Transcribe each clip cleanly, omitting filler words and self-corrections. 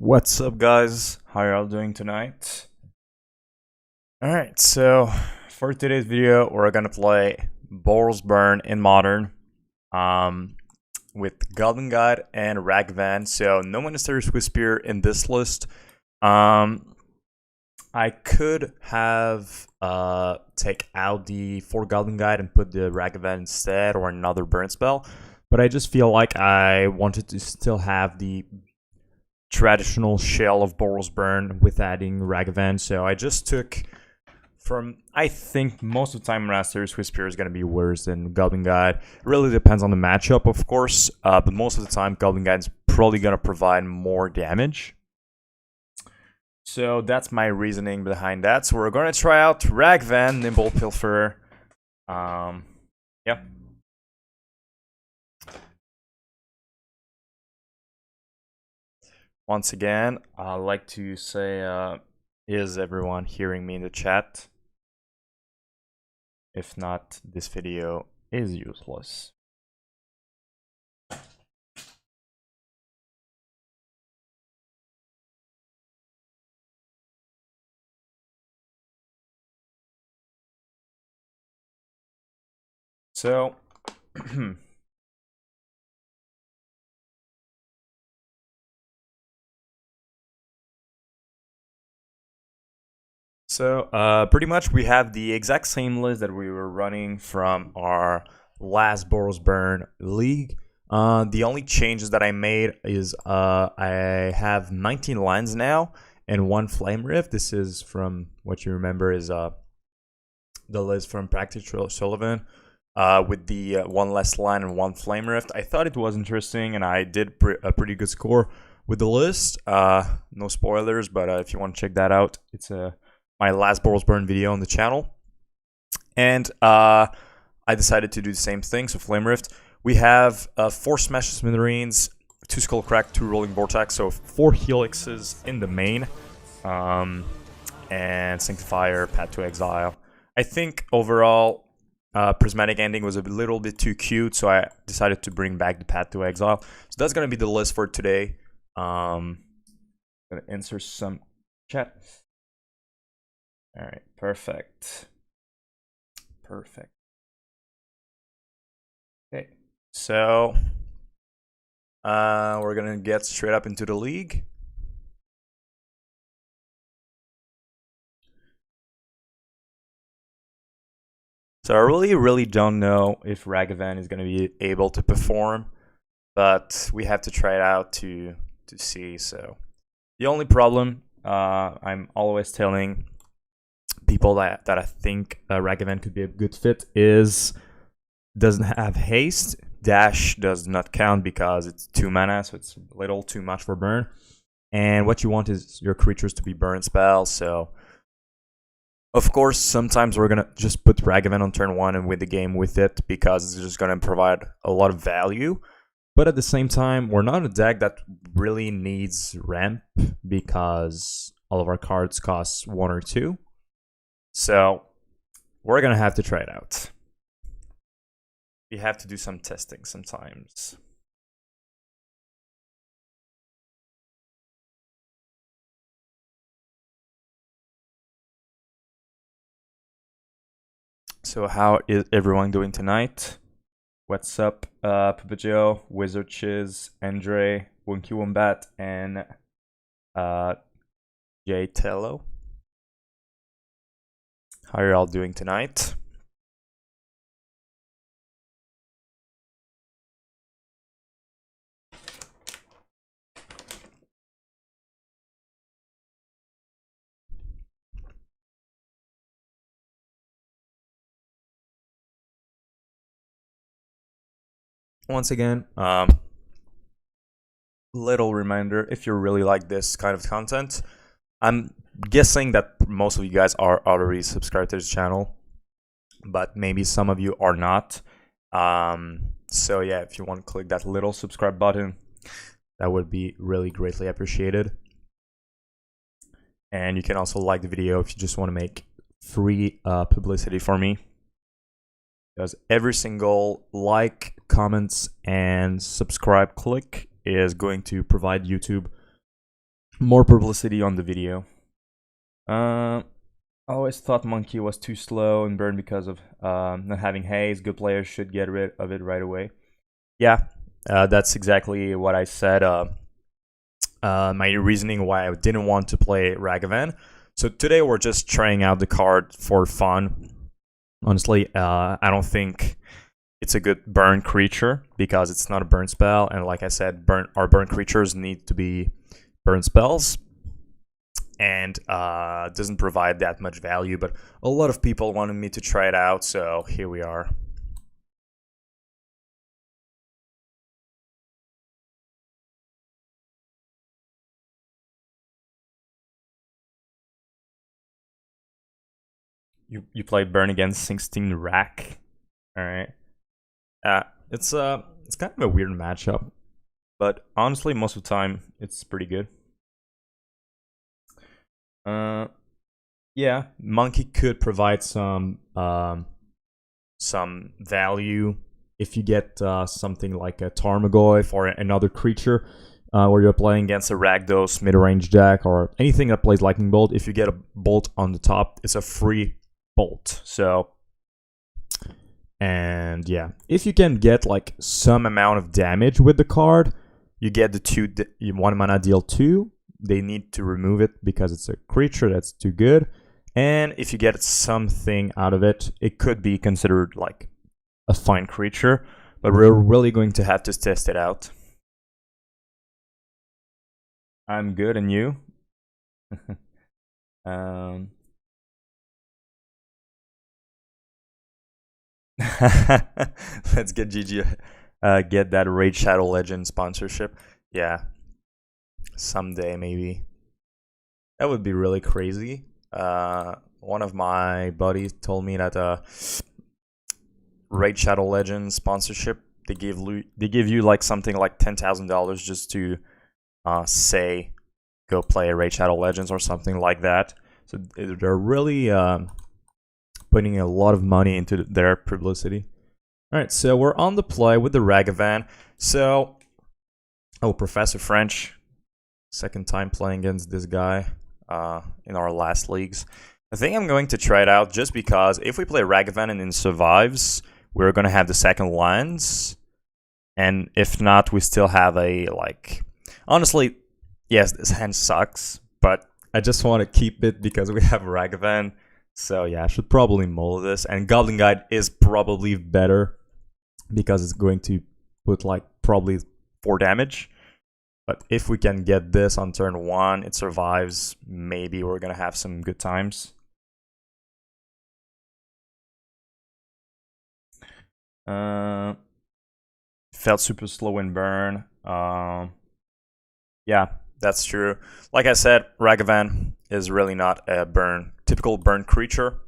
What's up, guys? How are y'all doing tonight? Alright, so for today's video, we're gonna play Borosburn in Modern with Goblin and Ragavan. So no Monastery Spear in this list. I could have take out the 4 Goblin and put the Ragavan instead, or another burn spell, but I just feel like I wanted to still have the traditional shell of Borosburn with adding Ragavan, so I just took from, I think most of the time Monastery Spear is going to be worse than Goblin Guide. It really depends on the matchup, of course, but most of the time Goblin Guide is probably going to provide more damage. So that's my reasoning behind that. So we're going to try out Ragavan, Nimble, Pilferer. Yeah. Once again, I'd like to say, is everyone hearing me in the chat? If not, this video is useless. So, pretty much we have the exact same list that we were running from our last Borosburn league. The only changes that I made is I have 19 lands now and 1 Flame Rift. This is from what you remember is the list from Practical Sullivan with the 1 less land and 1 Flame Rift. I thought it was interesting and I did a pretty good score with the list. No spoilers, but if you want to check that out, it's my last Borosburn video on the channel. And I decided to do the same thing. So Flame Rift, we have 4 Smash Smithereens, 2 Skullcrack, 2 Roiling Vortex, so 4 Helixes in the main, and Sanctifier, Path to Exile. I think overall, Prismatic Ending was a little bit too cute, so I decided to bring back the Path to Exile. So that's going to be the list for today. Gonna answer some chat. All right, perfect. Perfect. Okay, so we're gonna get straight up into the league. So I really don't know if Ragavan is gonna be able to perform, but we have to try it out to see. So the only problem, I'm always telling people that I think Ragavan could be a good fit is doesn't have haste. Dash does not count because it's 2 mana, so it's a little too much for burn. And what you want is your creatures to be burn spells. So of course, sometimes we're gonna just put Ragavan on turn 1 and win the game with it because it's just gonna provide a lot of value. But at the same time, we're not a deck that really needs ramp because all of our cards cost 1 or 2. So we're gonna have to try it out. We have to do some testing sometimes. So how is everyone doing tonight? What's up, Pupajo, Wizard Chiz, Andre, Wonky Wombat, and Jay Tello? How are y'all doing tonight? Once again, little reminder, if you really like this kind of content, I'm guessing that most of you guys are already subscribed to this channel, but maybe some of you are not. So yeah, if you want to click that little subscribe button, that would be really greatly appreciated. And you can also like the video if you just want to make free publicity for me, because every single like, comments, and subscribe click is going to provide YouTube more publicity on the video. I always thought Monkey was too slow and burn because of not having haze. Good players should get rid of it right away. Yeah, that's exactly what I said. My reasoning why I didn't want to play Ragavan. So today we're just trying out the card for fun. Honestly, I don't think it's a good burn creature because it's not a burn spell, and like I said, our burn creatures need to be burn spells, and doesn't provide that much value. But a lot of people wanted me to try it out, so here we are. You played burn against 16 Rack. All right. It's kind of a weird matchup, but honestly, most of the time it's pretty good. Yeah, Monkey could provide some value if you get something like a Tarmogoyf or another creature where you're playing against a Rakdos mid-range deck or anything that plays Lightning Bolt. If you get a Bolt on the top, it's a free Bolt. So, and yeah, if you can get like some amount of damage with the card, you get the 1 mana deal 2. They need to remove it because it's a creature that's too good. And if you get something out of it, it could be considered like a fine creature, but we're really going to have to test it out. I'm good, and you? Let's get GG, get that Raid Shadow Legend sponsorship. Yeah, someday maybe. That would be really crazy. One of my buddies told me that Raid Shadow Legend sponsorship, they give you like something like $10,000 just to say go play Raid Shadow Legends or something like that. So they're really putting a lot of money into their publicity. All right, so we're on the play with the Ragavan. So, Professor French, second time playing against this guy in our last leagues. I think I'm going to try it out just because if we play Ragavan and it survives, we're going to have the second lands. And if not, we still have a, like... Honestly, yes, this hand sucks, but I just want to keep it because we have Ragavan. So yeah, I should probably mull this. And Goblinguide is probably better because it's going to put like probably 4 damage. But if we can get this on turn 1, it survives, maybe we're going to have some good times. Felt super slow in burn. Yeah, that's true. Like I said, Ragavan is really not a typical burn creature.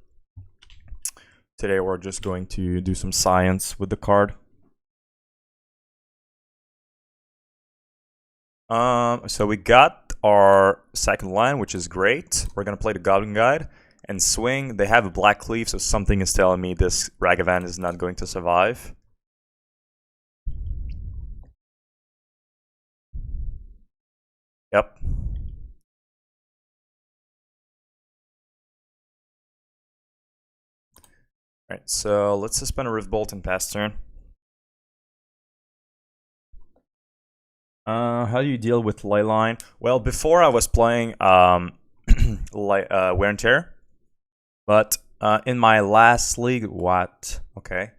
Today we're just going to do some science with the card. So we got our second line, which is great. We're gonna play the Goblinguide and swing. They have a Black Cleave, so something is telling me this Ragavan is not going to survive. Yep. Alright, so let's suspend a Rift Bolt and pass turn. How do you deal with Leyline? Well, before I was playing Wear and Tear, but in my last league, what? Okay.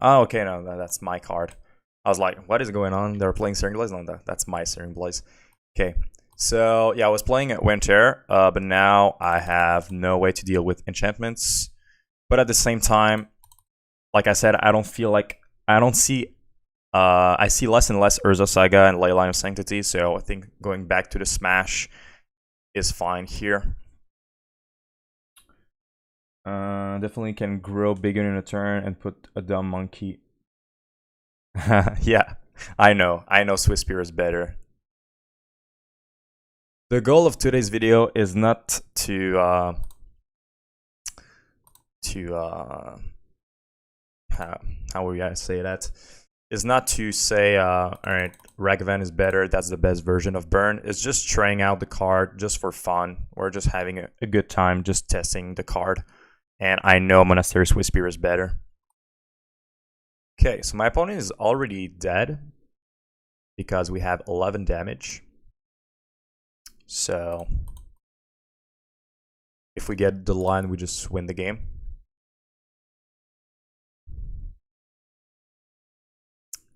Oh, okay, no, that's my card. I was like, what is going on? They're playing Searing Blaze? No, that's my Searing Blaze. Okay, so yeah, I was playing at Wear and Tear, but now I have no way to deal with enchantments. But at the same time, like I said, I see less and less Urza Saga and Leyline of Sanctity, so I think going back to the Smash is fine here. Definitely can grow bigger in a turn and put a dumb monkey. Yeah, I know Swiss Spear is better. The goal of today's video is not to how would I say that? is not to say, all right, Ragavan is better, that's the best version of Burn. It's just trying out the card just for fun, or just having a good time, just testing the card. And I know Monastery Swiftspear is better. Okay, so my opponent is already dead because we have 11 damage. So if we get the line, we just win the game.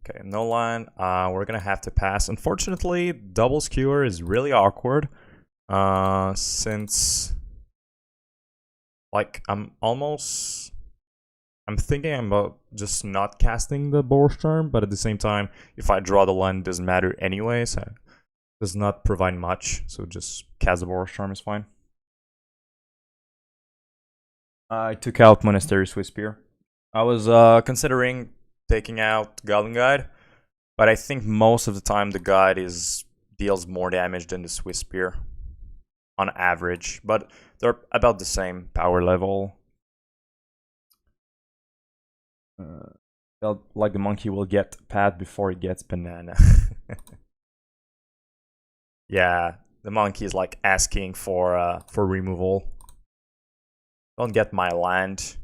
Okay, no line. We're gonna have to pass. Unfortunately, double skewer is really awkward. Since like I'm thinking about just not casting the Boros Charm, but at the same time, if I draw the line, it doesn't matter anyway, so it does not provide much. So just cast the Boros Charm is fine. I took out Monastery Swiftspear. I was considering taking out Scalding Guide, but I think most of the time the guide deals more damage than the Swiftspear on average, but they're about the same power level. Felt like the monkey will get Pat before he gets banana. Yeah, the monkey is like asking for removal. Don't get my land.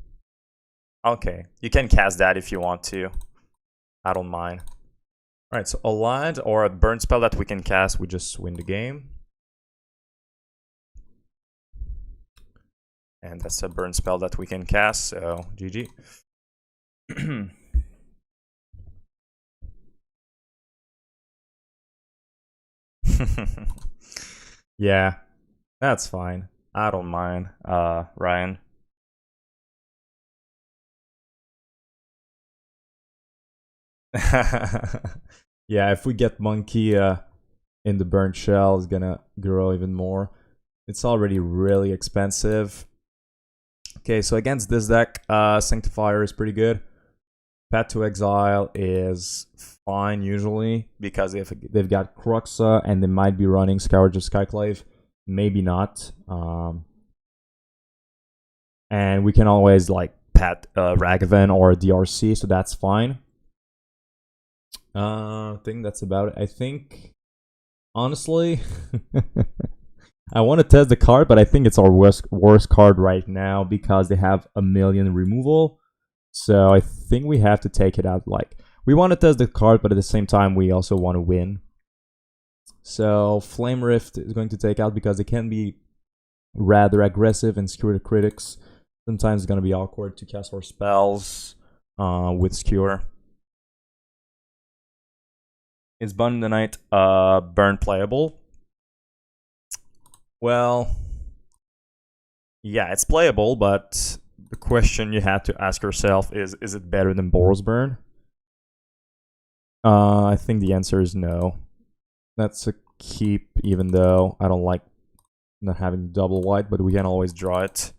Okay, you can cast that if you want to. I don't mind. Alright, so a land or a burn spell that we can cast, we just win the game. And that's a burn spell that we can cast, so GG. Yeah, that's fine. I don't mind, Ryan. Yeah, if we get monkey in the burnt shell, it's gonna grow even more. It's already really expensive. Okay, so against this deck, Sanctifier is pretty good. Path to Exile is fine usually, because if they've got Cruxa and they might be running Scourge of Skyclave, maybe not. And we can always like Path Ragavan or DRC, so that's fine. I think that's about it. I think, honestly, I want to test the card, but I think it's our worst card right now because they have 1,000,000 removal. So I think we have to take it out. Like, we want to test the card, but at the same time, we also want to win. So Flame Rift is going to take out because it can be rather aggressive and Skewer the Critics. Sometimes it's going to be awkward to cast our spells with Skewer. Is Bun in the Night burn playable? Well, yeah, it's playable, but the question you have to ask yourself is it better than borosburn? I think the answer is no. That's a keep, even though I don't like not having double white, but we can always draw it.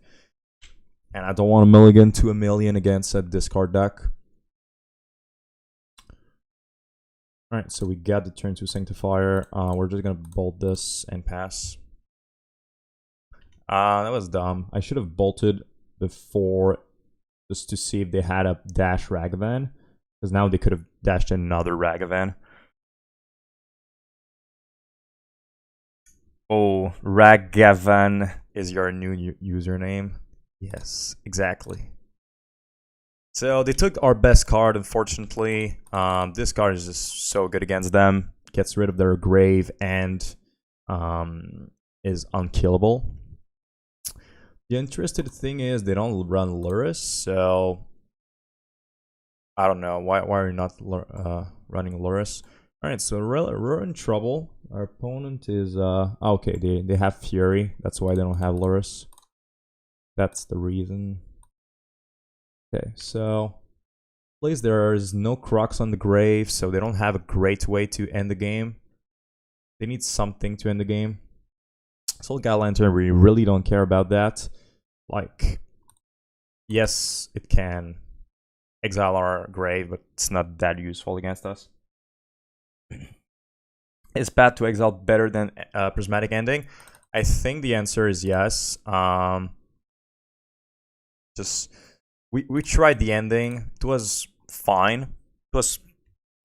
And I don't want to mulligan to 1,000,000 against a discard deck. Alright, so we got the turn 2 Sanctifier. We're just gonna bolt this and pass. That was dumb. I should have bolted before just to see if they had a dash Ragavan, because now they could have dashed another Ragavan. Oh, Ragavan is your new username. Yes, exactly. So they took our best card, unfortunately. This card is just so good against them. Gets rid of their grave and is unkillable. The interesting thing is they don't run Lurrus, so I don't know why are you not running Lurrus. Alright, so we're in trouble. Our opponent is okay, they have Fury, that's why they don't have Lurrus. That's the reason. Okay, so please, there is no Crux on the grave, so they don't have a great way to end the game. They need something to end the game. Soul God Lantern, we really don't care about that. Like, yes, it can exile our grave, but it's not that useful against us. Is Path to Exile better than Prismatic Ending? I think the answer is yes. We tried the ending. It was fine. It was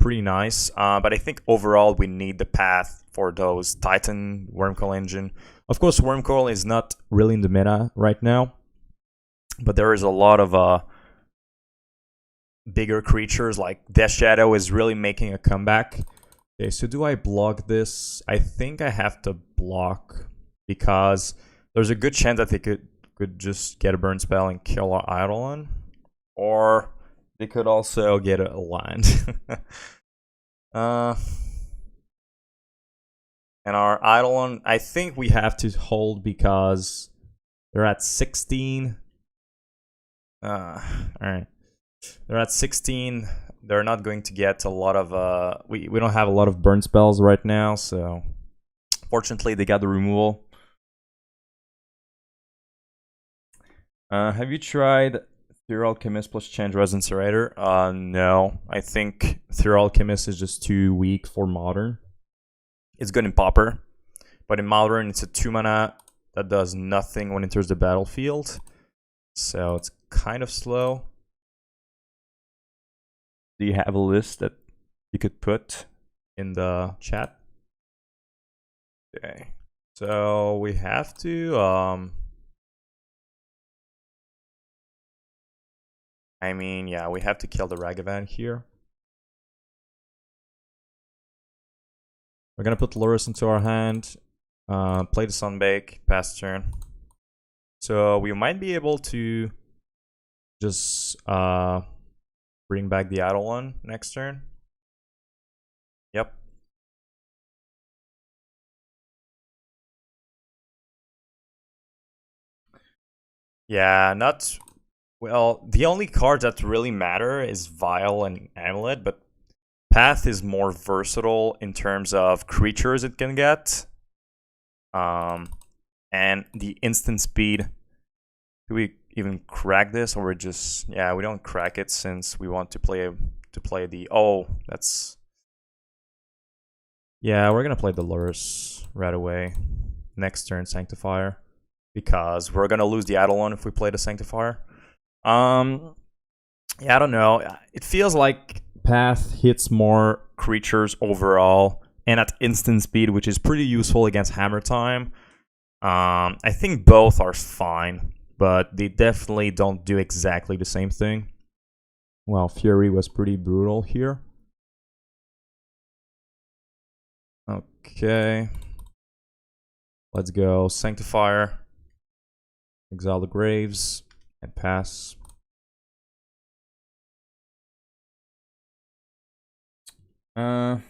pretty nice. But I think overall we need the path for those Titan Wormcoil engine. Of course, Wormcoil is not really in the meta right now, but there is a lot of bigger creatures, like Death Shadow is really making a comeback. Okay, so do I block this? I think I have to block because there's a good chance that they could just get a burn spell and kill our Eidolon, or they could also get a land. And our Eidolon, I think we have to hold because they're at 16. Alright. They're at 16. They're not going to get a lot of... we don't have a lot of burn spells right now, so... Fortunately, they got the removal. Have you tried Ethereal Alchemist plus Change Resonance Incinerator? No. I think Ethereal Alchemist is just too weak for Modern. It's good in Pauper, but in Modern, it's a 2-mana that does nothing when it enters the battlefield. So it's kind of slow. Do you have a list that you could put in the chat? Okay. So we have to... I mean, yeah, we have to kill the Ragavan here. We're gonna put Lurrus into our hand, play the Sunbake, pass turn. So we might be able to just bring back the Eidolon next turn. Yep. Yeah, not... Well, the only cards that really matter is Vial and Amulet, but Path is more versatile in terms of creatures it can get. And the instant speed. Do we even crack this, or we're just... Yeah, we don't crack it since we want to play the... Oh, that's... Yeah, we're gonna play the Lurrus right away. Next turn, Sanctifier. Because we're gonna lose the Eidolon if we play the Sanctifier. Yeah, I don't know. It feels like Path hits more creatures overall and at instant speed, which is pretty useful against Hammer Time. I think both are fine, but they definitely don't do exactly the same thing. Well, Fury was pretty brutal here. Okay. Let's go Sanctifier. Exile the Graves and pass. All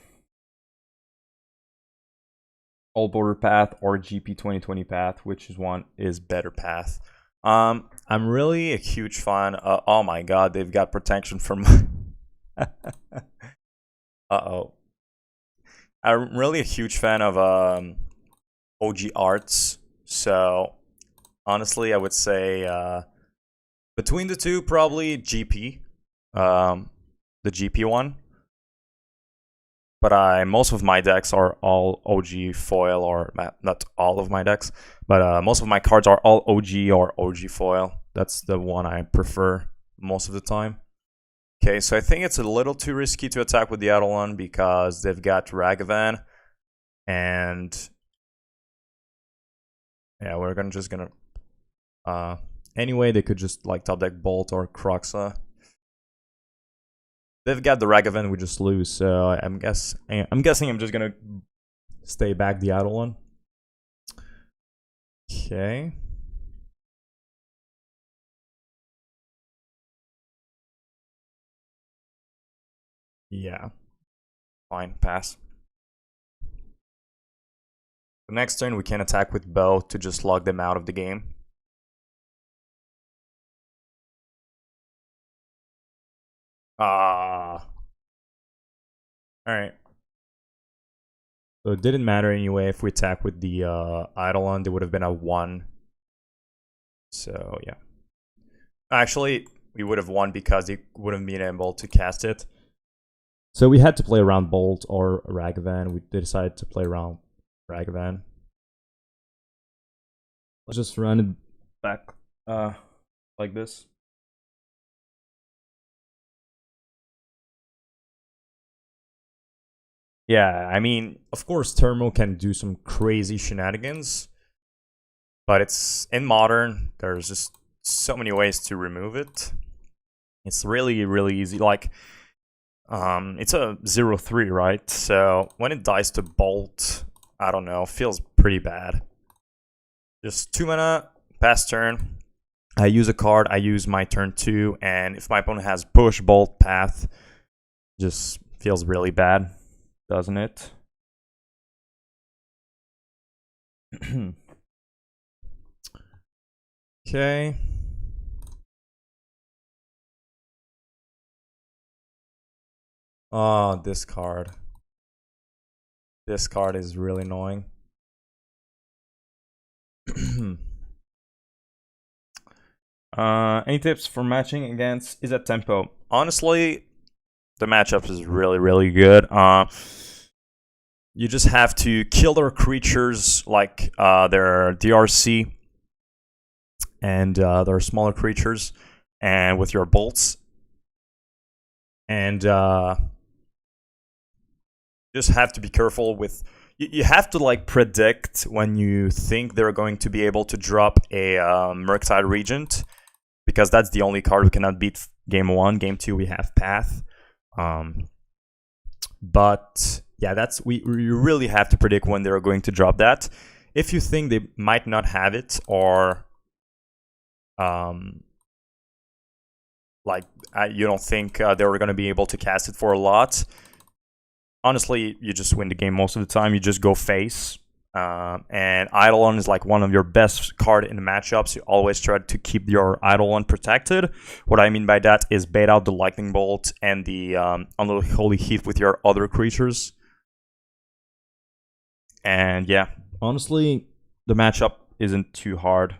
Border Path or GP 2020 Path, which one is better path? I'm really a huge fan. Oh my god, they've got protection from... Uh-oh. I'm really a huge fan of OG arts, so honestly, I would say between the two, probably GP, the GP one. But most of my decks are all OG foil, or not all of my decks, but most of my cards are all OG or OG foil. That's the one I prefer most of the time. Okay, so I think it's a little too risky to attack with the Eidolon because they've got Ragavan, and yeah, we're just gonna anyway, they could just like top deck Bolt or Croxa. They've got the Ragavan, we just lose, so I'm guessing I'm just gonna stay back the Eidolon. Okay. Yeah. Fine, pass. The next turn we can attack with Bow to just log them out of the game. Alright. So it didn't matter anyway if we attack with the Eidolon, there would have been a 1. So yeah. Actually, we would have won because they wouldn't been able to cast it. So we had to play around Bolt or Ragavan. We decided to play around Ragavan. Let's just run it back like this. Yeah, I mean, of course, Thermal can do some crazy shenanigans, but it's in Modern. There's just so many ways to remove it. It's really, really easy. Like, it's a 0/3, right? So when it dies to Bolt, I don't know, feels pretty bad. Just 2 mana, pass turn. I use a card, I use my turn 2, and if my opponent has Push, Bolt, Path, just feels really bad, doesn't it? Okay. Oh, this card. This card is really annoying. Any tips for matching against Is at Tempo? Honestly, the matchup is really, really good. You just have to kill their creatures, like their DRC and their smaller creatures, and with your bolts. And just have to be careful with. You have to like predict when you think they're going to be able to drop a Murktide Regent, because that's the only card we cannot beat game 1. Game 2 we have Path. But yeah, that's we really have to predict when they're going to drop that. If you think they might not have it, or you don't think they were going to be able to cast it for a lot, honestly, you just win the game most of the time. You just go face. And Eidolon is like one of your best card in the matchups. You always try to keep your Eidolon protected. What I mean by that is bait out the Lightning Bolt and the Unholy Heat with your other creatures. And yeah, honestly, the matchup isn't too hard.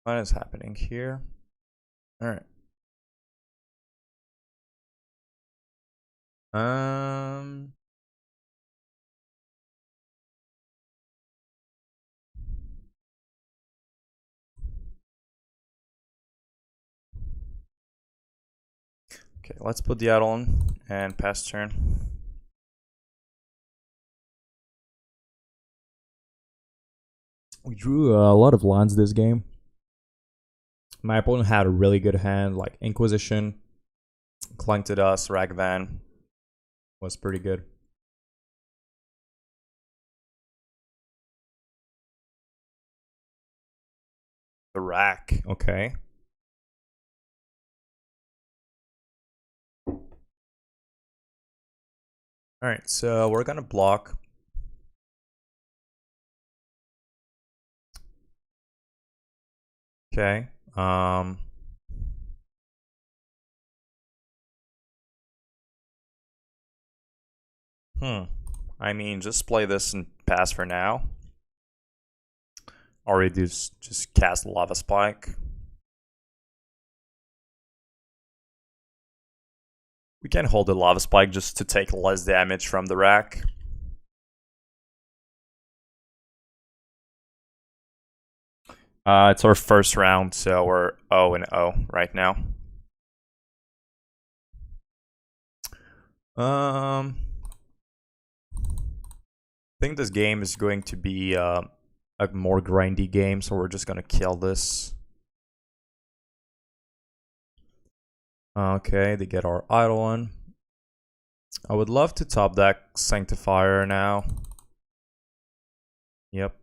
What is happening here? All right. Okay, let's put the Eidolon and pass turn. We drew a lot of lands this game. My opponent had a really good hand, like Inquisition, clunked at us, Ragavan was pretty good. The rack, okay. Alright, so we're gonna block. Okay. I mean, just play this and pass for now. Or we just cast Lava Spike. We can hold the Lava Spike just to take less damage from the rack. It's our first round, so we're 0-0 right now. I think this game is going to be a more grindy game, so we're just gonna kill this. Okay, they get our Eidolon. I would love to top deck Sanctifier now. Yep.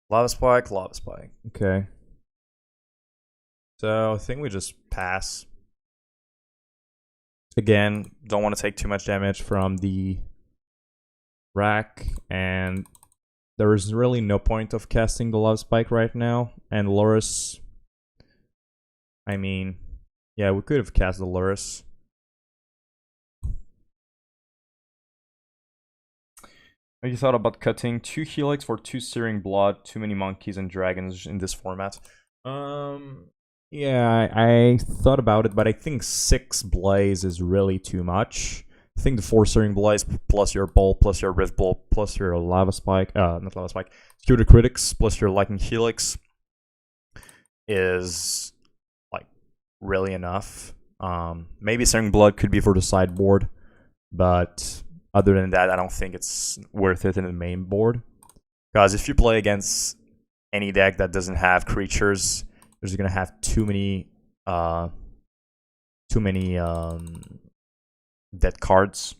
Lava Spike, Lava Spike. Okay. So I think we just pass. Again, don't want to take too much damage from the rack, and there is really no point of casting the Lava Spike right now. And Lurrus, I mean, yeah, we could have cast the Lurrus. Have you thought about cutting 2 Helix for 2 Searing Blood, too many monkeys and dragons in this format? Yeah, I thought about it, but I think 6 Blaze is really too much. I think the 4 Searing Blaze plus your Bolt plus your Revel plus your Lava Spike, not Lava Spike, Skewer the Critics plus your Lightning Helix is like really enough. Maybe Searing Blood could be for the sideboard, but other than that, I don't think it's worth it in the main board. Because if you play against any deck that doesn't have creatures, there's gonna have too many dead cards.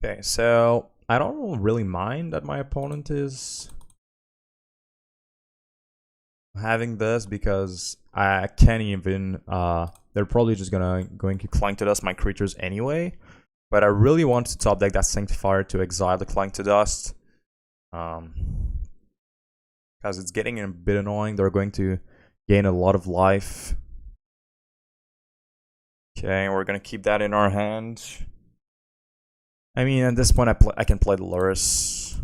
Okay, so I don't really mind that my opponent is having this because I can't even. They're probably just going to Clang to Dust my creatures anyway. But I really want to top deck that Sanctifier to exile the Clang to Dust. Because it's getting a bit annoying. They're going to gain a lot of life. Okay, we're going to keep that in our hand. I mean, at this point, I can play the Lurrus.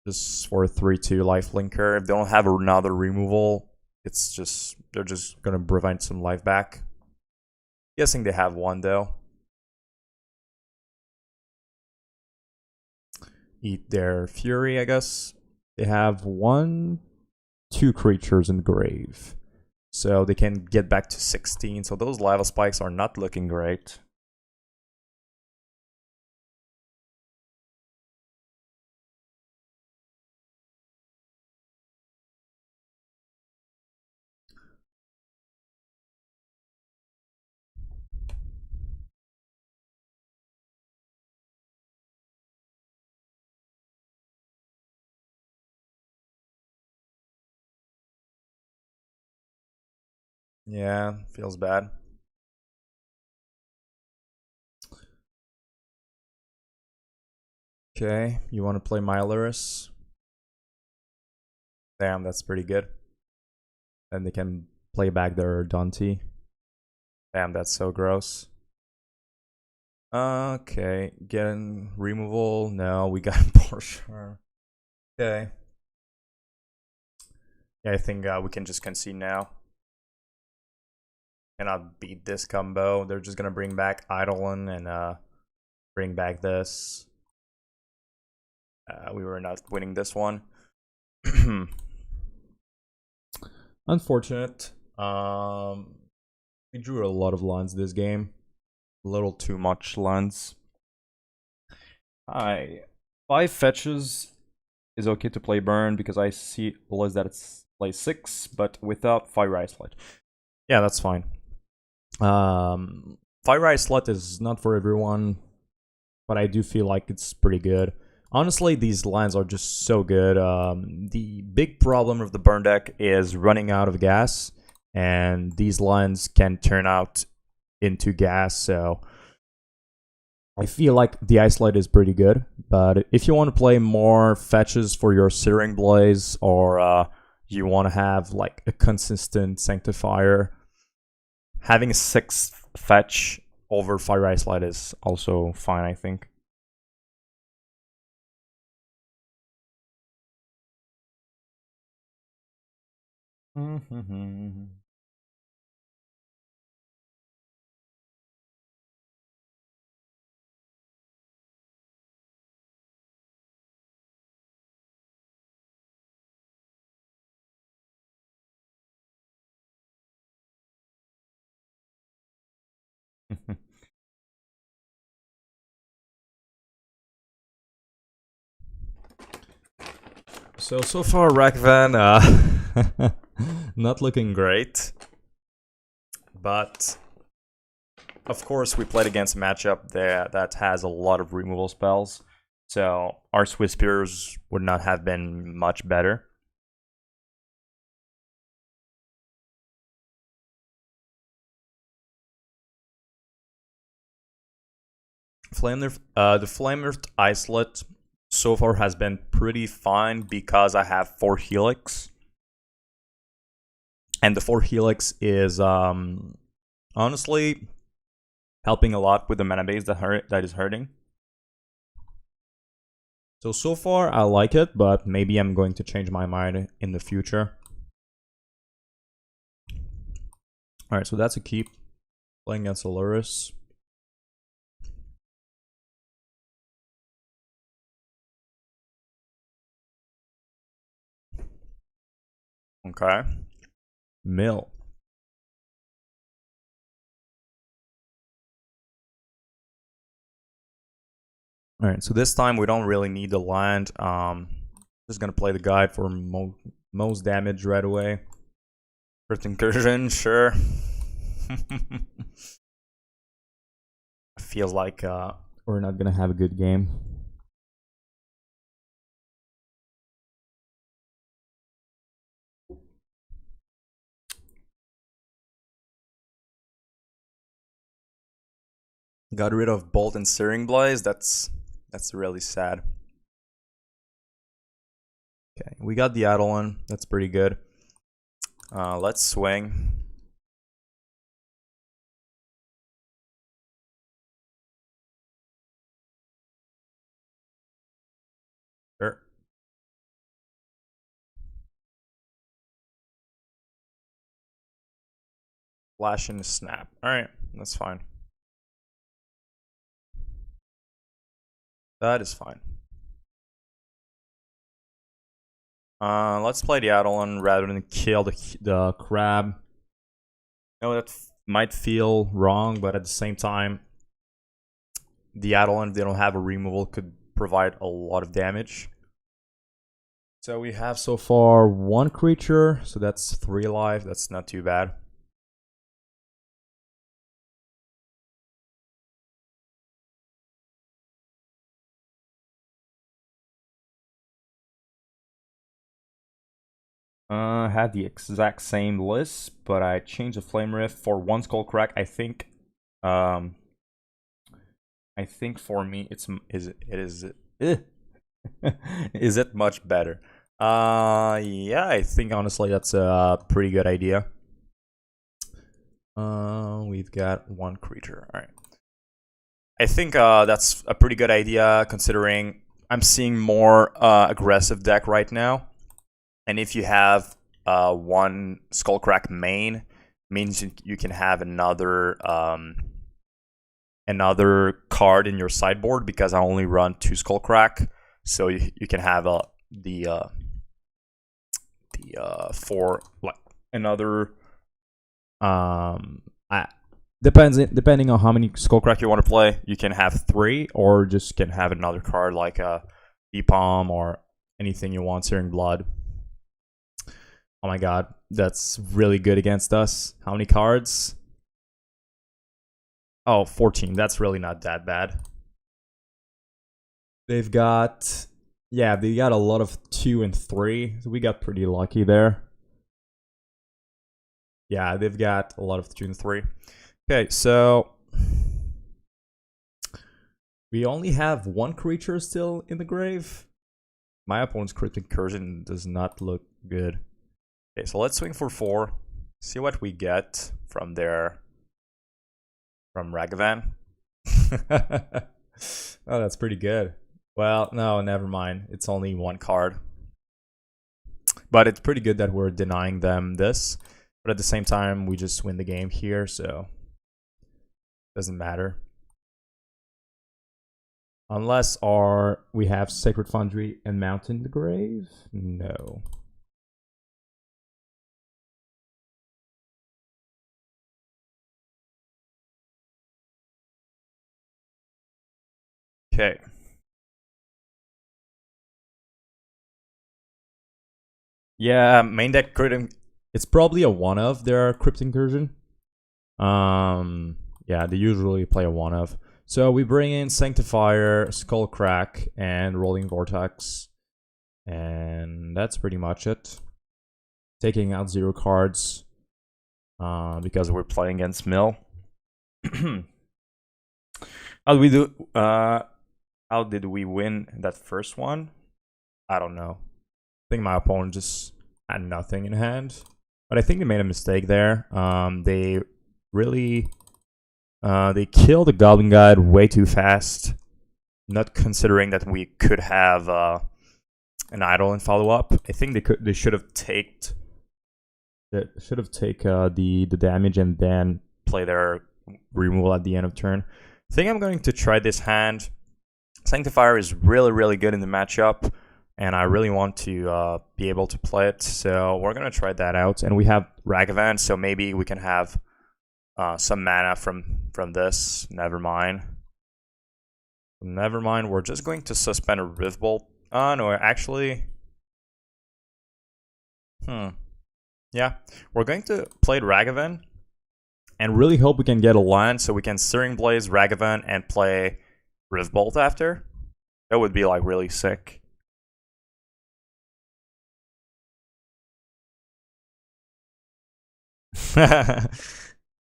Just for a 3/2 lifelinker. If they don't have another removal, it's just they're just gonna prevent some life back. Guessing they have one though. Eat their Fury, I guess. They have 1, 2 creatures in the grave. So they can get back to 16. So those lava spikes are not looking great. Yeah, feels bad. Okay, you want to play my Lurrus? Damn, that's pretty good. And they can play back their Dante. Damn, that's so gross. Okay, getting removal. No, we got Boros Charm. Okay. Yeah, I think we can just concede now. Cannot beat this combo. They're just gonna bring back Eidolon and bring back this. We were not winning this one. Unfortunate. We drew a lot of lands this game. A little too much lands. 5 fetches is okay to play burn because I see was that it's play 6, but without Fiery Islet. Yeah, that's fine. Fiery Islet is not for everyone, but I do feel like it's pretty good. Honestly, these lands are just so good. The big problem of the burn deck is running out of gas, and these lands can turn out into gas, so I feel like the Isolate is pretty good. But if you want to play more fetches for your Searing Blaze, or you want to have like a consistent Sanctifier, having a 6th fetch over Fiery Islet is also fine, I think. So far, Ragavan, not looking great. But, of course, we played against a matchup that has a lot of removal spells. So, our Whispers would not have been much better. The Flamer Islet so far has been pretty fine because I have 4 Helix. And the 4 Helix is honestly helping a lot with the mana base that is hurting. So far I like it, but maybe I'm going to change my mind in the future. Alright, so that's a keep. Playing against a Lurrus. Okay. Mill. Alright, so this time we don't really need the land. Just gonna play the guide for most damage right away. First incursion, sure. Feels like we're not gonna have a good game. Got rid of Bolt and Searing Blaze. That's really sad. Okay, we got the Eidolon. That's pretty good. Let's swing. Sure. Flash and snap. Alright, that's fine. That is fine. Let's play the Eidolon rather than kill the crab. I know that might feel wrong, but at the same time, the Eidolon, if they don't have a removal, could provide a lot of damage. So we have so far 1 creature, so that's 3 life. That's not too bad. I had the exact same list, but I changed the Flame Rift for 1 Skullcrack. I think for me is it much better. Yeah, I think honestly that's a pretty good idea. We've got 1 creature. All right. I think that's a pretty good idea considering I'm seeing more aggressive deck right now. And if you have 1 Skullcrack main, means you can have another card in your sideboard because I only run 2 Skullcrack, so you can have the 4 like another depending on how many Skullcrack you want to play, you can have 3 or just can have another card like a Palm or anything you want. Searing Blood. Oh my god, that's really good against us. How many cards? Oh, 14. That's really not that bad. They've got... yeah, they got a lot of 2 and 3. So we got pretty lucky there. Yeah, they've got a lot of 2 and 3. Okay, so... we only have 1 creature still in the grave. My opponent's Cryptic Incursion does not look good. Okay, so let's swing for 4. See what we get from there. From Ragavan. Oh, that's pretty good. Well, no, never mind. It's only 1 card. But it's pretty good that we're denying them this. But at the same time, we just win the game here, so... doesn't matter. Unless we have Sacred Foundry and Mountain the Grave? No. Okay. Yeah, main deck crit. It's probably a one of their Crypt Incursion. Yeah, they usually play a one of. So we bring in Sanctifier, Skullcrack, and Roiling Vortex. And that's pretty much it. Taking out 0 cards. Because we're playing against Mill. How did we do? How did we win that first one? I don't know. I think my opponent just had nothing in hand. But I think they made a mistake there. They really... they killed the Goblin Guide way too fast. not considering that we could have an Eidolon follow up. I think they should have taken the damage and then play their removal at the end of turn. I think I'm going to try this hand. Sanctifier is really good in the matchup, and I really want to be able to play it. So we're gonna try that out. And we have Ragavan, so maybe we can have some mana from this. Never mind. We're just going to suspend a Rift Bolt. Oh no, actually. Yeah, we're going to play Ragavan and really hope we can get a land so we can Searing Blaze, Ragavan, and play Rift Bolt after. That would be like really sick.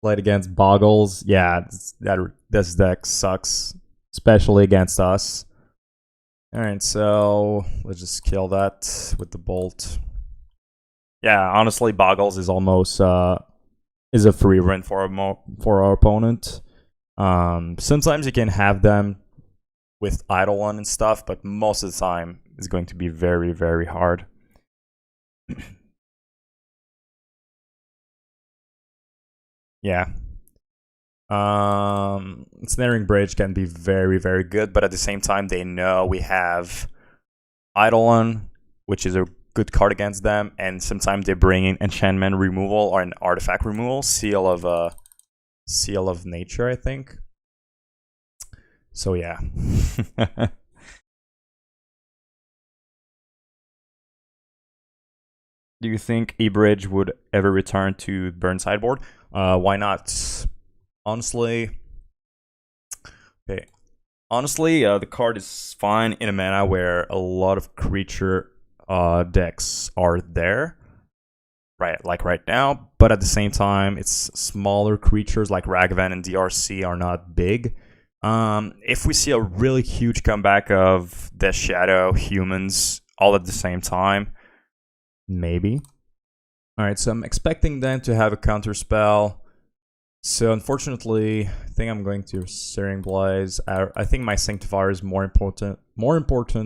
Played against Boggles. Yeah, this deck sucks, especially against us. Alright, so let's just kill that with the bolt. Yeah, honestly, Boggles is almost is a free win for our opponent. Sometimes you can have them with Eidolon and stuff, but most of the time it's going to be very hard. Yeah. Snaring Bridge can be very good, but at the same time they know we have Eidolon, which is a good card against them, and sometimes they bring in enchantment removal or an artifact removal, Seal of Nature, I think. So yeah. Do you think E-Bridge would ever return to burn sideboard? Why not? Honestly, okay. Honestly, the card is fine in a mana where a lot of creature decks are there, right? Like right now. But at the same time, it's smaller creatures like Ragavan and DRC are not big. If we see a really huge comeback of Death Shadow, humans, all at the same time, maybe. Alright, so I'm expecting them to have a counter spell. So unfortunately, I think I'm going to Searing Blaze. I think my Sanctifier is more important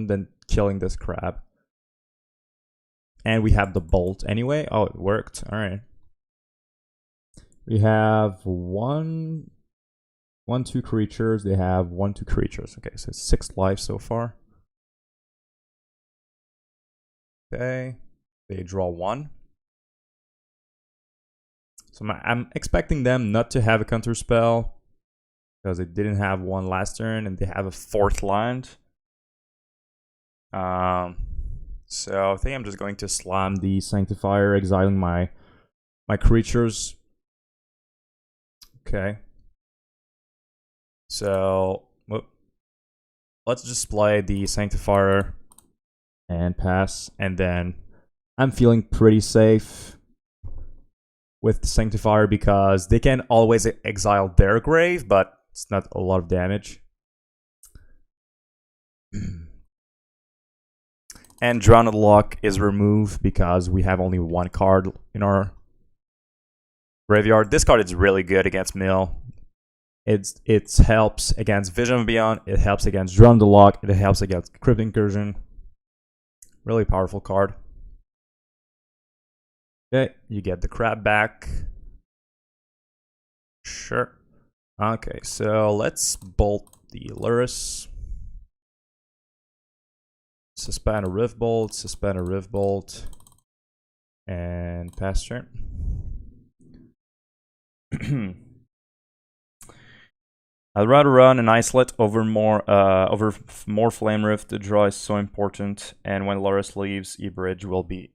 than killing this crab. And we have the bolt anyway. Oh, it worked. Alright. We have 1, 2 creatures. They have 1, 2 creatures. Okay, so 6 lives so far. Okay. They draw 1. So I'm expecting them not to have a counter spell because they didn't have one last turn and they have a 4th land. So I think I'm just going to slam the Sanctifier, exiling my creatures. Okay. So let's just play the Sanctifier and pass, and then I'm feeling pretty safe with the Sanctifier because they can always exile their grave, but it's not a lot of damage. And Drowned Lock is removed because we have only 1 card in our graveyard. This card is really good against Mill. It helps against Vision of Beyond, it helps against Drowned Lock, it helps against Crypt Incursion. Really powerful card. Okay, you get the crab back. Sure. Okay, so let's bolt the Lurrus. Suspend a Rift Bolt, and pass turn. I'd rather run an Islet over more Flame Rift. The draw is so important, and when Lurrus leaves, E-Bridge will be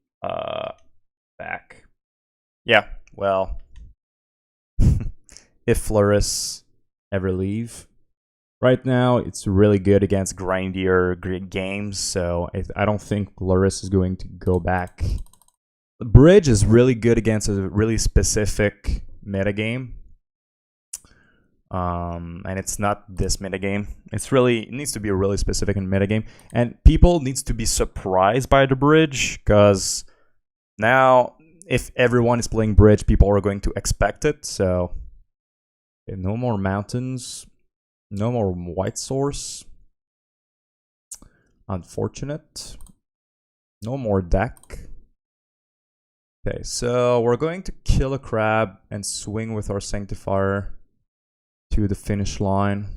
back. Yeah, well, if Lurrus ever leave. Right now, it's really good against grindier games, so I don't think Lurrus is going to go back. The Bridge is really good against a really specific metagame. And it's not this metagame. It needs to be a really specific metagame. And people needs to be surprised by the Bridge, because now, if everyone is playing Bridge, people are going to expect it, so... Okay, no more mountains. No more white source. Unfortunate. No more deck. Okay, so we're going to kill a crab and swing with our Sanctifier to the finish line.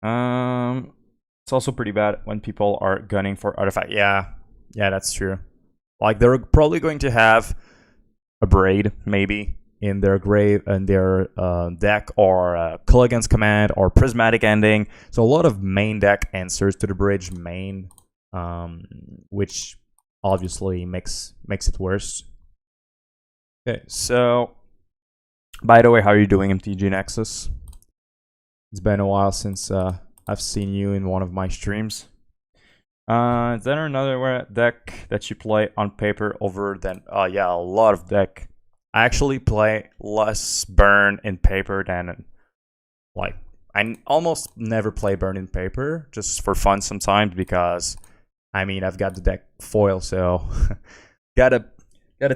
It's also pretty bad when people are gunning for artifact. Yeah, that's true. Like they're probably going to have a braid maybe in their grave and their deck, or Kill Against Command or Prismatic Ending. So a lot of main deck answers to the bridge main, which obviously makes it worse. Okay, so by the way, how are you doing, MTG Nexus? It's been a while since I've seen you in one of my streams. Is there another deck that you play on paper over than... yeah, a lot of deck. I actually play less burn in paper than... Like, I almost never play burn in paper, just for fun sometimes, because, I mean, I've got the deck foil, so... gotta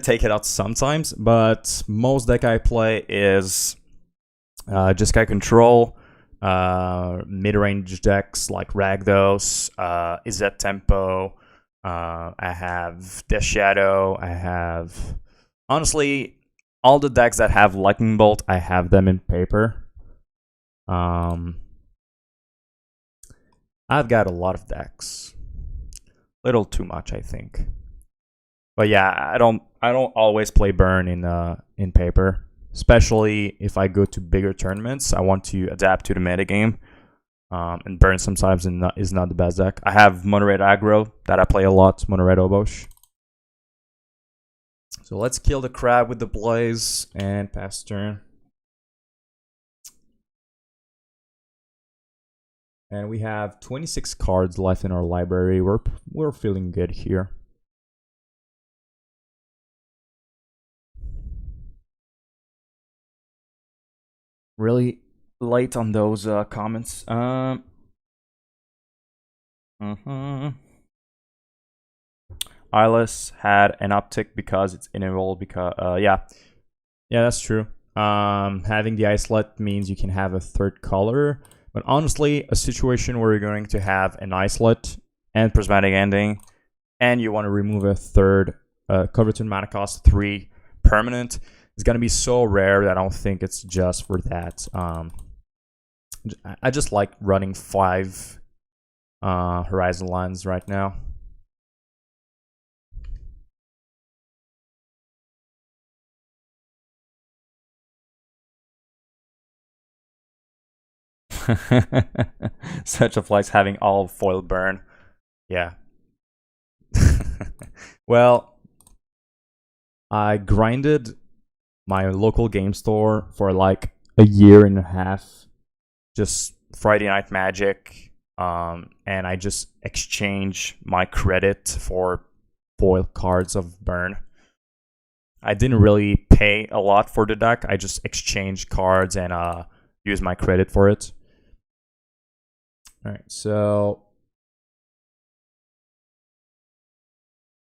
take it out sometimes, but most deck I play is just guy control, mid-range decks like Rakdos, Izzet Tempo, I have Death Shadow, I have... Honestly, all the decks that have Lightning Bolt, I have them in paper. I've got a lot of decks. Little too much, I think. But yeah, I don't always play burn in paper. Especially if I go to bigger tournaments, I want to adapt to the metagame. And burn sometimes is not the best deck. I have Mono Red aggro that I play a lot, Mono Red Obosh. So let's kill the crab with the blaze and pass turn. And we have 26 cards left in our library. We're feeling good here. Really late on those comments. Eyeless had an uptick because it's involved. Because yeah, that's true. Having the Islet means you can have a third color, but honestly, a situation where you're going to have an Islet and Prismatic Ending, and you want to remove a third cover to mana cost 3 permanent, it's gonna be so rare that I don't think it's just for that. I just like running 5 Horizon lines right now. Such a flex having all foil burn. Yeah. Well, I grinded my local game store for like a year and a half, just Friday Night Magic, and I just exchange my credit for foil cards of burn. I didn't really pay a lot for the deck. I just exchanged cards and use my credit for it. All right, so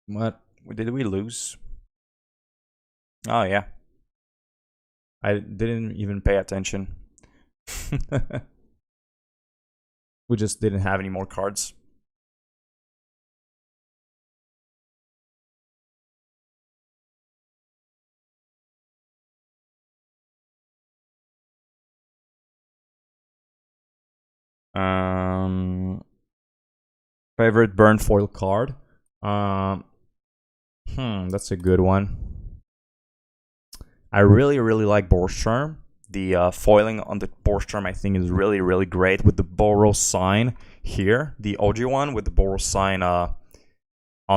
what did we lose? Oh yeah, I didn't even pay attention. We just didn't have any more cards. Favorite burn foil card? That's a good one. I really like Boros Charm. The foiling on the Boros Charm I think is really great with the Boros sign here. The OG one with the Boros sign on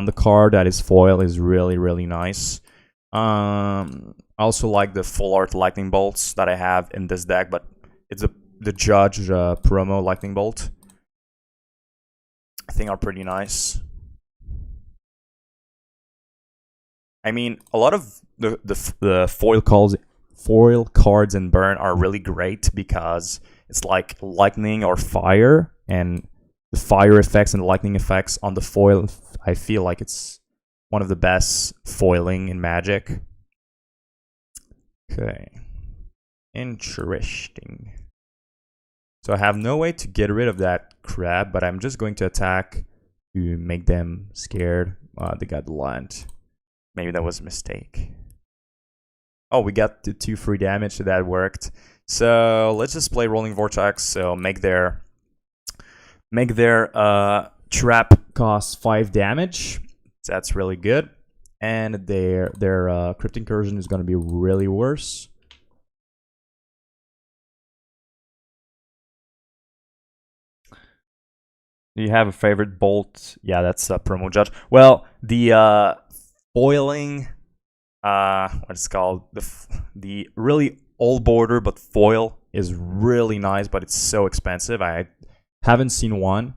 the card that is foil is really nice. I also like the full art lightning bolts that I have in this deck, but it's the Judge promo lightning bolt. I think are pretty nice. I mean, a lot of the foil cards in burn are really great because it's like lightning or fire, and the fire effects and the lightning effects on the foil, I feel like it's one of the best foiling in Magic. Okay. Interesting. So I have no way to get rid of that crab, but I'm just going to attack to make them scared. They got the land. Maybe that was a mistake. Oh, we got the 2 free damage, so that worked. So let's just play Roiling Vortex. So make their trap cost 5 damage. So that's really good. And their Crypt Incursion is going to be really worse. Do you have a favorite bolt? Yeah, that's a promo judge. Well, the foiling, what it's called, the really old border but foil is really nice, but it's so expensive. I haven't seen one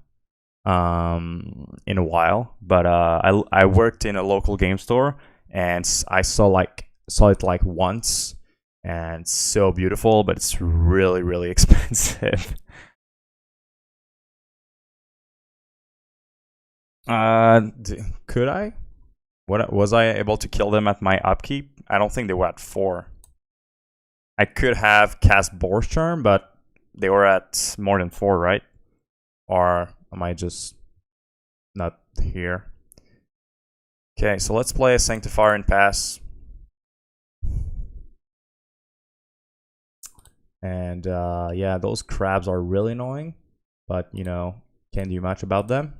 in a while, but I worked in a local game store and I saw it like once, and it's so beautiful, but it's really expensive. Could I? What was I able to kill them at my upkeep? I don't think they were at 4. I could have cast Boros Charm, but they were at more than 4, right? Or am I just not here? Okay, so let's play a Sanctifier and pass. And yeah, those crabs are really annoying, but you know, can't do much about them.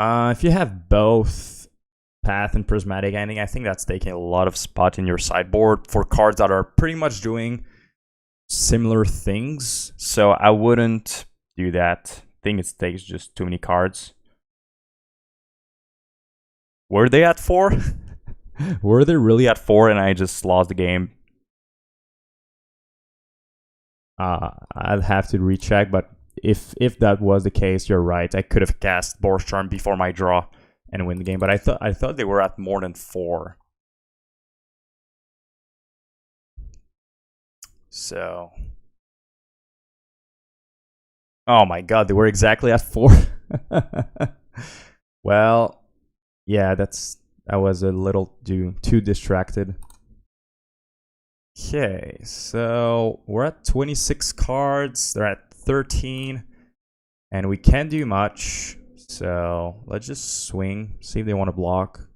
If you have both Path and Prismatic Ending, I think that's taking a lot of spot in your sideboard for cards that are pretty much doing similar things. So I wouldn't do that. I think it takes just too many cards. Were they at 4? Were they really at 4 and I just lost the game? I'd have to recheck, but if that was the case, you're right. I could have cast Boros Charm before my draw and win the game, but I thought they were at more than 4. So, oh my god, they were exactly at 4. Well, yeah, I was a little too distracted. Okay, so we're at 26 cards. They're at 13, and we can't do much. So let's just swing, see if they want to block.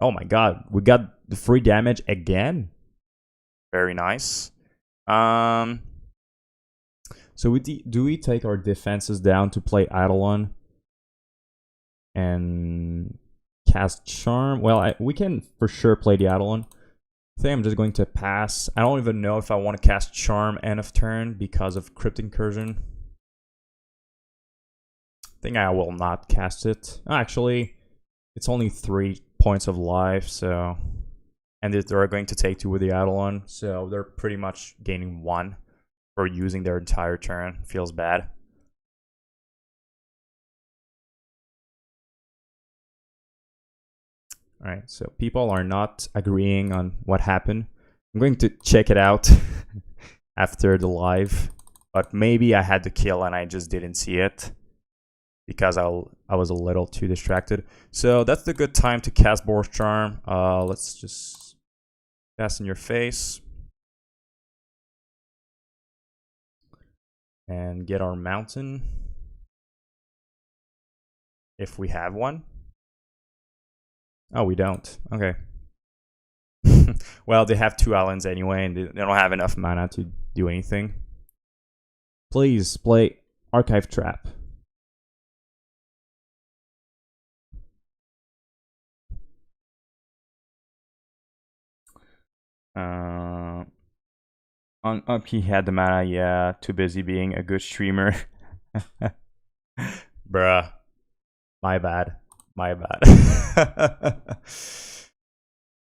Oh my god, we got the free damage again. Very nice. So do we take our defenses down to play Eidolon and cast Charm? Well, we can for sure play the Eidolon. I think I'm just going to pass. I don't even know if I want to cast Charm end of turn because of Crypt Incursion. I think I will not cast it. Actually, it's only 3 points of life, so... And they're going to take 2 with the Eidolon, so they're pretty much gaining 1 for using their entire turn. Feels bad. Alright, so people are not agreeing on what happened. I'm going to check it out after the live, but maybe I had to kill and I just didn't see it because I was a little too distracted. So that's the good time to cast Boros Charm. Let's just cast in your face and get our mountain if we have one. Oh, we don't. Okay. Well, they have 2 islands anyway, and they don't have enough mana to do anything. Please play Archive Trap. On up, he had the mana. Yeah, too busy being a good streamer. Bruh. My bad. My bad.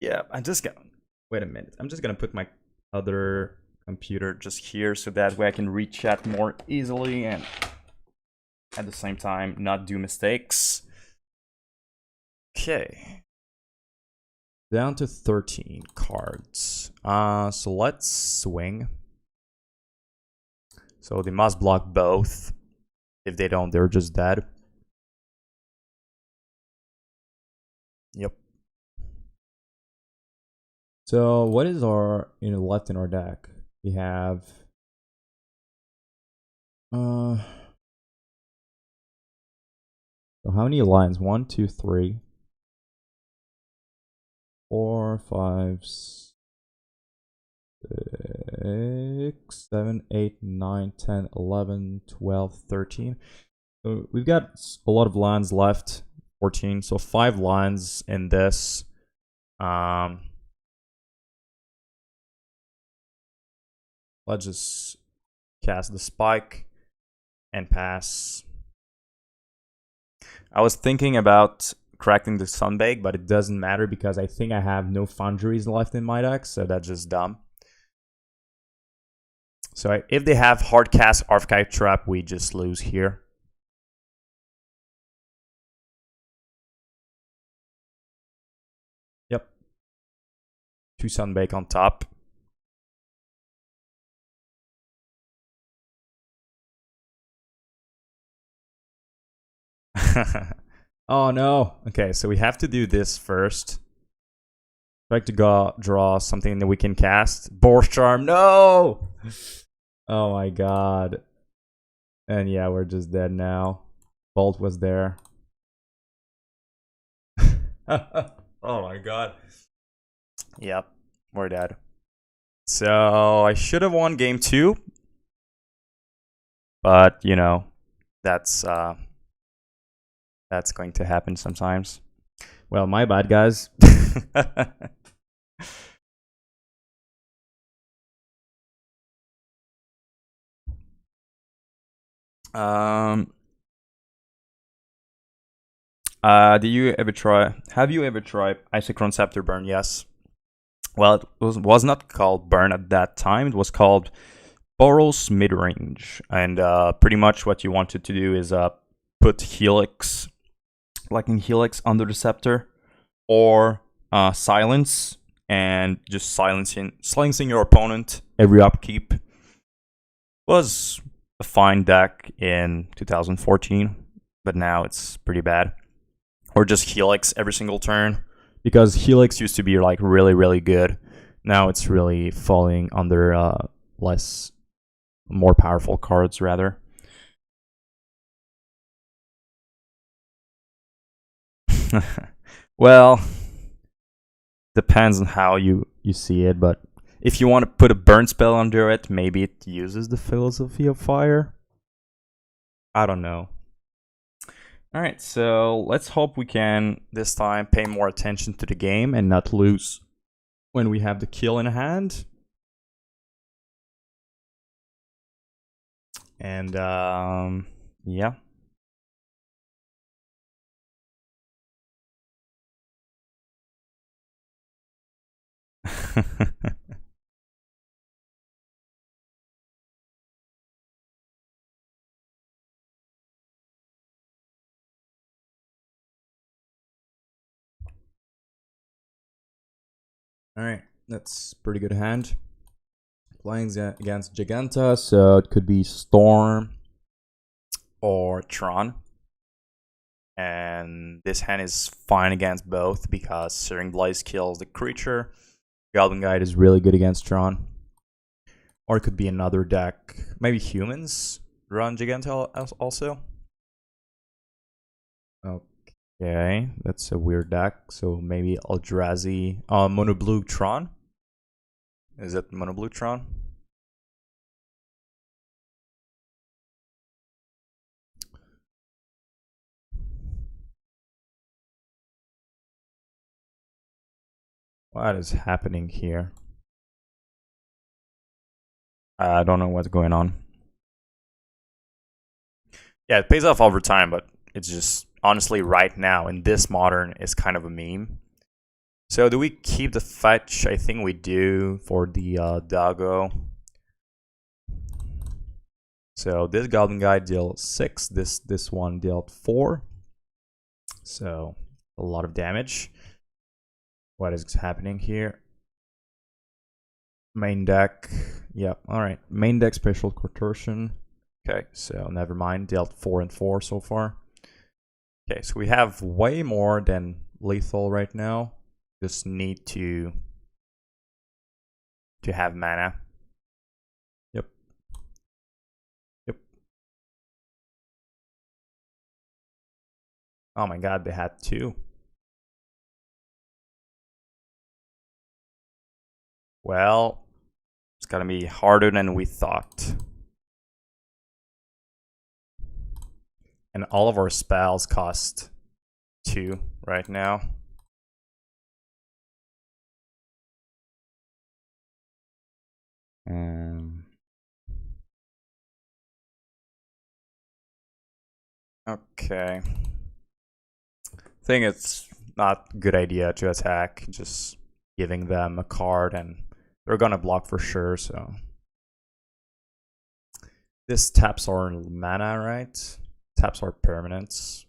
Yeah, I'm just gonna... Wait a minute. I'm just gonna put my other computer just here so that way I can read chat more easily and at the same time not do mistakes. Okay. Down to 13 cards. So let's swing. So they must block both. If they don't, they're just dead. Yep. So what is our left in our deck? We have so how many lines? 1, 2, 3, 4, 5, 6, 7, 8, 9, 10, 11, 12, 13. So we've got a lot of lines left. 14. So 5 lines in this. Let's just cast the spike and pass. I was thinking about cracking the Sunbaked, but it doesn't matter because I think I have no foundries left in my deck, so that's just dumb. So if they have hard cast Archive Trap, we just lose here. Yep. 2 Sunbaked on top. Oh no. Okay, so we have to do this first. Try to go draw something that we can cast. Boros Charm. No! Oh my god. And yeah, we're just dead now. Bolt was there. Oh my god. Yep, we're dead. So I should have won game 2. But, you know, that's going to happen sometimes. Well, my bad, guys. Do you ever try? Have you ever tried Isochron Scepter Burn? Yes. Well, it was not called Burn at that time. It was called Boros Midrange, and pretty much what you wanted to do is put Helix, Lightning Helix, under the Scepter, or Silence, and just silencing your opponent every upkeep. Was a fine deck in 2014, but now it's pretty bad. Or just Helix every single turn, because Helix used to be like really, really good. Now it's really falling under more powerful cards rather. Well, depends on how you see it, but if you want to put a burn spell under it, maybe it uses the Philosophy of Fire. I don't know. Alright, so let's hope we can this time pay more attention to the game and not lose when we have the kill in hand. And yeah. Alright, that's pretty good hand. Playing against Giganta, so it could be Storm or Tron. And this hand is fine against both because Searing Blaze kills the creature. Goblinguide is really good against Tron. Or it could be another deck. Maybe humans run Giganta also. Okay, that's a weird deck. So maybe Eldrazi. Mono Blue Tron? Is it Mono Blue Tron? What is happening here? I don't know what's going on. Yeah, it pays off over time, but it's just honestly right now in this modern is kind of a meme. So do we keep the fetch? I think we do for the doggo. So this Goblinguide dealt 6. This one dealt 4. So a lot of damage. What is happening here? Main deck. Yep. All right. Main deck Spatial Contortion. Okay. So never mind. Dealt 4 and 4 so far. Okay. So we have way more than lethal right now. Just need to have mana. Yep. Yep. Oh my god, they had 2. Well, it's gonna be harder than we thought. And all of our spells cost 2 right now. Okay. I think it's not a good idea to attack, just giving them a card and they're gonna block for sure, so. This taps our mana, right? Taps our permanents.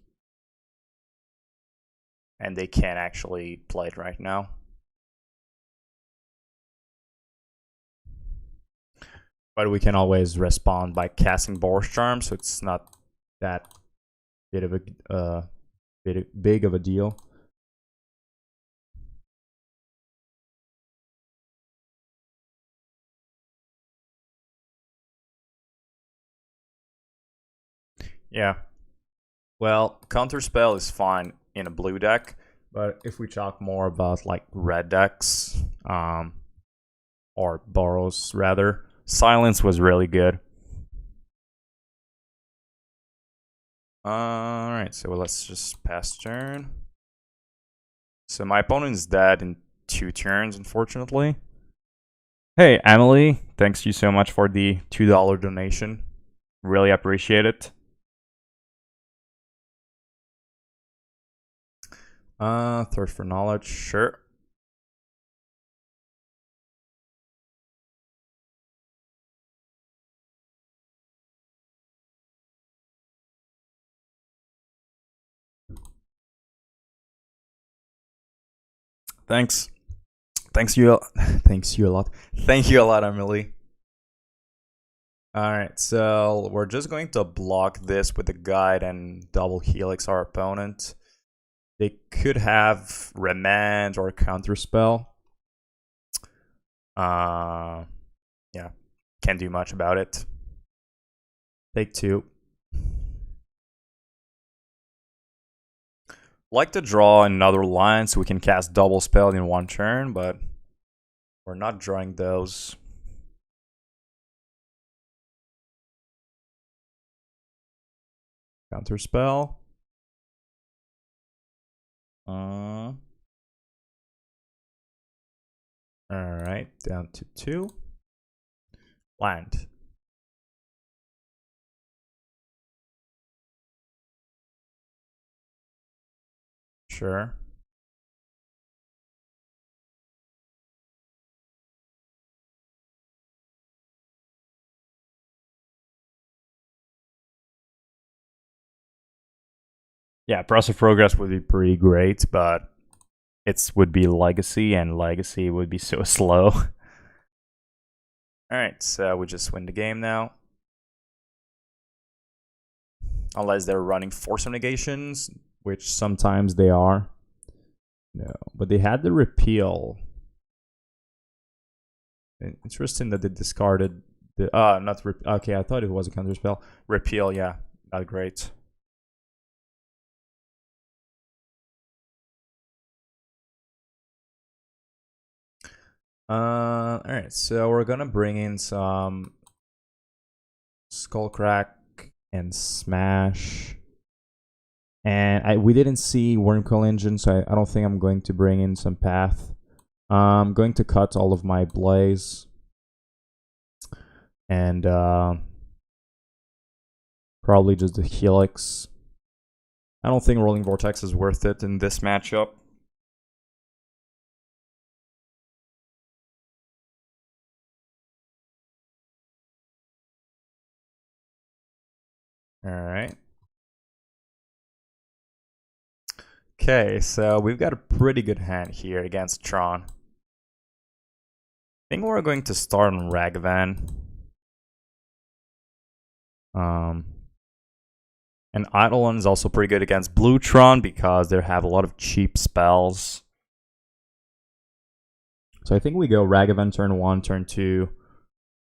And they can't actually play it right now. But we can always respond by casting Boros Charm, so it's not that big of a deal. Yeah. Well, Counterspell is fine in a blue deck, but if we talk more about like red decks, or Boros rather, Silence was really good. Alright, so let's just pass turn. So my opponent's dead in 2 turns, unfortunately. Hey, Emily, thanks you so much for the $2 donation. Really appreciate it. Thirst for knowledge, sure. Thanks. Thanks you a lot. Thank you a lot, Emily. Alright, so we're just going to block this with the guide and double helix our opponent. They could have Remand or Counterspell. Yeah, can't do much about it. Take 2. Like to draw another line so we can cast double spell in 1 turn, but we're not drawing those. Counterspell. Alright, down to 2. Land. Sure. Yeah, Process Progress would be pretty great, but it would be Legacy, and Legacy would be so slow. Alright, so we just win the game now. Unless they're running Force of Negations, which sometimes they are. No, but they had the Repeal. Interesting that they discarded the... not... Okay, I thought it was a Counterspell. Repeal, yeah, not great. Alright, so we're gonna bring in some Skullcrack and Smash. And we didn't see Wormcoil Engine, so I don't think I'm going to bring in some Path. I'm going to cut all of my Blaze. And probably just the Helix. I don't think Roiling Vortex is worth it in this matchup. Alright. Okay, so we've got a pretty good hand here against Tron. I think we're going to start on Ragavan. And And Eidolon is also pretty good against blue Tron because they have a lot of cheap spells. So I think we go Ragavan turn 1, turn 2,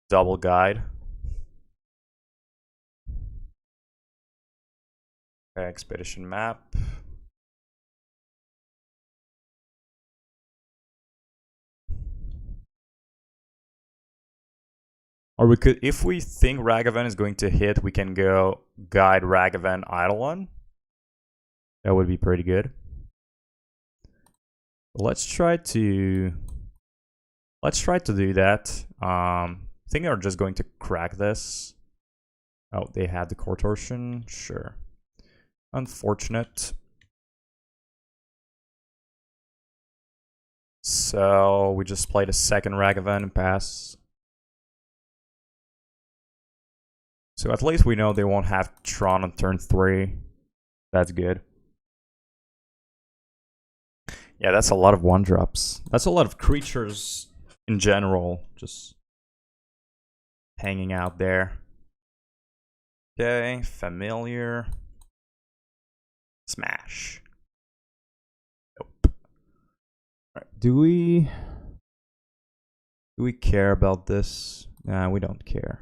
double guide. Okay, expedition map. Or we could, if we think Ragavan is going to hit, we can go guide Ragavan Eidolon. That would be pretty good. Let's try to do that. I think they're just going to crack this. Oh, they had the contortion. Sure. Unfortunate. So we just played a second Ragavan and pass. So at least we know they won't have Tron on turn 3. That's good. Yeah, that's a lot of 1-drops. That's a lot of creatures in general, just hanging out there. Okay, familiar. Smash. Nope. Right. Do we care about this? Nah, we don't care.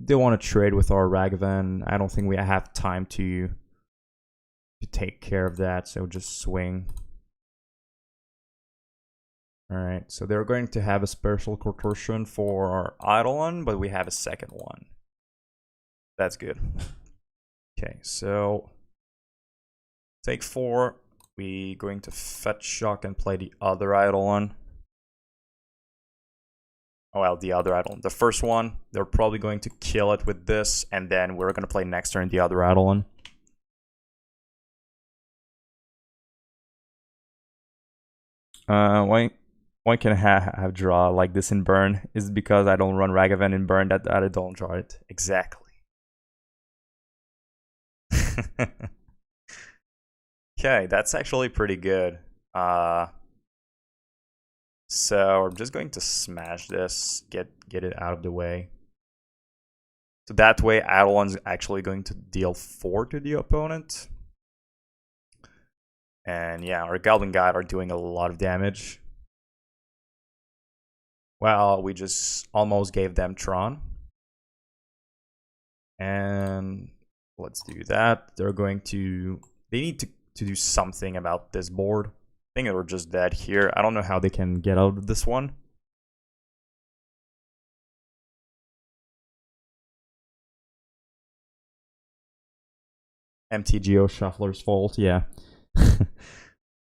They want to trade with our Ragavan. I don't think we have time to take care of that, so just swing. Alright, so they're going to have a special contortion for our Eidolon, but we have a second one. That's good. Okay, so take 4. We're going to fetch shock and play the other Eidolon. Oh, well, the other Eidolon. The first one, they're probably going to kill it with this, and then we're going to play next turn the other Eidolon. Why can I have draw like this in burn? Is it because I don't run Ragavan in burn that I don't draw it? Exactly. Okay, that's actually pretty good. So I'm just going to smash this, get it out of the way. So that way Eidolon's actually going to deal 4 to the opponent. And yeah, our Goblin Guide are doing a lot of damage. Well, we just almost gave them Tron. And let's do that. They're going to... They need to do something about this board. I think they were just dead here. I don't know how they can get out of this one. mtgo Shuffler's fault, yeah.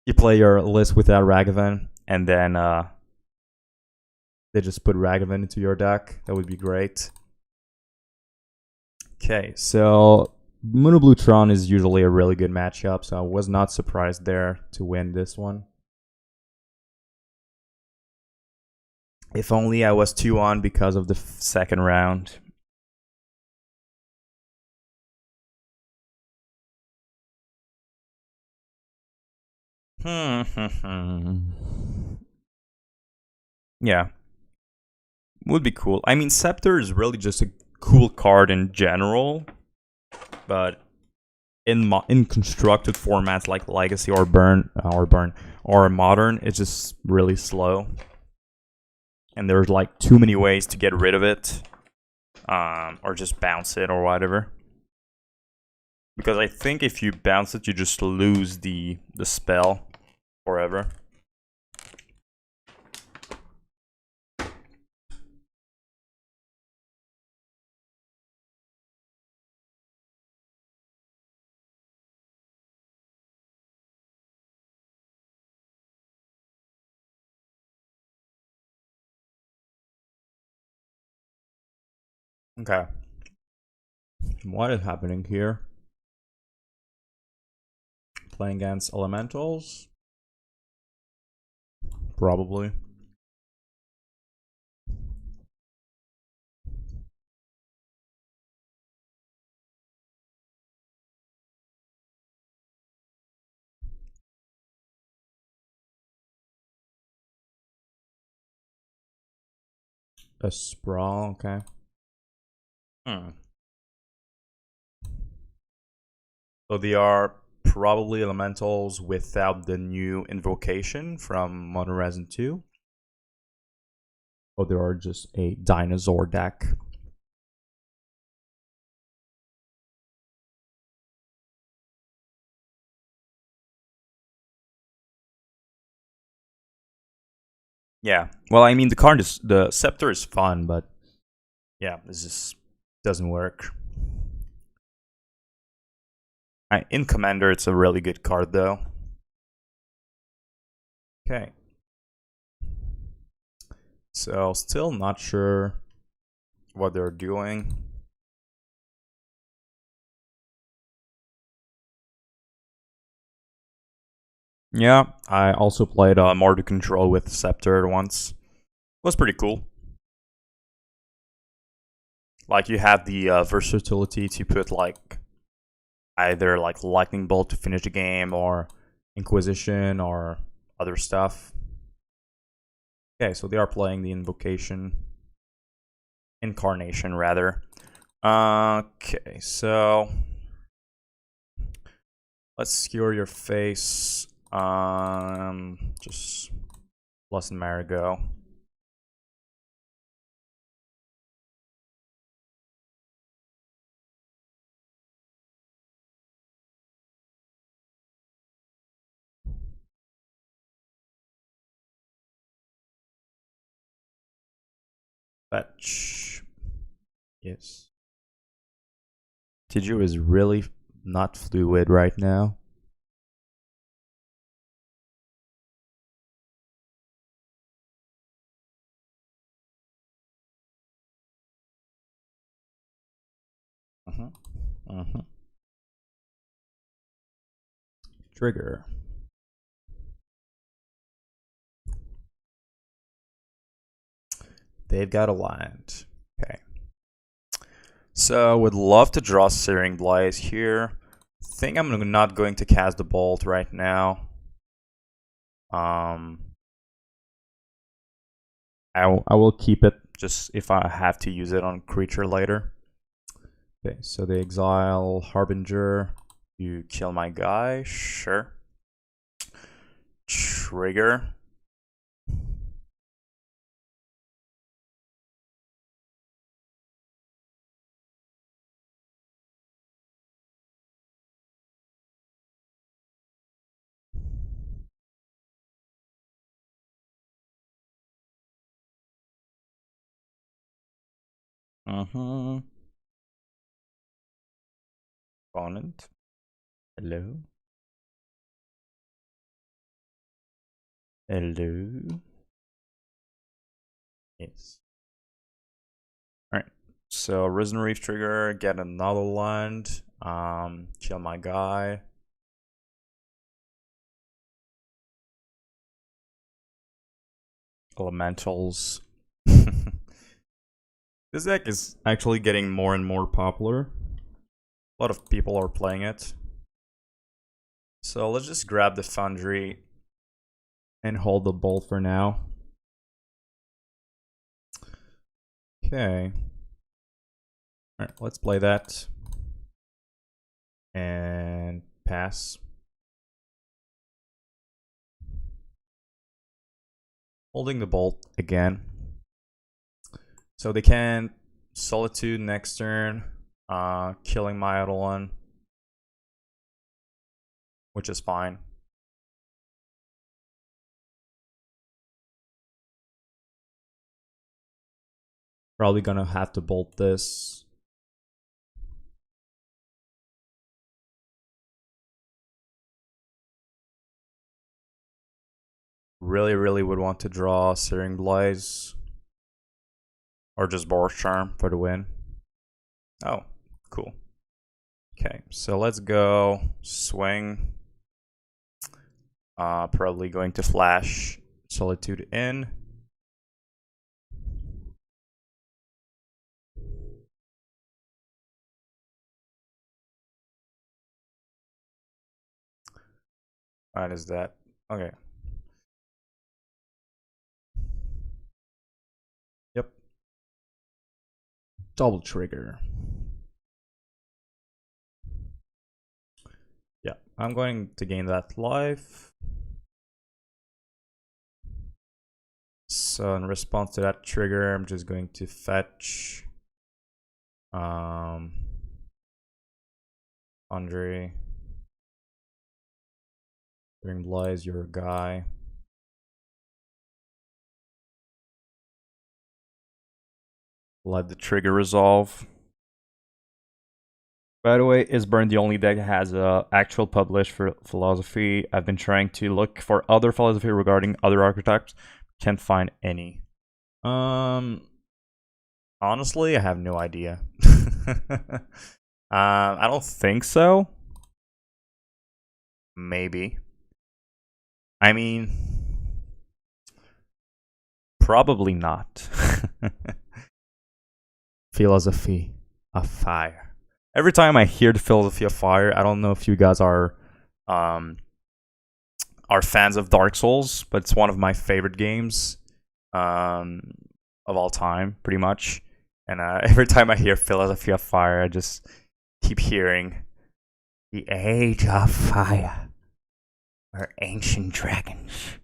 You play your list without Ragavan, and then they just put Ragavan into your deck. That would be great. Okay, so Mono Blue Tron is usually a really good matchup, so I was not surprised there to win this one. If only I was 2-on because of the second round. Yeah. Would be cool. I mean, Scepter is really just a cool card in general, but in constructed formats like Legacy or Modern, it's just really slow. And there's like too many ways to get rid of it, or just bounce it or whatever. Because I think if you bounce it, you just lose the spell forever. Okay. What is happening here? Playing against elementals? Probably. A sprawl, okay. So they are probably elementals without the new invocation from Modern Horizon 2. Or they are just a dinosaur deck. Yeah. Well, I mean, the scepter is fun, but yeah, this just doesn't work. In Commander, it's a really good card, though. Okay. So, still not sure what they're doing. Yeah, I also played Mardu Control with Scepter once. It was pretty cool. Like, you have the versatility to put, like, either, like, Lightning Bolt to finish the game, or Inquisition, or other stuff. Okay, so they are playing the Incarnation, rather. Okay, so let's skewer your face. Just Bloodstained Mire go. Fetch. Yes. Tiju is really not fluid right now. Trigger. They've got a land. Okay. So, would love to draw Searing Blaze here. Think I'm not going to cast the Bolt right now. I will keep it just if I have to use it on creature later. Okay, so the Exile Harbinger. You kill my guy, sure. Trigger. Opponent. Hello. Hello. Yes. Alright. So Risen Reef trigger, get another land. Kill my guy. Elementals. This deck is actually getting more and more popular. A lot of people are playing it. So let's just grab the Foundry and hold the Bolt for now. Okay. Alright, let's play that. And pass. Holding the Bolt again. So they can Solitude next turn, killing my Eidolon, which is fine. Probably gonna have to bolt this. Really would want to draw Searing Blaze. Or just Boros Charm for the win. Oh, cool. Okay, so let's go swing. Probably going to flash Solitude in. What is that? Okay. Yep. Double trigger. I'm going to gain that life. So in response to that trigger, I'm just going to fetch Foundry. Searing Blaze, your guy. Let the trigger resolve. By the way, is Burn the only deck that has a actual published philosophy? I've been trying to look for other philosophy regarding other archetypes. Can't find any. Honestly, I have no idea. I don't think so. Maybe. I mean, probably not. Philosophy of Fire. Every time I hear the Philosophy of Fire, I don't know if you guys are fans of Dark Souls, but it's one of my favorite games of all time, pretty much. And every time I hear Philosophy of Fire, I just keep hearing the Age of Fire, or Ancient Dragons.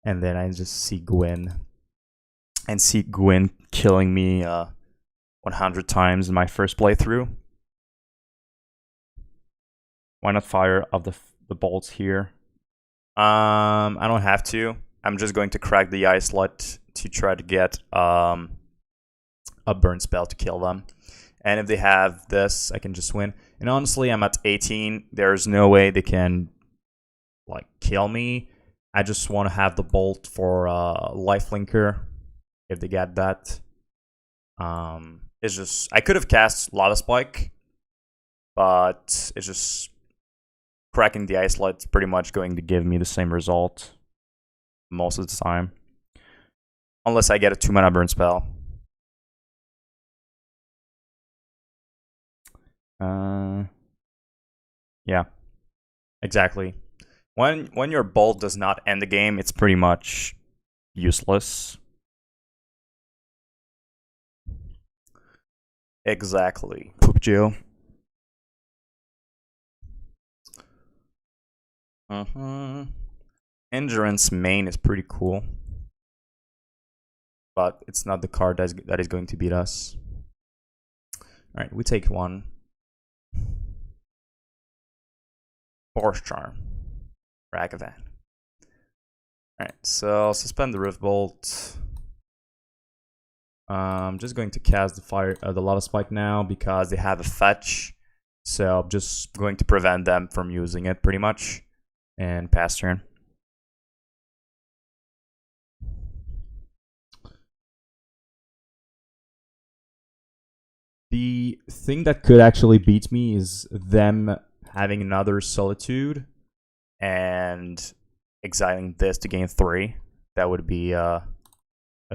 And then I just see Gwyn. And see Gwyn killing me 100 times in my first playthrough. Why not fire of the bolts here? I don't have to. I'm just going to crack the Islet to try to get a burn spell to kill them. And if they have this, I can just win. And honestly, I'm at 18. There's no way they can like kill me. I just want to have the bolt for lifelinker if they get that. It's just I could have cast Lava Spike, but it's just cracking the Islet's pretty much going to give me the same result most of the time, unless I get a 2-mana burn spell. Yeah, exactly. When your bolt does not end the game, it's pretty much useless. Exactly. Poop Joe. Endurance main is pretty cool, but it's not the card that is going to beat us. Alright, we take one. Boros Charm. Ragavan. Alright, so suspend the Rift Bolt. I'm just going to cast the Lava Spike now because they have a fetch. So I'm just going to prevent them from using it pretty much. And pass turn. The thing that could actually beat me is them having another Solitude and exiling this to gain 3. That would be a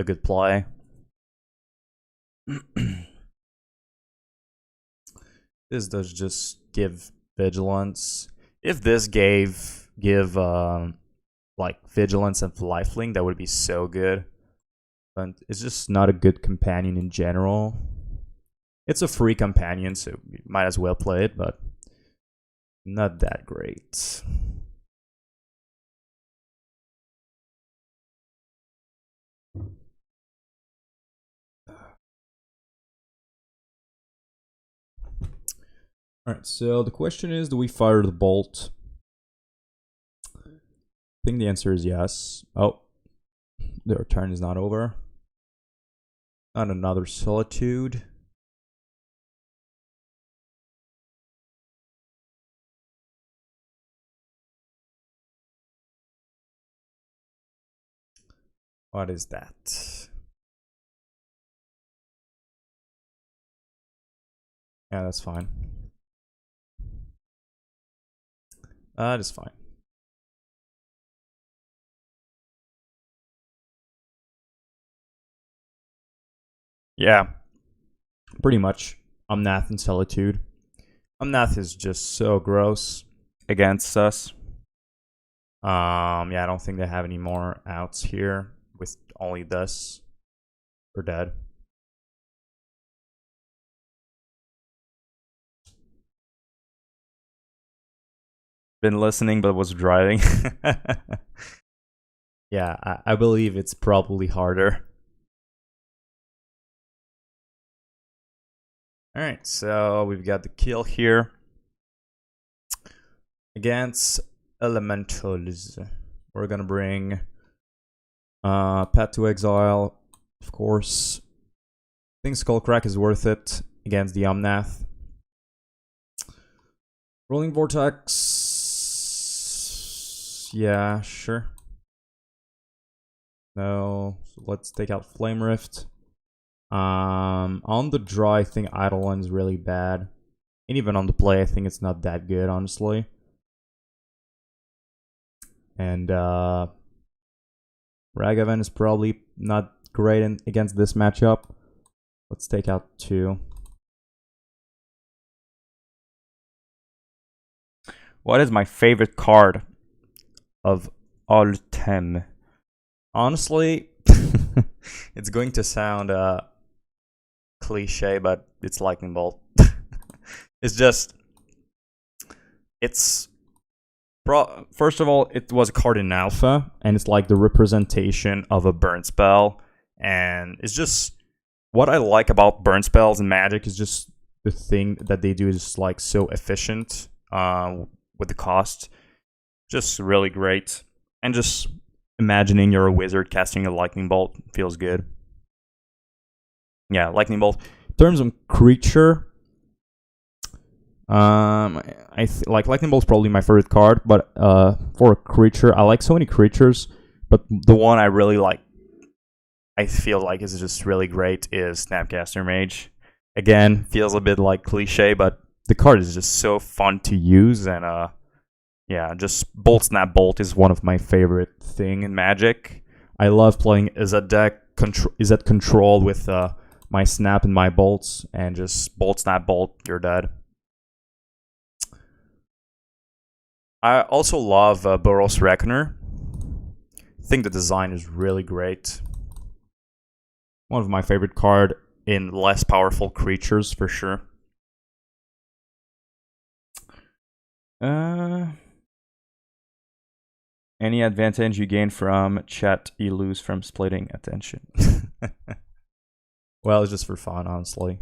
good play. This does just give vigilance. If this give like vigilance and lifelink, that would be so good. But it's just not a good companion in general. It's a free companion, so you might as well play it, but not that great. Alright, so the question is, do we fire the bolt? I think the answer is yes. Oh, their turn is not over. Not another Solitude. What is that? Yeah, that's fine. That is fine. Yeah, pretty much. Omnath and Solitude. Omnath is just so gross against us. Yeah, I don't think they have any more outs here with only this. We're dead. Been listening, but was driving. Yeah, I believe it's probably harder. Alright, so we've got the kill here. Against Elementals. We're gonna bring Path to Exile, of course. I think Skullcrack is worth it against the Omnath. Roiling Vortex. Yeah, sure. No, so let's take out Flame Rift. On the draw, I think Eidolon is really bad. And even on the play, I think it's not that good, honestly. And Ragavan is probably not great against this matchup. Let's take out 2. What is my favorite card of all time? Honestly, it's going to sound cliche, but it's Lightning Bolt. It's first of all, it was a card in Alpha, and it's like the representation of a burn spell, and it's just what I like about burn spells in Magic is just the thing that they do is like so efficient with the cost, just really great, and just imagining you're a wizard casting a Lightning Bolt feels good. Yeah, Lightning Bolt. In terms of creature, like Lightning Bolt's probably my favorite card, but for a creature, I like so many creatures, but the one I really like, I feel like is just really great is Snapcaster Mage. Again, feels a bit like cliche, but the card is just so fun to use, and yeah, just Bolt Snap Bolt is one of my favorite thing in Magic. I love playing Izzet deck, Izzet control with my Snap and my Bolts, and just Bolt Snap Bolt, you're dead. I also love Boros Reckoner. I think the design is really great. One of my favorite card in less powerful creatures, for sure. Any advantage you gain from chat, you lose from splitting attention. Well, it's just for fun, honestly.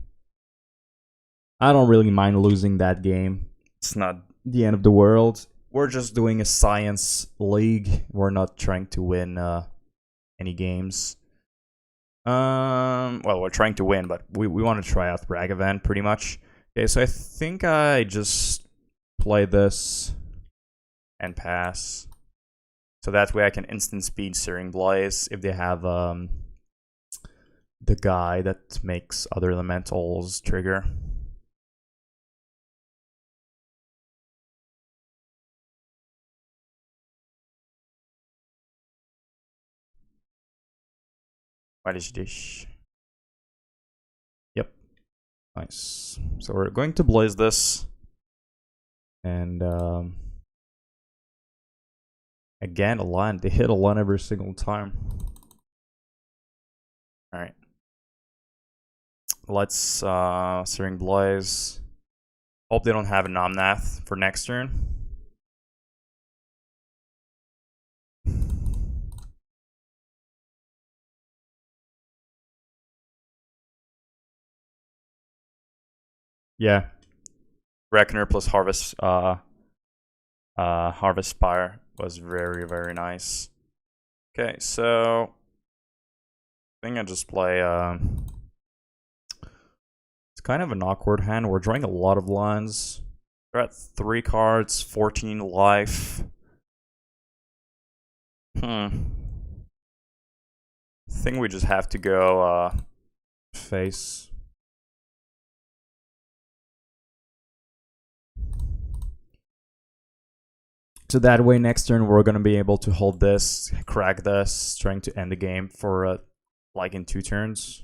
I don't really mind losing that game. It's not the end of the world. We're just doing a science league. We're not trying to win any games. Well, we're trying to win, but we want to try out Ragavan pretty much. Okay, so I think I just play this and pass. So that way I can instant speed Searing Blaze if they have the guy that makes other elementals trigger. What is this? Yep. Nice. So we're going to blaze this. And again, a line. They hit a line every single time. Alright. Let's Searing Blaze. Hope they don't have an Omnath for next turn. Yeah. Reckoner plus Harvest Harvest Spire was very, very nice. Okay, so I think I just play it's kind of an awkward hand. We're drawing a lot of lines. We're at 3 cards, 14 life. I think we just have to go face. So that way next turn we're going to be able to hold this, crack this, trying to end the game for like in 2 turns.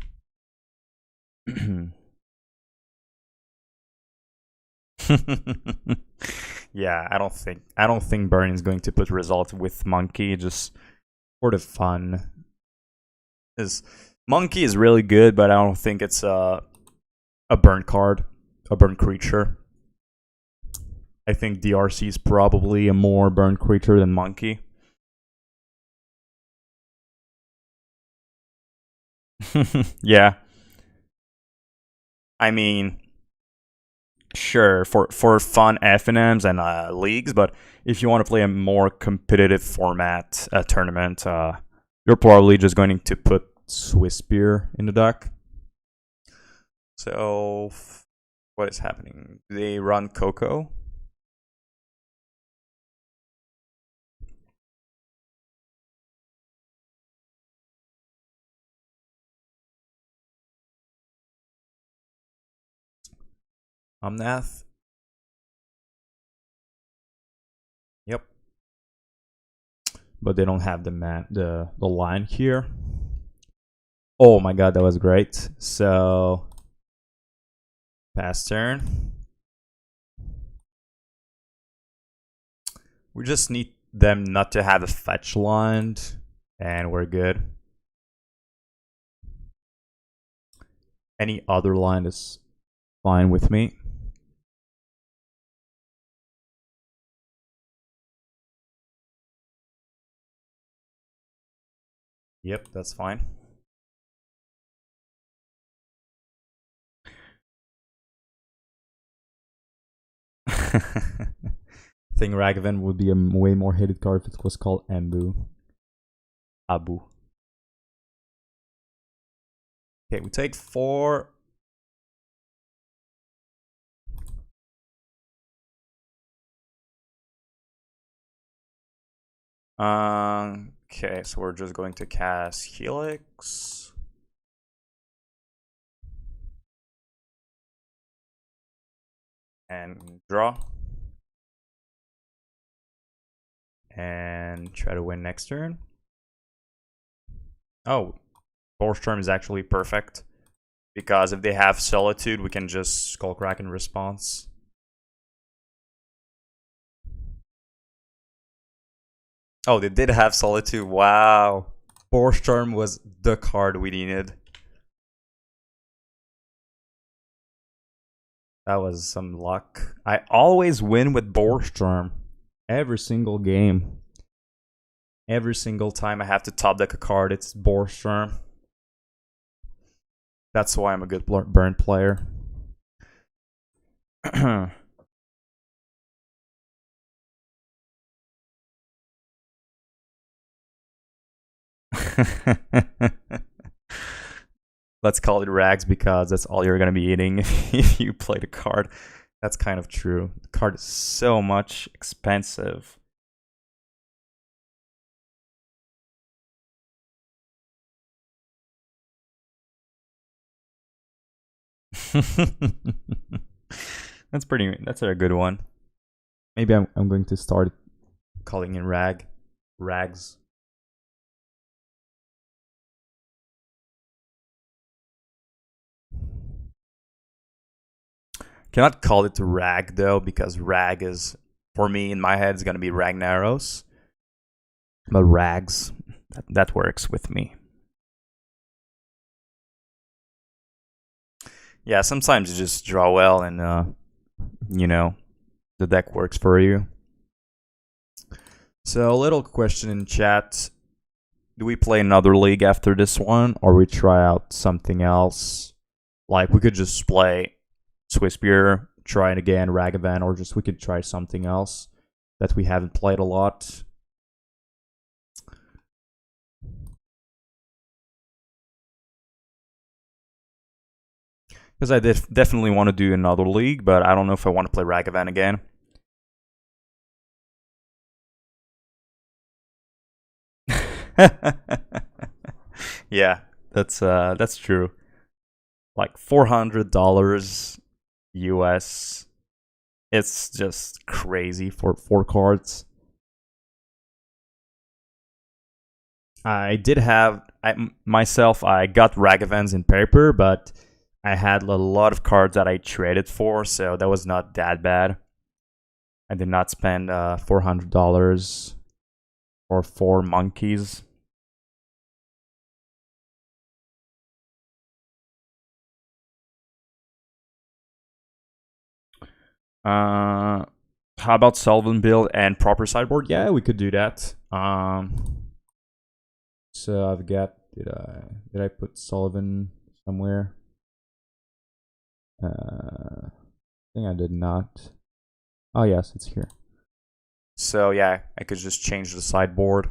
Yeah, I don't think Burning is going to put result with Monkey, just for the fun. Monkey is really good, but I don't think it's a burn card, a burn creature. I think DRC is probably a more burn creature than Monkey. Yeah. I mean, sure, for fun FNMs and leagues, but if you want to play a more competitive format tournament, you're probably just going to put Swiss Spear in the deck. So, what is happening? Do they run Coco? Omnath? Yep. But they don't have the line here. Oh my god, that was great. So, pass turn. We just need them not to have a fetch land, and we're good. Any other line is fine with me. Yep, that's fine. I think Ragavan would be a way more hated card if it was called Abu. Okay, we take 4. Okay, so we're just going to cast Helix. And draw. And try to win next turn. Oh, Boros Charm is actually perfect. Because if they have Solitude, we can just Skullcrack in response. Oh, they did have Solitude. Wow. Boros Charm was the card we needed. That was some luck. I always win with Boros Charm. Every single game. Every single time I have to top deck a card, it's Boros Charm. That's why I'm a good burn player. Let's call it rags because that's all you're going to be eating if you play the card. That's kind of true. The card is so much expensive. That's a good one. Maybe I'm going to start calling in rags. Cannot call it rag though, because rag is, for me in my head, is gonna be Ragnaros. But rags, that works with me. Yeah, sometimes you just draw well and you know, the deck works for you. So a little question in chat. Do we play another league after this one, or we try out something else? Like we could just play Swiss Beer, try it again, Ragavan, or just we could try something else that we haven't played a lot. Because I definitely want to do another league, but I don't know if I want to play Ragavan again. Yeah, that's true. Like $400 US. It's just crazy for 4 cards. I did have I got Ragavans in paper, but I had a lot of cards that I traded for, so that was not that bad. I did not spend $400 for 4 monkeys. How how about Sullivan build and proper sideboard? Yeah, we could do that. So I've got, did I put Sullivan somewhere? I think I did not. Oh yes, it's here. So yeah, I could just change the sideboard.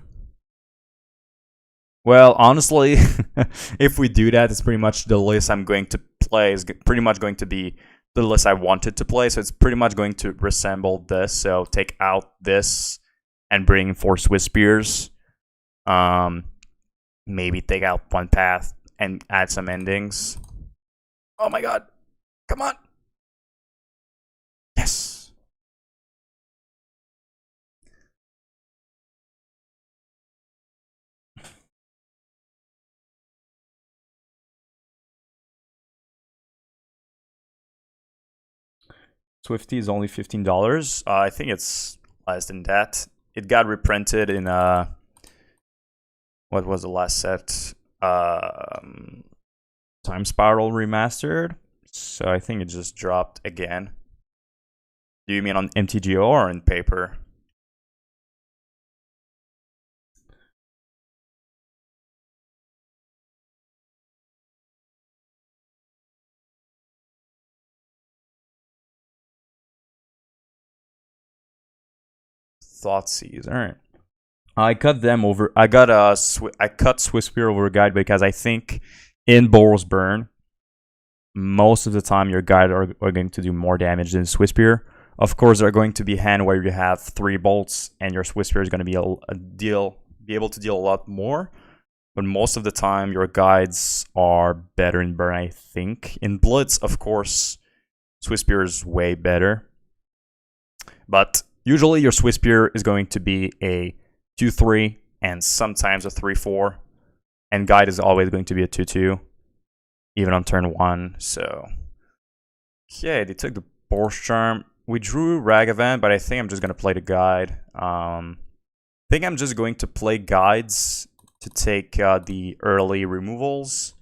Well, honestly, if we do that, it's pretty much the list I'm going to play is pretty much going to be the list I wanted to play. So it's pretty much going to resemble this. So take out this and bring in 4 Swiss Spears. Maybe take out one path and add some endings. Oh my god. Come on. Yes. Swifty is only $15. I think it's less than that. It got reprinted in what was the last set? Time Spiral Remastered. So I think it just dropped again. Do you mean on mtgo or in paper? Thoughtseize. All right. I cut them over. I cut Swiss Spear over Guide because I think in borosburn, most of the time your Guide are going to do more damage than Swiss Spear. Of course, there are going to be hand where you have 3 bolts and your Swiss Spear is going to be be able to deal a lot more. But most of the time, your Guides are better in burn, I think. In Blitz, of course, Swiss Spear is way better. But usually your Swiss Spear is going to be a 2-3 and sometimes a 3-4. And Guide is always going to be a 2-2, even on turn 1. So, okay, they took the Boros Charm. We drew Ragavan, but I think I'm just going to play the Guide. I think I'm just going to play Guides to take the early removals.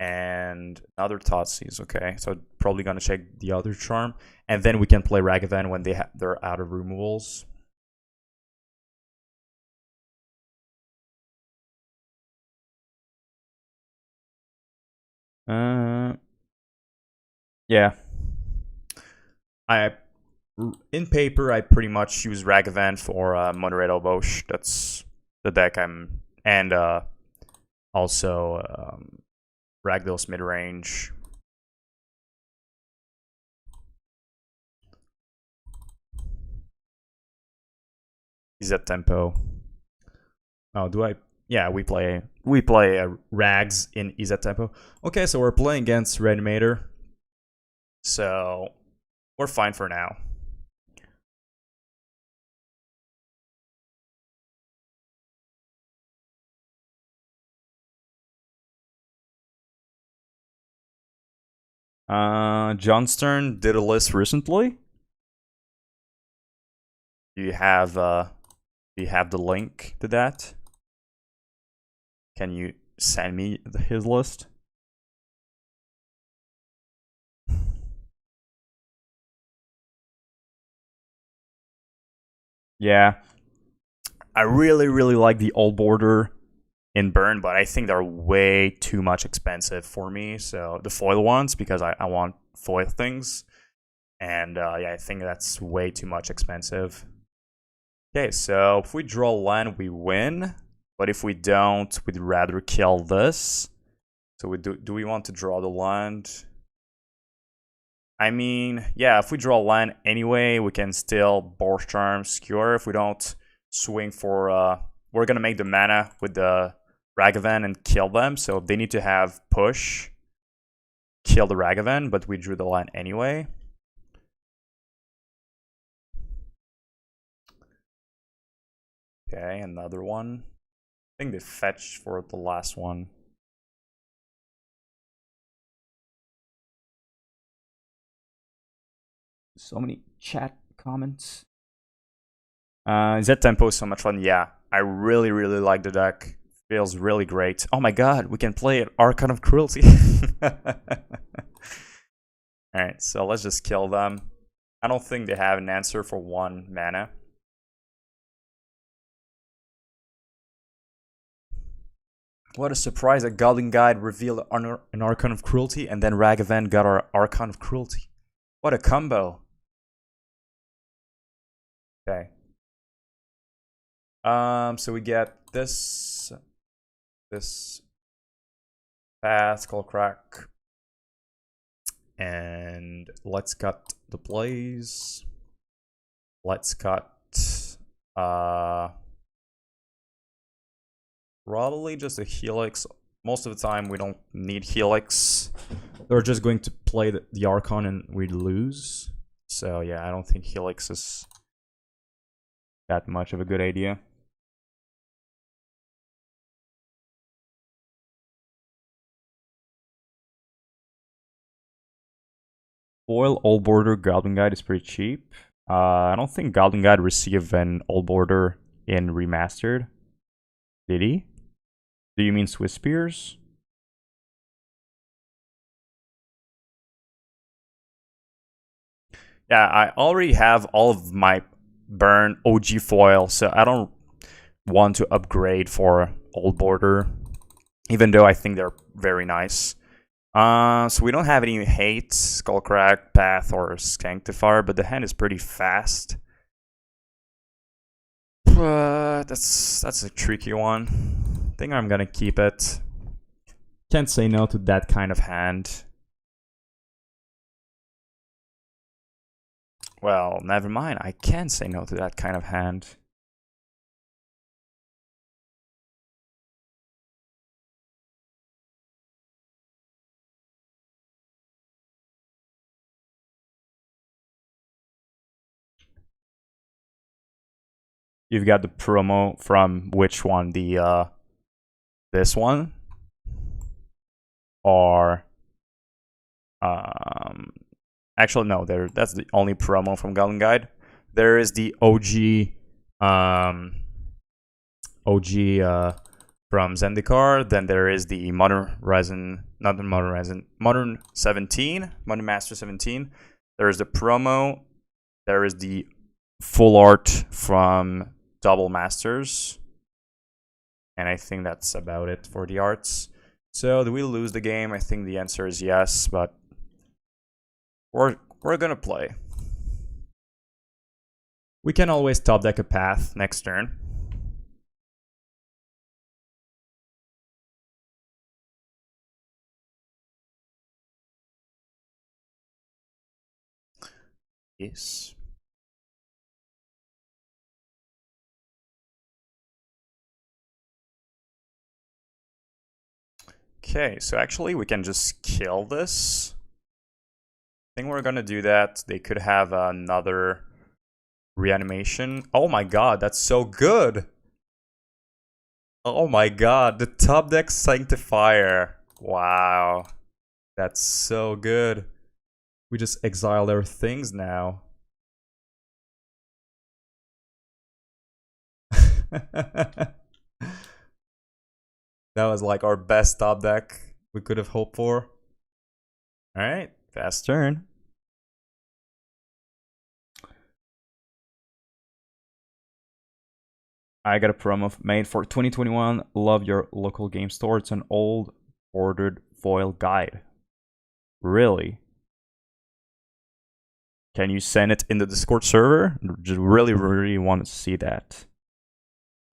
And another Thoughtseize, okay. So probably going to check the other Charm. And then we can play Ragavan when they're out of removals. Yeah. In paper, I pretty much use Ragavan for Moderate Obosh. That's the deck I'm... And also Ragdale's mid-range. Is that tempo? Oh, do I? Yeah, we play Rags in Is that tempo. Okay, so we're playing against Reanimator. So we're fine for now. Johnstern did a list recently. Do you have the link to that? Can you send me his list? Yeah. I really like the old border in burn, but I think they're way too much expensive for me. So the foil ones, because I want foil things. And yeah, I think that's way too much expensive. Okay, so if we draw land, we win. But if we don't, we'd rather kill this. So do we want to draw the land? I mean, yeah, if we draw land anyway, we can still Boros Charm, Skewer. If we don't swing for... we're going to make the mana with the Ragavan and kill them. So they need to have push, kill the Ragavan, but we drew the land anyway. Okay, another one. I think they fetched for the last one. So many chat comments. Is that tempo so much fun? Yeah, I really like the deck. Feels really great. Oh my god, we can play it Archon of Cruelty. Alright, so let's just kill them. I don't think they have an answer for 1 mana. What a surprise that Goblin Guide revealed an Archon of Cruelty, and then Ragavan got our Archon of Cruelty. What a combo. Okay. So we get this path, Skullcrack. And let's cut the Blaze. Let's cut probably just a Helix. Most of the time we don't need Helix. They're just going to play the Archon and we lose. So yeah, I don't think Helix is that much of a good idea. Foil Old Border Goblin Guide is pretty cheap. I don't think Goblin Guide received an Old Border in Remastered. Did he? Do you mean Swiss Spears? Yeah, I already have all of my burn OG foil, so I don't want to upgrade for Old Border, even though I think they're very nice. So we don't have any hate, Skullcrack, Path, or Sanctifier, but the hand is pretty fast. That's a tricky one. I think I'm gonna keep it. Can't say no to that kind of hand. Well, never mind. I can say no to that kind of hand. You've got the promo from which one? The this one? Or actually no, that's the only promo from Goblin Guide. There is the OG from Zendikar, then there is the Modern 17, Modern Master 17. There is the promo, there is the full art from Double Masters, and I think that's about it for the arts. So do we lose the game? I think the answer is yes, but we're gonna play. We can always top deck a path next turn. Yes. Okay, so actually we can just kill this. I think we're gonna do that. They could have another reanimation. Oh my god, that's so good! Oh my god, the top deck Sanctifier. Wow. That's so good. We just exile their things now. That was like our best top deck we could have hoped for. Alright, fast turn. I got a promo made for 2021. Love your local game store. It's an old ordered foil guide. Really? Can you send it in the Discord server? Just really want to see that.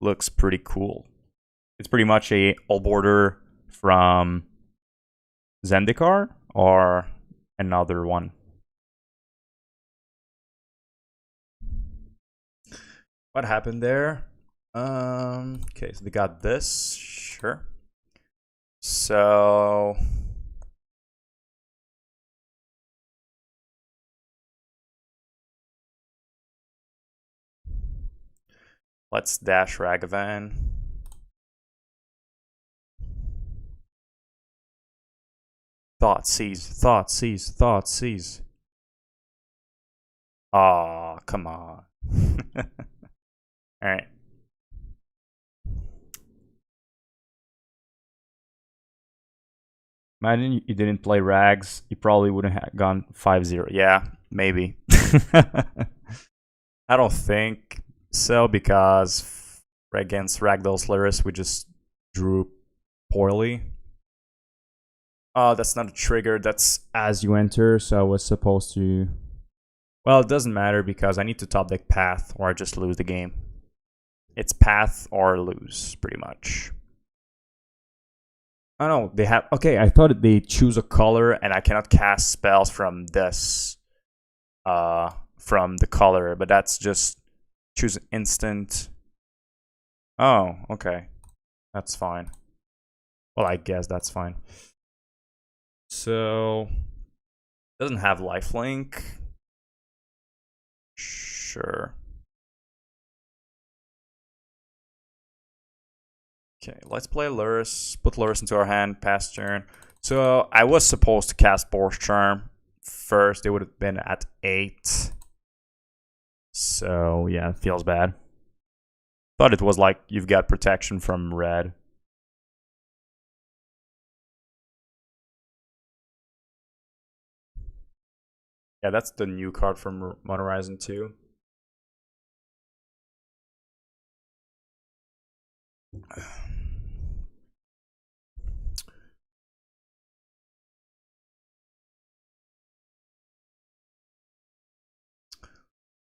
Looks pretty cool. It's pretty much a old border from Zendikar or another one. What happened there? Okay, so they got this, sure. So let's dash Ragavan. Thought seize. Aw, come on. Alright. Imagine you didn't play Rags, you probably wouldn't have gone 5-0. Yeah, maybe. I don't think so, because against Ragdoll's Lurrus we just drew poorly. Oh, that's not a trigger, that's as you enter, so I was supposed to... Well, it doesn't matter because I need to top deck Path or I just lose the game. It's Path or lose, pretty much. Oh no, they have... Okay, I thought they choose a color and I cannot cast spells from this. From the color, but that's just choose an instant. Oh, okay. That's fine. Well, I guess that's fine. So, doesn't have lifelink. Sure. Okay, let's play Lurrus. Put Lurrus into our hand, pass turn. So, I was supposed to cast Boros Charm first. It would have been at 8. So, yeah, it feels bad. Thought it was like you've got protection from red. Yeah, that's the new card from Modern Horizon 2.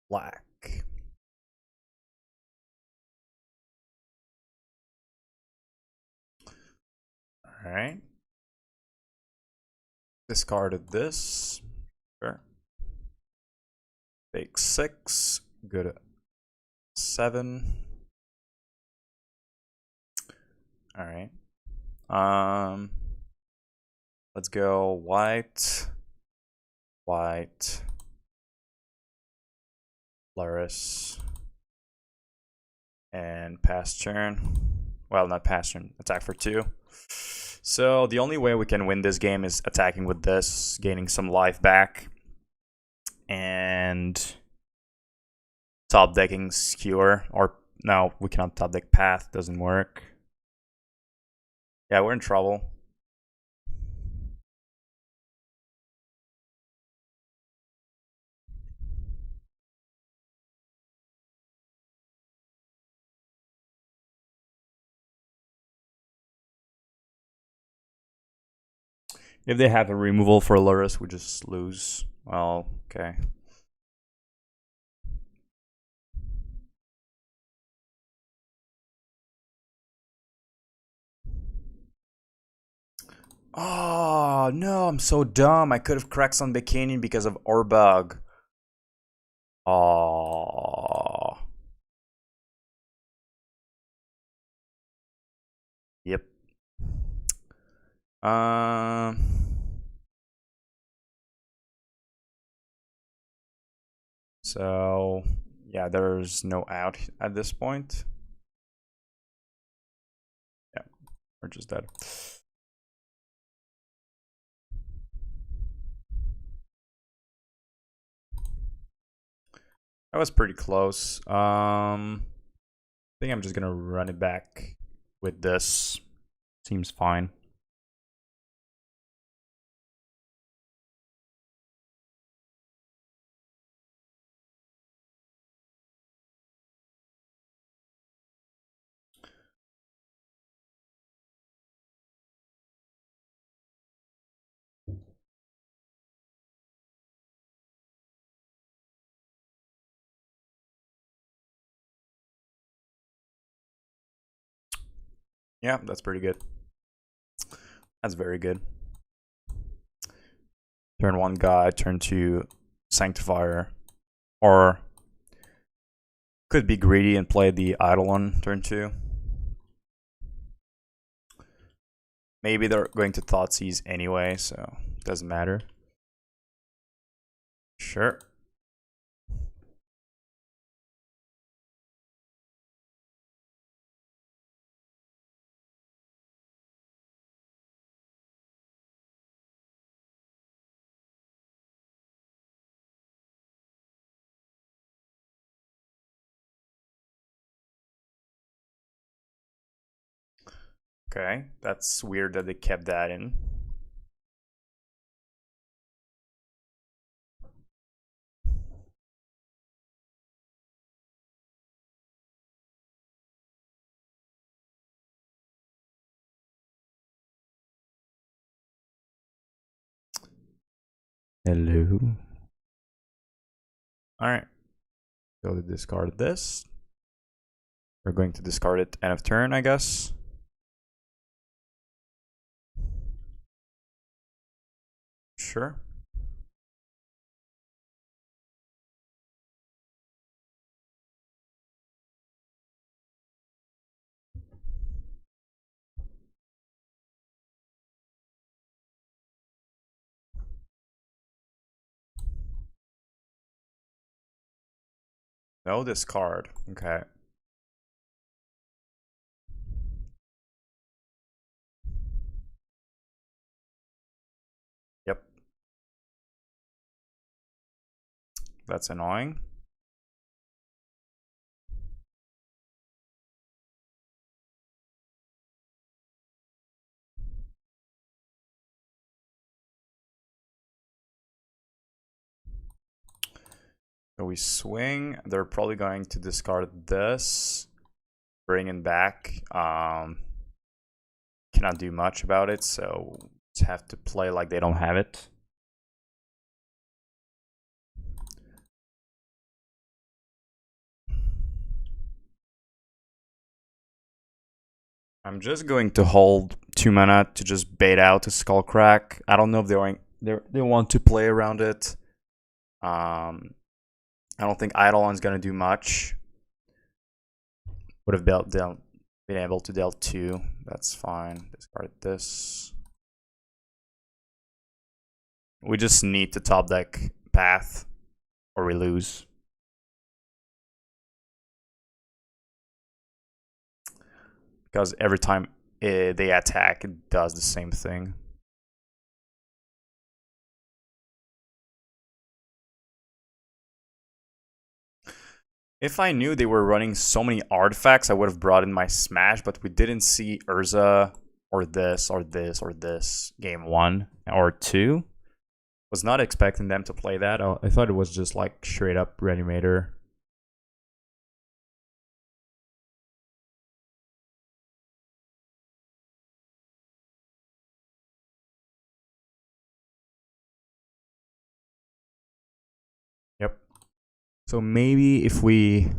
Black. Alright. Discarded this. Sure. Take 6. Good at 7. Alright. Let's go white. White. Lurrus. And pass turn. Well, not pass turn. Attack for 2. So the only way we can win this game is attacking with this, gaining some life back, and top decking Skewer. Or no, we cannot top deck Path. Doesn't work. Yeah, we're in trouble. If they have a removal for Lurrus, we just lose. Well, okay. Oh, no, I'm so dumb. I could have cracked Sunbaked Canyon because of Orbug. Oh. Yep. So, yeah, there's no out at this point. Yeah, we're just dead. That was pretty close. I think I'm just gonna run it back with this. Seems fine. Yeah, that's pretty good. That's very good. Turn 1 guide, turn 2 Sanctifier. Or could be greedy and play the Eidolon turn 2. Maybe they're going to Thoughtseize anyway, so it doesn't matter. Sure. Okay, that's weird that they kept that in. Hello. Alright. So to discard this. We're going to discard it end of turn, I guess. Sure. No discard. Okay. Yep. That's annoying. So we swing. They're probably going to discard this. Bring it back. Cannot do much about it, so just have to play like they don't have it. I'm just going to hold 2 mana to just bait out a Skullcrack. I don't know if they want to play around it. I don't think Eidolon's gonna do much. Would have been able to deal 2. That's fine. Discard this. We just need to top deck Path, or we lose. Because every time they attack, it does the same thing. If I knew they were running so many artifacts, I would have brought in my Smash, but we didn't see Urza or this or this or this game 1 or 2. Was not expecting them to play that. I thought it was just like straight up Reanimator. Yep. So maybe if we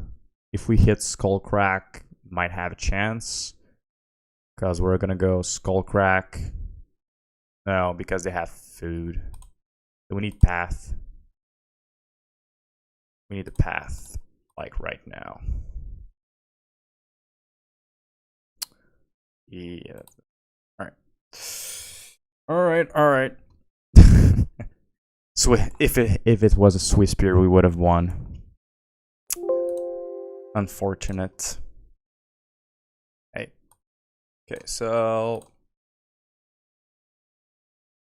hit Skullcrack, might have a chance. Because we're gonna go Skullcrack. No, because they have food. So we need Path. We need the Path, like right now. Yeah. Alright. So if it was a Swiss Spear, we would have won. Unfortunate. Hey. Okay, so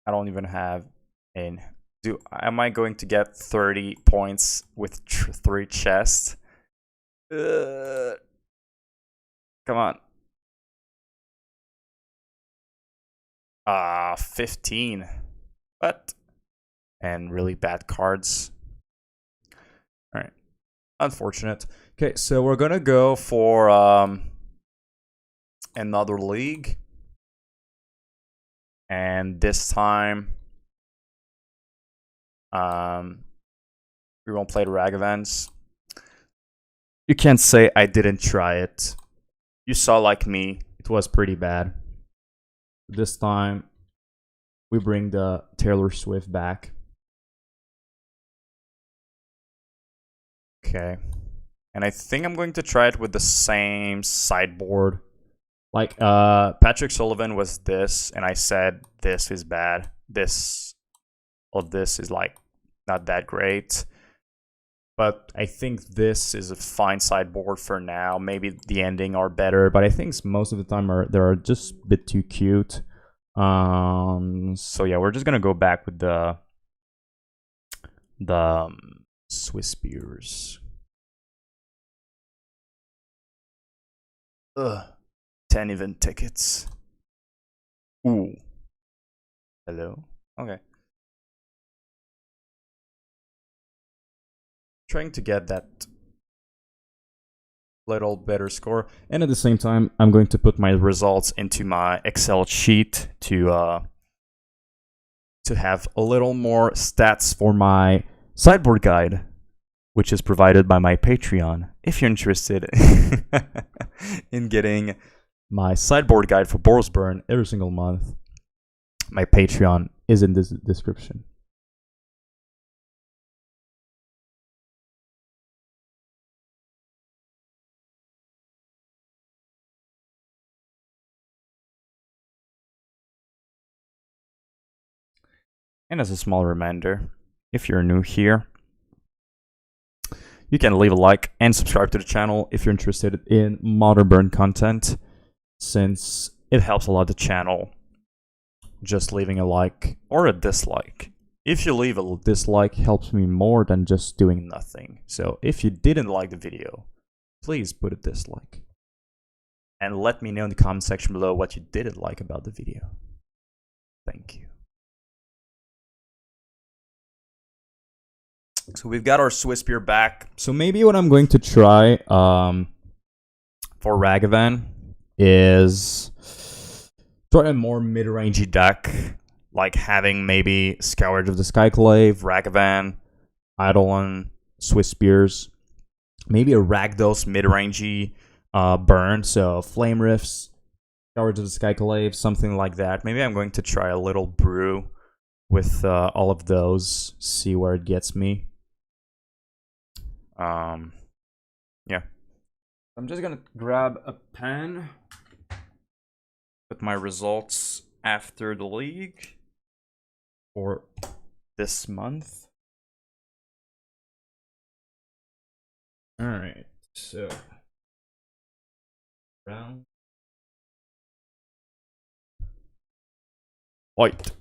I don't even have in. Am I going to get 30 points with 3 chests? Come on. 15. What? And really bad cards. Alright. Unfortunate. Okay, so we're gonna go for another league. And this time we won't play the Ragavans. You can't say I didn't try it. You saw like me, it was pretty bad. This time we bring the Taylor Swift back. Okay. And I think I'm going to try it with the same sideboard. Like, Patrick Sullivan was this, and I said this is bad. This is like not that great. But I think this is a fine sideboard for now. Maybe the ending are better, but I think most of the time they're just a bit too cute. So yeah, we're just gonna go back with the Swiss Spears. 10 event tickets. Ooh. Hello? Okay. Trying to get that little better score. And at the same time, I'm going to put my results into my Excel sheet to to have a little more stats for my sideboard guide, which is provided by my Patreon. If you're interested in getting my sideboard guide for borosburn every single month, my Patreon is in this description. And as a small reminder, if you're new here, you can leave a like and subscribe to the channel if you're interested in modern burn content, since it helps a lot the channel just leaving a like or a dislike. If you leave a dislike, helps me more than just doing nothing. So if you didn't like the video, please put a dislike. And let me know in the comment section below what you didn't like about the video. Thank you. So we've got our Swiss Spear back. So maybe what I'm going to try for Ragavan is try a more mid-rangey deck, like having maybe Scourge of the Skyclave, Ragavan, Eidolon, Swiss Spears, maybe a Rakdos mid-rangey burn, so Flame Rifts, Scourge of the Skyclave, something like that. Maybe I'm going to try a little brew with all of those, see where it gets me. Yeah. I'm just gonna grab a pen, put my results after the league for this month. Alright, so round white.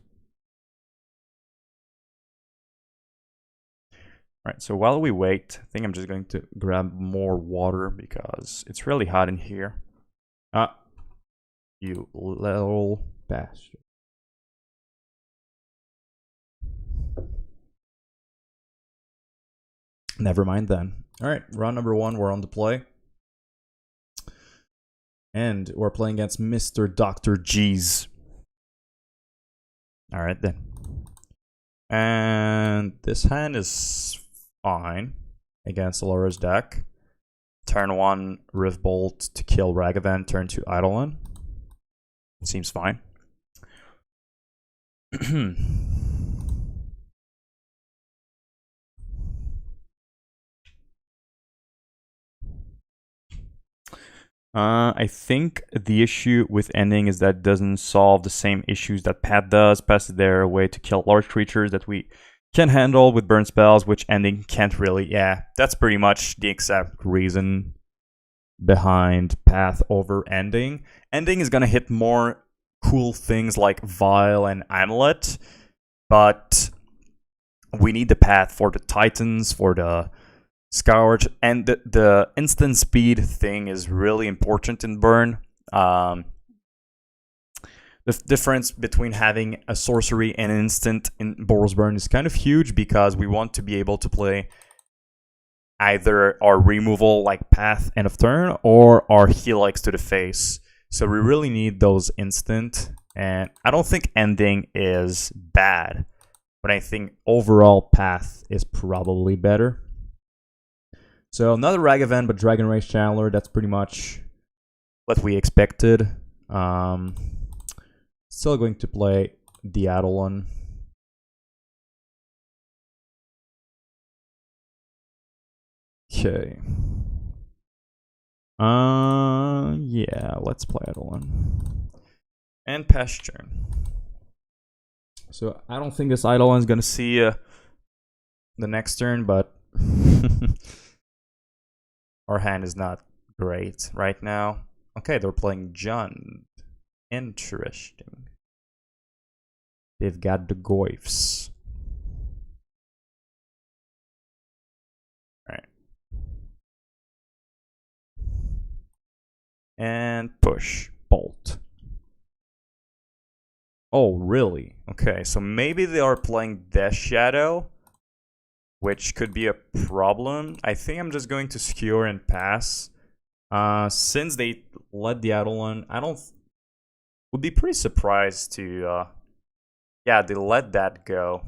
Alright, so while we wait, I think I'm just going to grab more water because it's really hot in here. Ah, you little bastard. Never mind then. Alright, round number 1, we're on the play. And we're playing against Mr. Dr. G's. Alright then. And this hand is fine against the Lurrus deck. Turn 1, Rift Bolt to kill Ragavan, turn 2, Eidolon. Seems fine. I think the issue with ending is that it doesn't solve the same issues that Path does. Path is their way to kill large creatures that we can handle with burn spells, which ending can't really. Yeah, that's pretty much the exact reason behind Path over ending. Ending is gonna hit more cool things like Vial and Amulet, but we need the Path for the Titans, for the Scourge, and the instant speed thing is really important in burn. The difference between having a sorcery and an instant in borosburn is kind of huge because we want to be able to play either our removal like Path end of turn or our Helix to the face. So we really need those instant, and I don't think ending is bad, but I think overall Path is probably better. So another Ragavan, but Dragon Rage Channeler, that's pretty much what we expected. Still going to play the Eidolon. Okay. Yeah, let's play Eidolon. And pass turn. So I don't think this Eidolon is gonna see the next turn, but our hand is not great right now. Okay, they're playing Jund. Interesting. They've got the Goyfs. Alright. And push. Bolt. Oh, really? Okay, so maybe they are playing Death Shadow, which could be a problem. I think I'm just going to skewer and pass. Since they led the Eidolon, would be pretty surprised to Yeah, they let that go.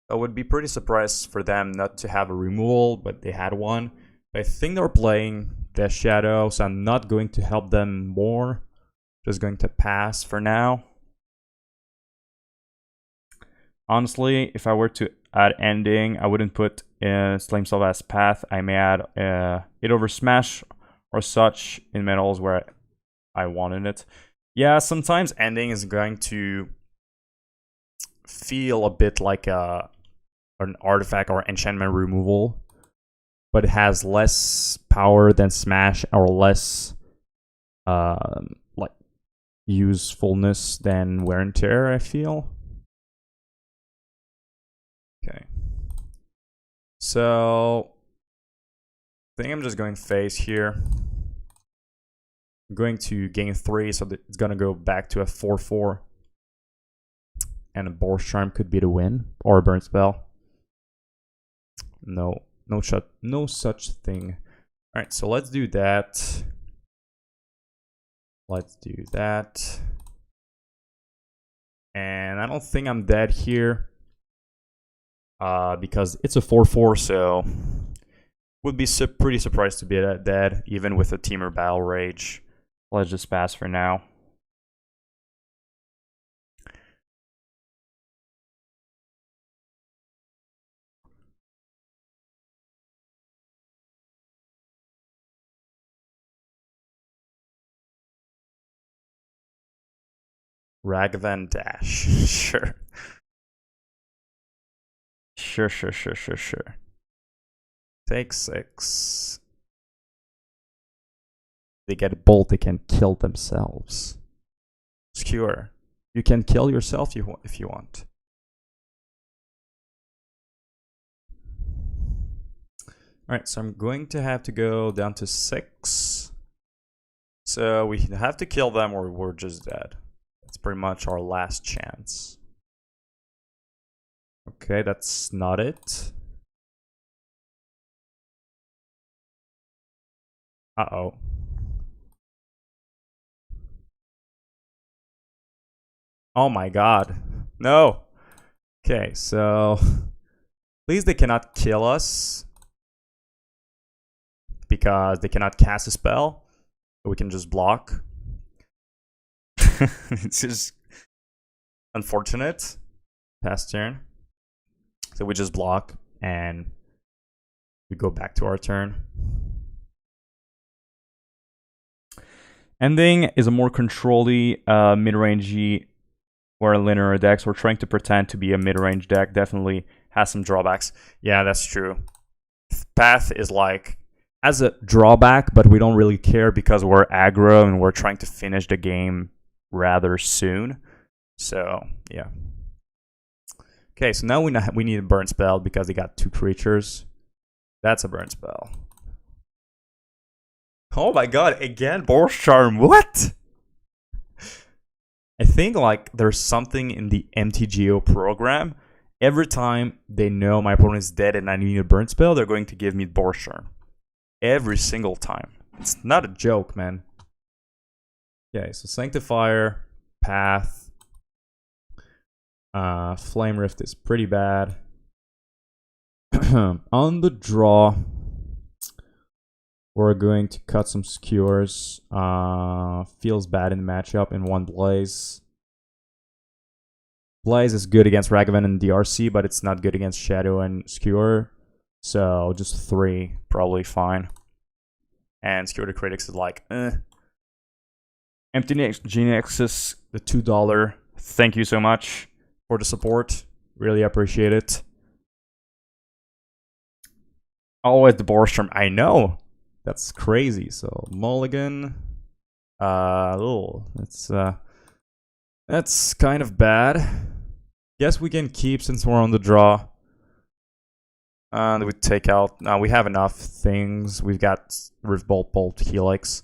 I would be pretty surprised for them not to have a removal, but they had one. I think they're playing Death Shadow, so I'm not going to help them more. Just going to pass for now. Honestly, if I were to add Ending, I wouldn't put Slimeself as Path. I may add it over Smash or such in metals where I wanted it. Yeah, sometimes Ending is going to feel a bit like an artifact or enchantment removal, but it has less power than Smash or less like usefulness than Wear and Tear, I feel. Okay. So I think I'm just going face here. I'm going to gain 3, so that it's gonna go back to a 4/4. And a Boros Charm could be the win, or a burn spell. No such thing. Alright, so let's do that. Let's do that. And I don't think I'm dead here. Because it's a 4/4, so would be pretty surprised to be dead, even with a Teamer Battle Rage. Let's just pass for now. Ragavan dash. Sure. Sure. Take 6. They get a bolt, they can kill themselves. Skewer. You can kill yourself if you want. Alright, so I'm going to have to go down to 6. So we have to kill them or we're just dead. That's pretty much our last chance. Okay, that's not it. Uh-oh. Oh my god. No! Okay, so please they cannot kill us. Because they cannot cast a spell. We can just block. It's just unfortunate. Pass turn. So we just block and we go back to our turn. Ending is a more control-y, mid-rangey, or a linear decks. We're trying to pretend to be a mid-range deck. Definitely has some drawbacks. Yeah, that's true. Path is like as a drawback, but we don't really care because we're aggro and we're trying to finish the game rather soon. So yeah. Okay, so now we need a burn spell because they got 2 creatures. That's a burn spell. Oh my god, again, Boros Charm, what? I think like there's something in the mtgo program. Every time they know my opponent is dead and I need a burn spell, they're going to give me Boros Charm. Every single time. It's not a joke, man. Okay, so Sanctifier, Path. Flame Rift is pretty bad. On the draw, we're going to cut some skewers. Feels bad in the matchup in 1 Blaze. Blaze is good against Ragavan and DRC, but it's not good against Shadow and Skewer. So just 3, probably fine. And Skewer the Critics is like, Empty Genexus, the $2. Thank you so much for the support. Really appreciate it. Always the Boros Charm. I know. That's crazy. So Mulligan. That's kind of bad. Guess we can keep since we're on the draw. And we take out. We have enough things. We've got Riftbolt, Bolt, Helix.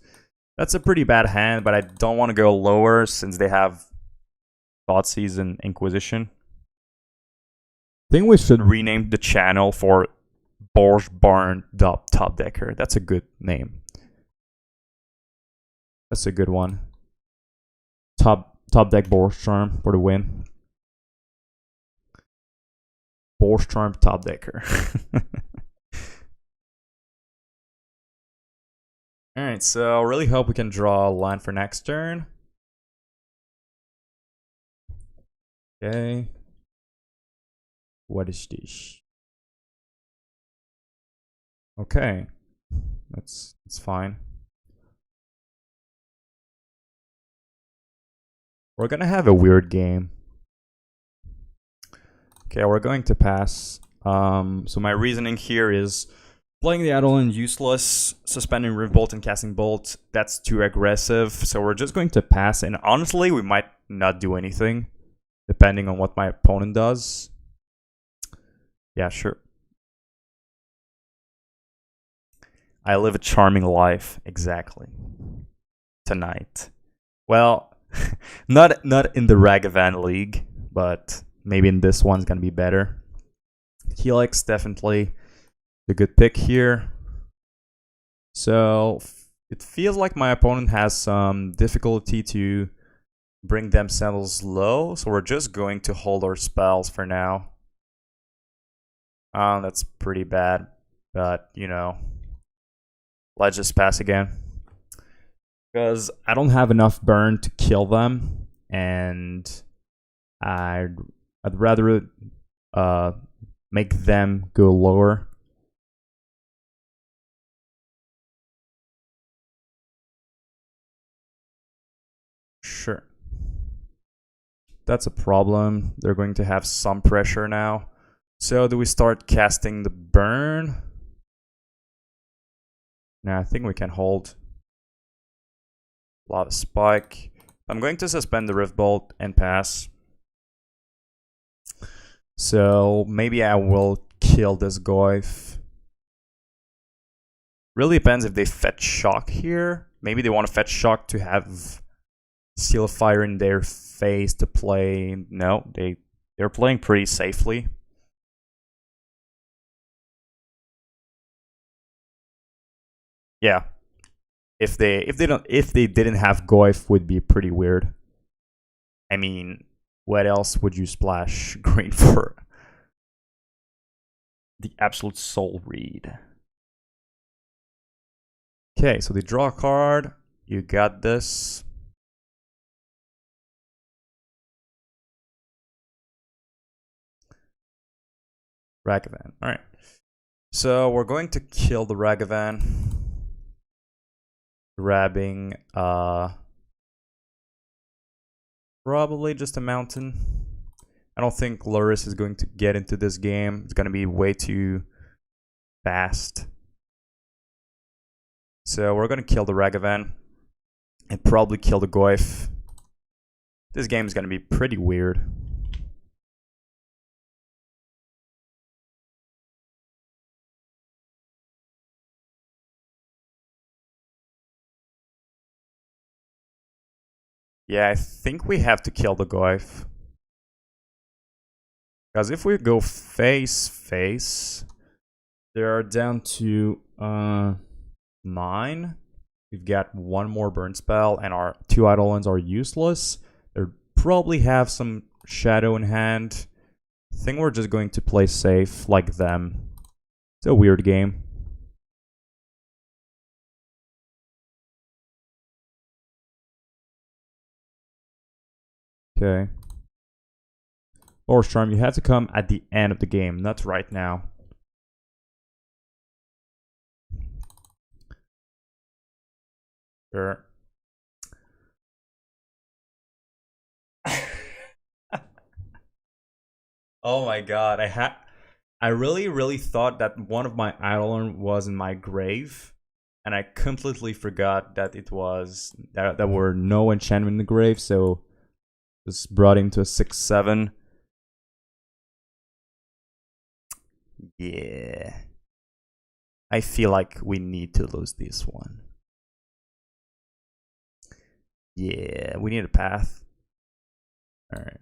That's a pretty bad hand, but I don't want to go lower since they have Thoughtseize and Inquisition. I think we should rename the channel for borosburn Top Decker. That's a good name. That's a good one. top deck Boros Charm for the win. Boros Charm top decker. Alright, so I really hope we can draw a line for next turn. Okay. What is this? Okay. That's fine. We're gonna have a weird game. Okay, we're going to pass. So my reasoning here is playing the Eidolon useless, suspending Revolt and casting Bolt, that's too aggressive. So we're just going to pass, and honestly, we might not do anything, depending on what my opponent does. Yeah, sure. I live a charming life, exactly. Tonight. Well, not in the Ragavan League, but maybe in this one's gonna be better. Helix, definitely the good pick here. So it feels like my opponent has some difficulty to bring themselves low, so we're just going to hold our spells for now. That's pretty bad, but you know, let's just pass again. Because I don't have enough burn to kill them, and I'd rather make them go lower. Sure. That's a problem. They're going to have some pressure now. So do we start casting the burn? No, I think we can hold. Lava Spike. I'm going to suspend the Rift Bolt and pass. So maybe I will kill this Goyf. Really depends if they fetch Shock here. Maybe they want to fetch Shock to have Seal of Fire in their face to play. No, they're playing pretty safely. Yeah. If they didn't have Goyf, would be pretty weird. I mean, what else would you splash green for? The Absolute Soul Read. Okay, so they draw a card. You got this. Ragavan. Alright. So we're going to kill the Ragavan. Grabbing probably just a mountain. I don't think Lurrus is going to get into this game. It's going to be way too fast. So we're going to kill the Ragavan and probably kill the Goyf. This game is going to be pretty weird. Yeah, I think we have to kill the Goyf. Because if we go face, they are down to 9. We've got one more burn spell, and our 2 Eidolons are useless. They probably have some shadow in hand. I think we're just going to play safe like them. It's a weird game. Okay. Boros Charm, you have to come at the end of the game, not right now. Sure. Oh my god, I really thought that one of my Eidolon was in my grave, and I completely forgot that it was that there were no enchantment in the grave, so just brought him to a 6/7. Yeah. I feel like we need to lose this one. Yeah, we need a path. Alright.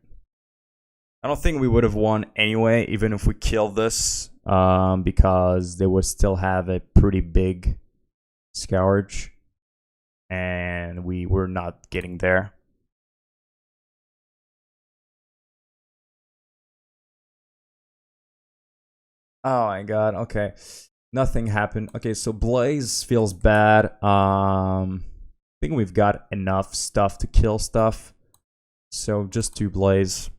I don't think we would have won anyway, even if we killed this, because they would still have a pretty big Scourge, and we were not getting there. Oh my god, okay. Nothing happened. Okay, so Blaze feels bad. I think we've got enough stuff to kill stuff. So just 2 Blaze.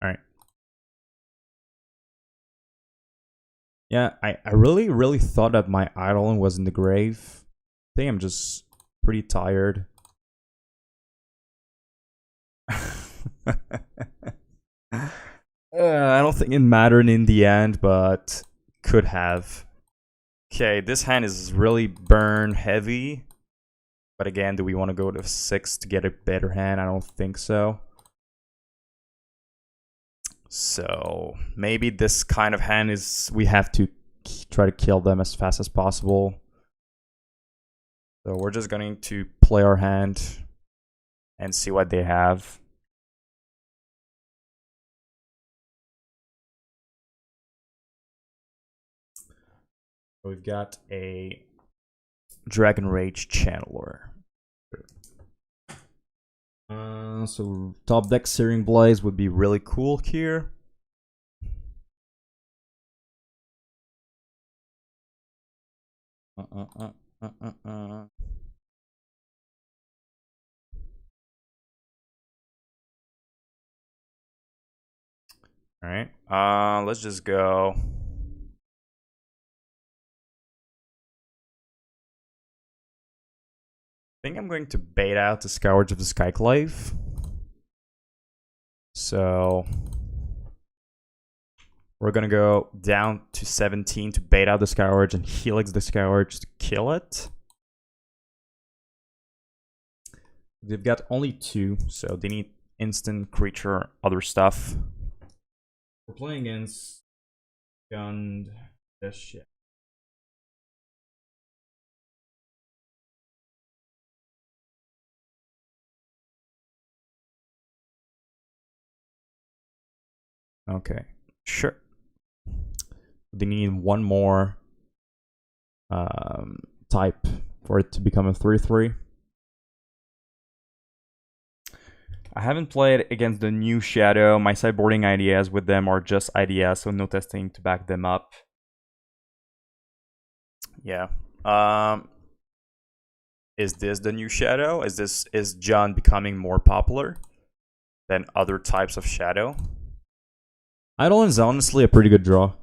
Alright. Yeah, I really thought that my Eidolon was in the grave. I think I'm just pretty tired. I don't think it mattered in the end, but could have. Okay, this hand is really burn heavy. But again, do we want to go to 6 to get a better hand? I don't think so. So maybe this kind of hand is we have to try to kill them as fast as possible. So we're just going to play our hand and see what they have. We've got a Dragon Rage Channeler. So top deck Searing Blaze would be really cool here. Alright, let's just go. I think I'm going to bait out the Scourge of the Skyclave. So we're gonna go down to 17 to bait out the Scourge and Helix the Scourge to kill it. They've got only 2, so they need instant creature, other stuff. We're playing against Gunned this shit. Okay, sure. They need 1 more type for it to become a 3/3. I haven't played against the new Shadow. My sideboarding ideas with them are just ideas, so no testing to back them up. Yeah. Is this the new Shadow? Is John becoming more popular than other types of Shadow? Eidolon is honestly a pretty good draw,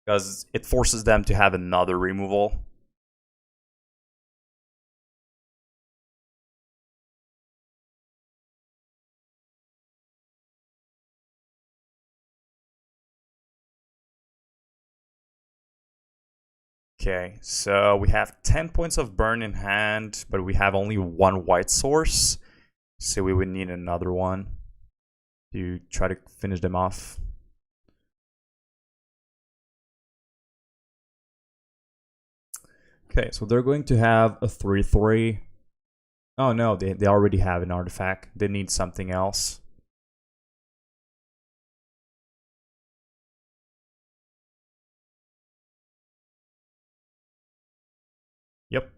because it forces them to have another removal. Okay, so we have 10 points of burn in hand, but we have only 1 white source, so we would need another one to try to finish them off. Okay, so they're going to have a 3/3. Oh no, they already have an artifact. They need something else. Yep.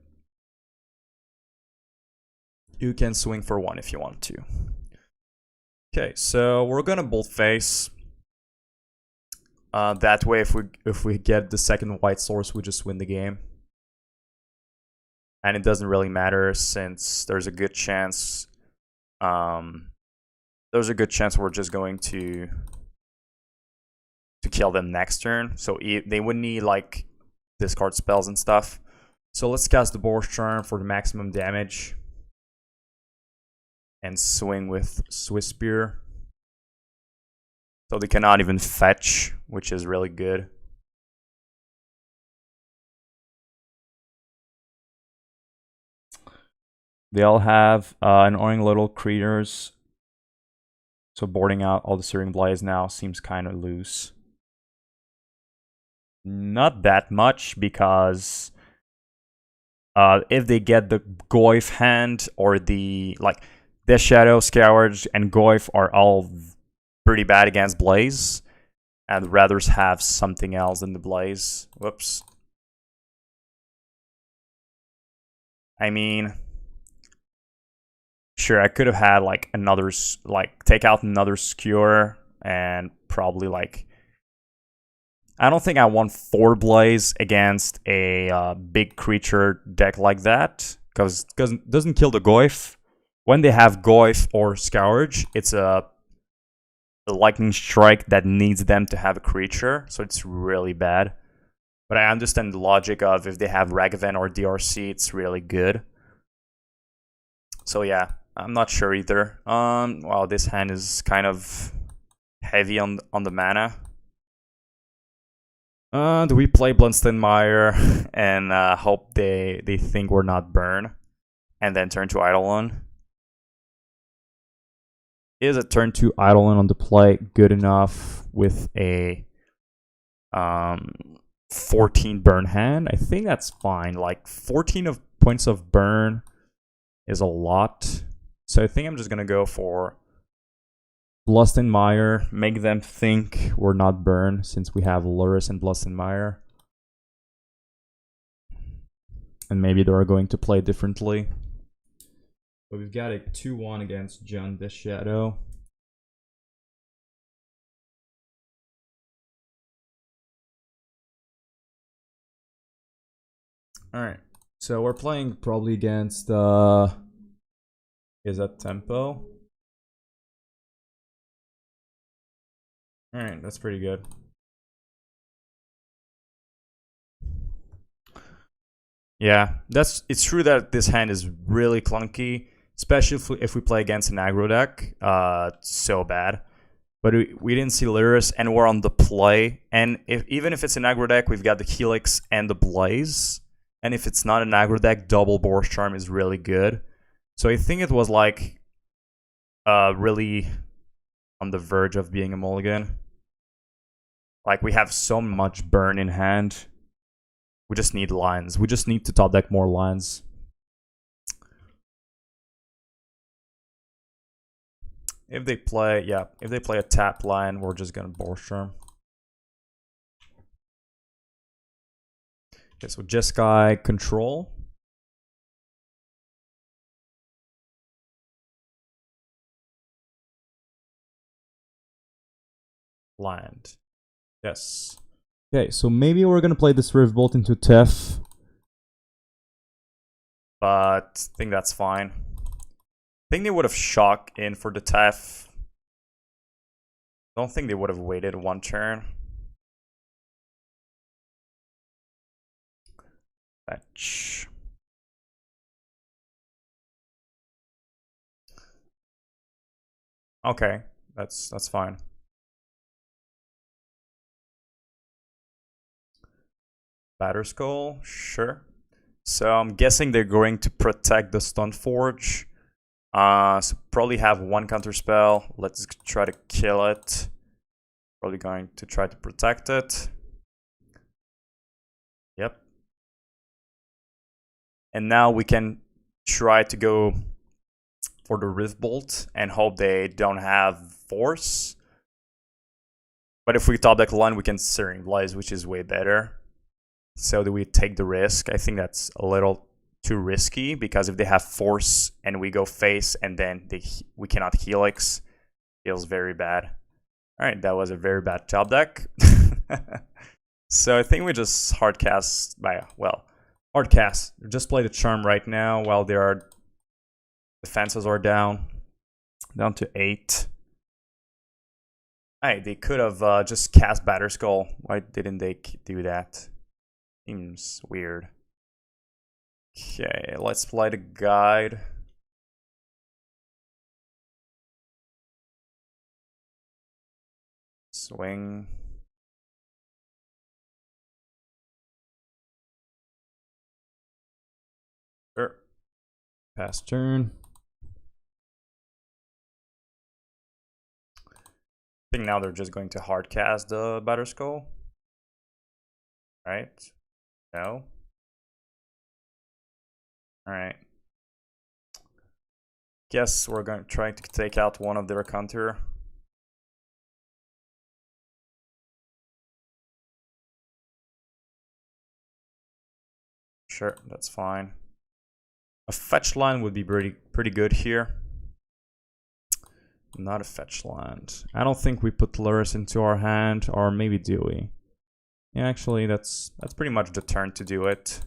You can swing for 1 if you want to. Okay, so we're gonna bolt face. That way, if we get the second white source, we just win the game. And it doesn't really matter since there's a good chance. There's a good chance we're just going to kill them next turn. So they would need like discard spells and stuff. So let's cast the Boros Charm for the maximum damage. And swing with Swiss Spear. So they cannot even fetch, which is really good. They all have annoying little creatures. So boarding out all the Searing Blaze now seems kind of loose. Not that much, because if they get the Goyf hand or the Shadow, Scourge, and Goyf are all pretty bad against Blaze, and rather have something else than the Blaze. Whoops. I mean, sure, I could have had like another, take out another Skewer and probably like... I don't think I want 4 Blaze against a big creature deck like that, because it doesn't kill the Goyf. When they have Goyf or Scourge, it's a Lightning Strike that needs them to have a creature, so it's really bad. But I understand the logic of if they have Ragavan or DRC, it's really good. So yeah, I'm not sure either. Well, this hand is kind of heavy on the mana. Do we play Bloodstained Mire and hope they think we're not burn, and then turn to Eidolon? Is a turn to Eidolon on the play good enough with a 14 burn hand? I think that's fine. Like 14 points of burn is a lot, so I think I'm just gonna go for Bloodstained Mire, make them think we're not burn since we have Lurrus and Bloodstained Mire. And maybe they are going to play differently. But we've got a 2-1 against John the Shadow. Alright, so we're playing probably against, is that Tempo? Alright, that's pretty good. Yeah, it's true that this hand is really clunky, especially if we play against an aggro deck. So bad. But we didn't see Lurrus, and we're on the play. And even if it's an aggro deck, we've got the Helix and the Blaze. And if it's not an aggro deck, double Boros Charm is really good. So I think it was like really on the verge of being a mulligan. Like, we have so much burn in hand. We just need lines. We just need to top deck more lines. If they play, if they play a tap line, we're just gonna Boros Charm. Okay, so Jeskai control. Land. Yes. Okay, so maybe we're gonna play this Riftbolt into Tef. But I think that's fine. I think they would have shock in for the Tef. Don't think they would have waited 1 turn. Fetch. Okay, that's fine. Batterskull, sure. So I'm guessing they're going to protect the Stoneforge. So probably have 1 counter spell. Let's try to kill it. Probably going to try to protect it. Yep. And now we can try to go for the Riftbolt and hope they don't have Force. But if we top deck line, we can Searing Blaze, which is way better. So do we take the risk? I think that's a little too risky, because if they have Force and we go face and then we cannot Helix, feels very bad. Alright, that was a very bad top deck. So I think we just hardcast hardcast. Just play the Charm right now while their defenses are down to 8. Alright, they could have just cast Batterskull. Why didn't they do that? Seems weird. Okay, let's play the guide. Swing. Sure. Pass turn. I think now they're just going to hardcast the Batterskull. Right? No. Alright. Guess we're going to try to take out one of their counter. Sure, that's fine. A fetch line would be pretty good here. Not a fetch land. I don't think we put Lurrus into our hand, or maybe do we? Yeah, actually, that's pretty much the turn to do it.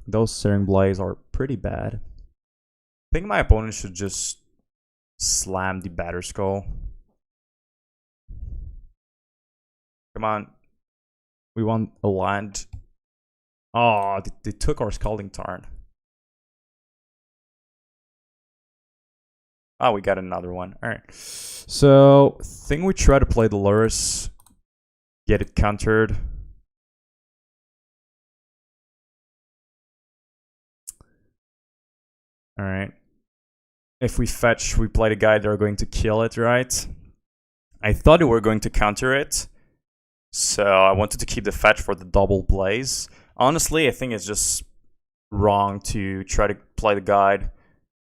Those Searing Blaze are pretty bad. I think my opponent should just slam the Batter Skull. Come on. We want a land. Oh, they took our Scalding Tarn. Oh, we got another one. Alright. So, I think we try to play the Lurrus. Get it countered. Alright. If we fetch, we play the guy, they're going to kill it, right? I thought they were going to counter it. So I wanted to keep the fetch for the double blaze. Honestly, I think it's just wrong to try to play the guide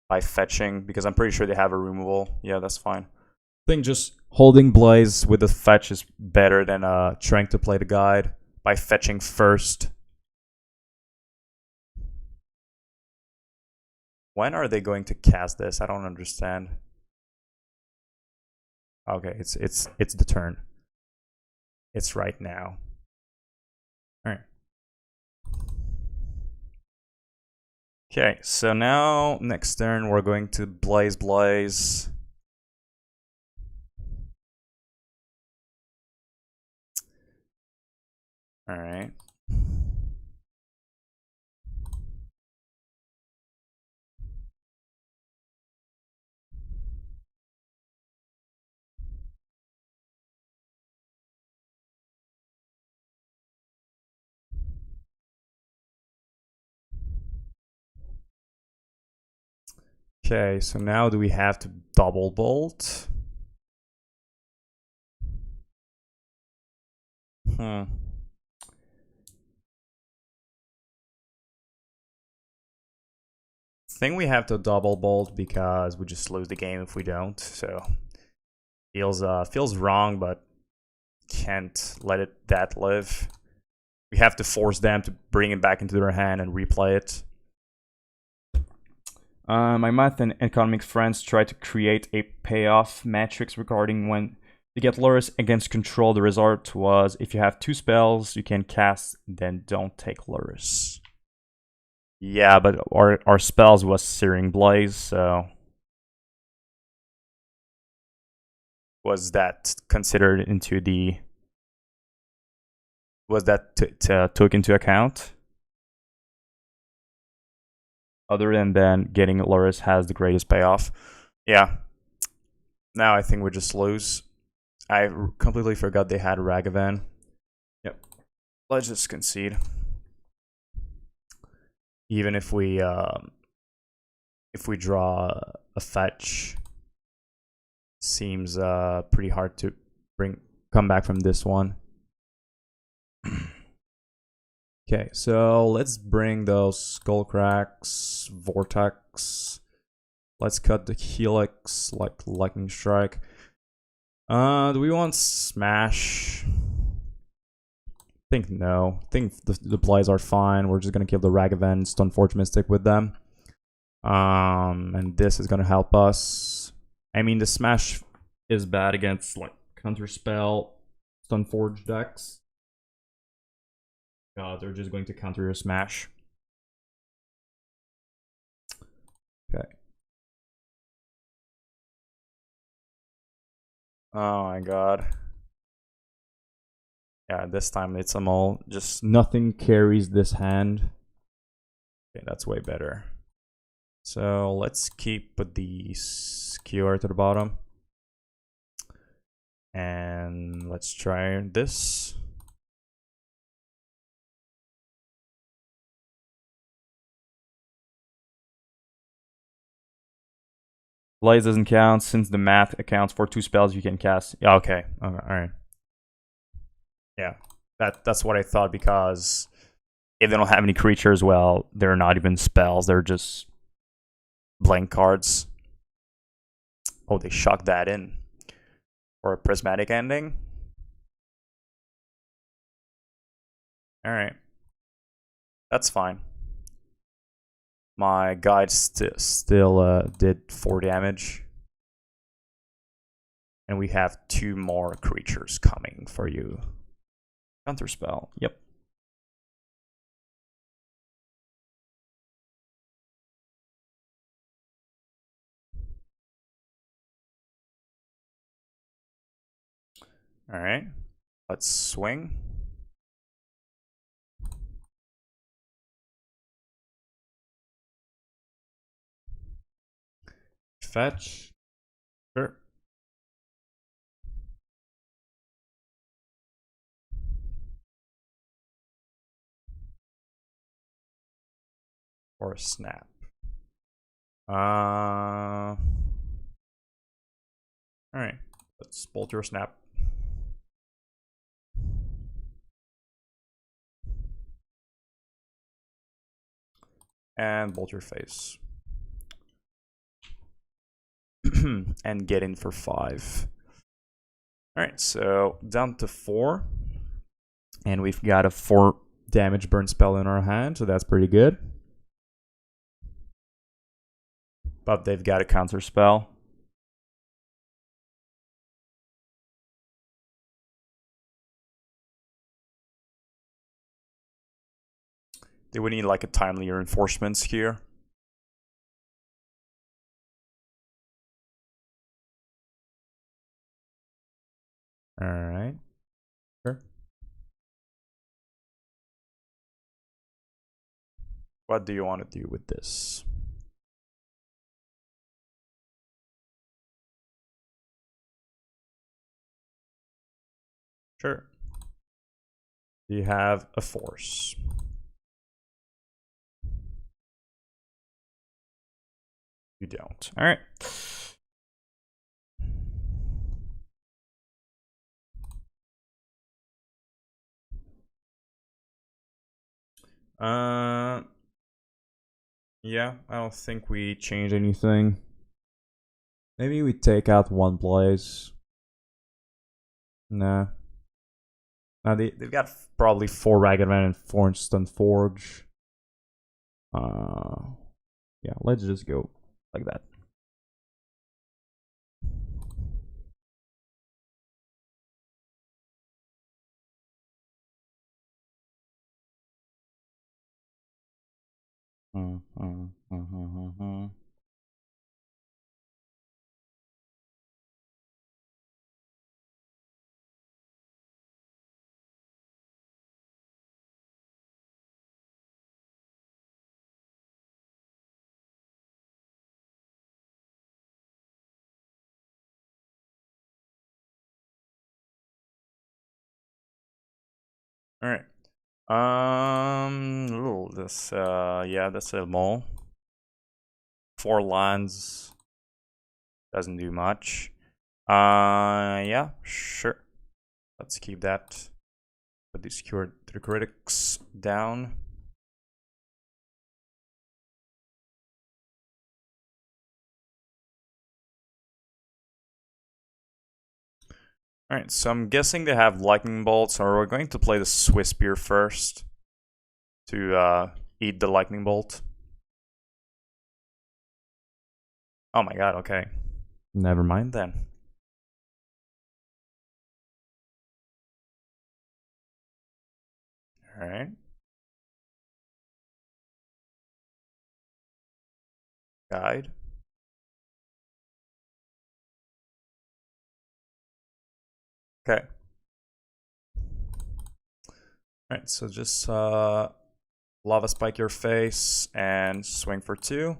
by fetching, because I'm pretty sure they have a removal. Yeah, that's fine. I think just holding blaze with the fetch is better than trying to play the guide by fetching first. When are they going to cast this? I don't understand. Okay, it's the turn. It's right now. Alright. Okay, so now next turn we're going to blaze. Alright. Okay, so now do we have to double bolt? I think we have to double bolt because we just lose the game if we don't. So feels wrong, but can't let that live. We have to force them to bring it back into their hand and replay it. My math and economics friends try to create a payoff matrix regarding when to get Lurrus against control. The result was if you have 2 spells you can cast, then don't take Lurrus. Yeah, but our spells was Searing Blaze, so was that considered into the... Was that took into account? Other than getting Lurrus has the greatest payoff. Yeah. Now I think we just lose. I completely forgot they had Ragavan. Yep. Let's just concede. Even if we draw a fetch, seems pretty hard to come back from this one. Okay, so let's bring those Skullcracks, Vortex. Let's cut the Helix, like Lightning Strike. Do we want Smash? I think no. I think the plays are fine. We're just gonna kill the Ragavan, Stoneforge Mystic with them. And this is gonna help us. I mean, the Smash is bad against like Counterspell, Stoneforge decks. They're just going to counter your Smash. Okay. Oh my god. Yeah, this time it's a mole. Just nothing carries this hand. Okay, that's way better. So let's keep the Skewer to the bottom. And let's try this. Blaze doesn't count since the math accounts for 2 spells you can cast. Yeah, okay. Alright. Yeah. That's what I thought, because if they don't have any creatures, well, they're not even spells, they're just blank cards. Oh, they shocked that in. Or a prismatic ending. Alright. That's fine. My guide still did 4 damage. And we have 2 more creatures coming for you. Counterspell. Yep. Alright. Let's swing. Fetch. Sure. Or a snap. Alright. Let's bolt your snap. And bolt your face. And get in for 5. Alright, so down to 4. And we've got a 4 damage burn spell in our hand, so that's pretty good. But they've got a counter spell. They would need like a timely reinforcements here. Alright. Sure. What do you want to do with this? Sure. You have a force. You don't. All right. Yeah, I don't think we changed anything. Maybe we take out 1 blaze. Nah. Now they've got probably 4 Ragavan and 4 Instant Forge. Yeah, let's just go like that. All right. Yeah, that's a mole. 4 lands doesn't do much. Yeah, sure. Let's keep that. Put the Skewer the Critics down. Alright, so I'm guessing they have Lightning Bolts, so we're going to play the Swiss Spear first to eat the Lightning Bolt. Oh my god, okay. Never mind then. Alright. Guide. Okay. Alright, so just Lava Spike your face and swing for 2.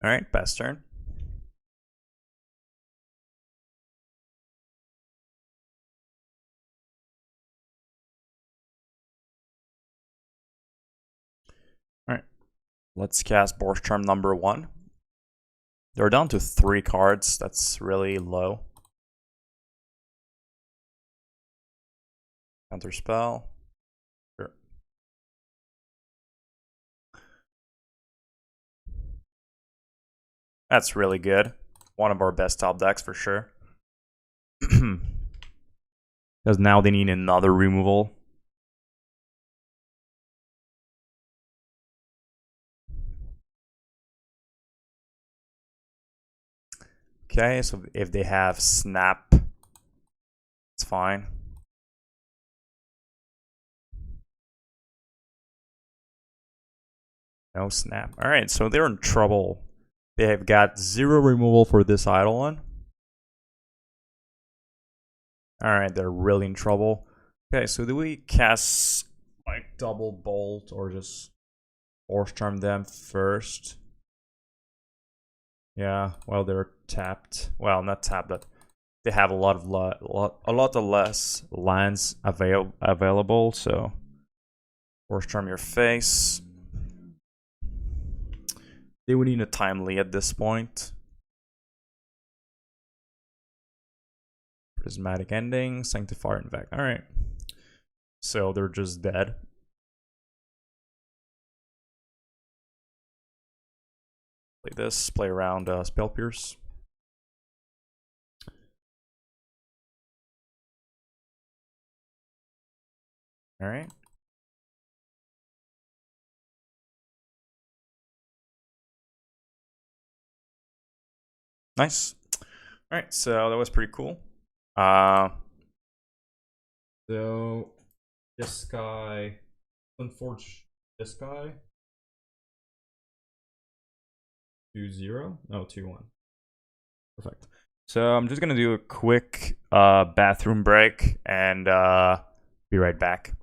Alright, pass turn. Alright. Let's cast Boros Charm number 1. They're down to 3 cards. That's really low. Counter spell. Sure. That's really good. One of our best top decks for sure. Because now they need another removal. Okay, so if they have snap, it's fine. No snap. Alright, so they're in trouble. They have got 0 removal for this Eidolon. Alright, they're really in trouble. Okay, so do we cast like double bolt or just Boros Charm them first? Yeah, well they're tapped. Well, not tapped, but they have a lot of less lands available. So Boros Charm your face. They would need a timely at this point. Prismatic Ending, Sanctifier, en-Vec. Alright. So they're just dead. Play this, play around Spell Pierce. Alright. Nice. Alright, so that was pretty cool. So this guy, unfortunately, this guy 2-0, no 2-1. Perfect. So I'm just gonna do a quick bathroom break and be right back.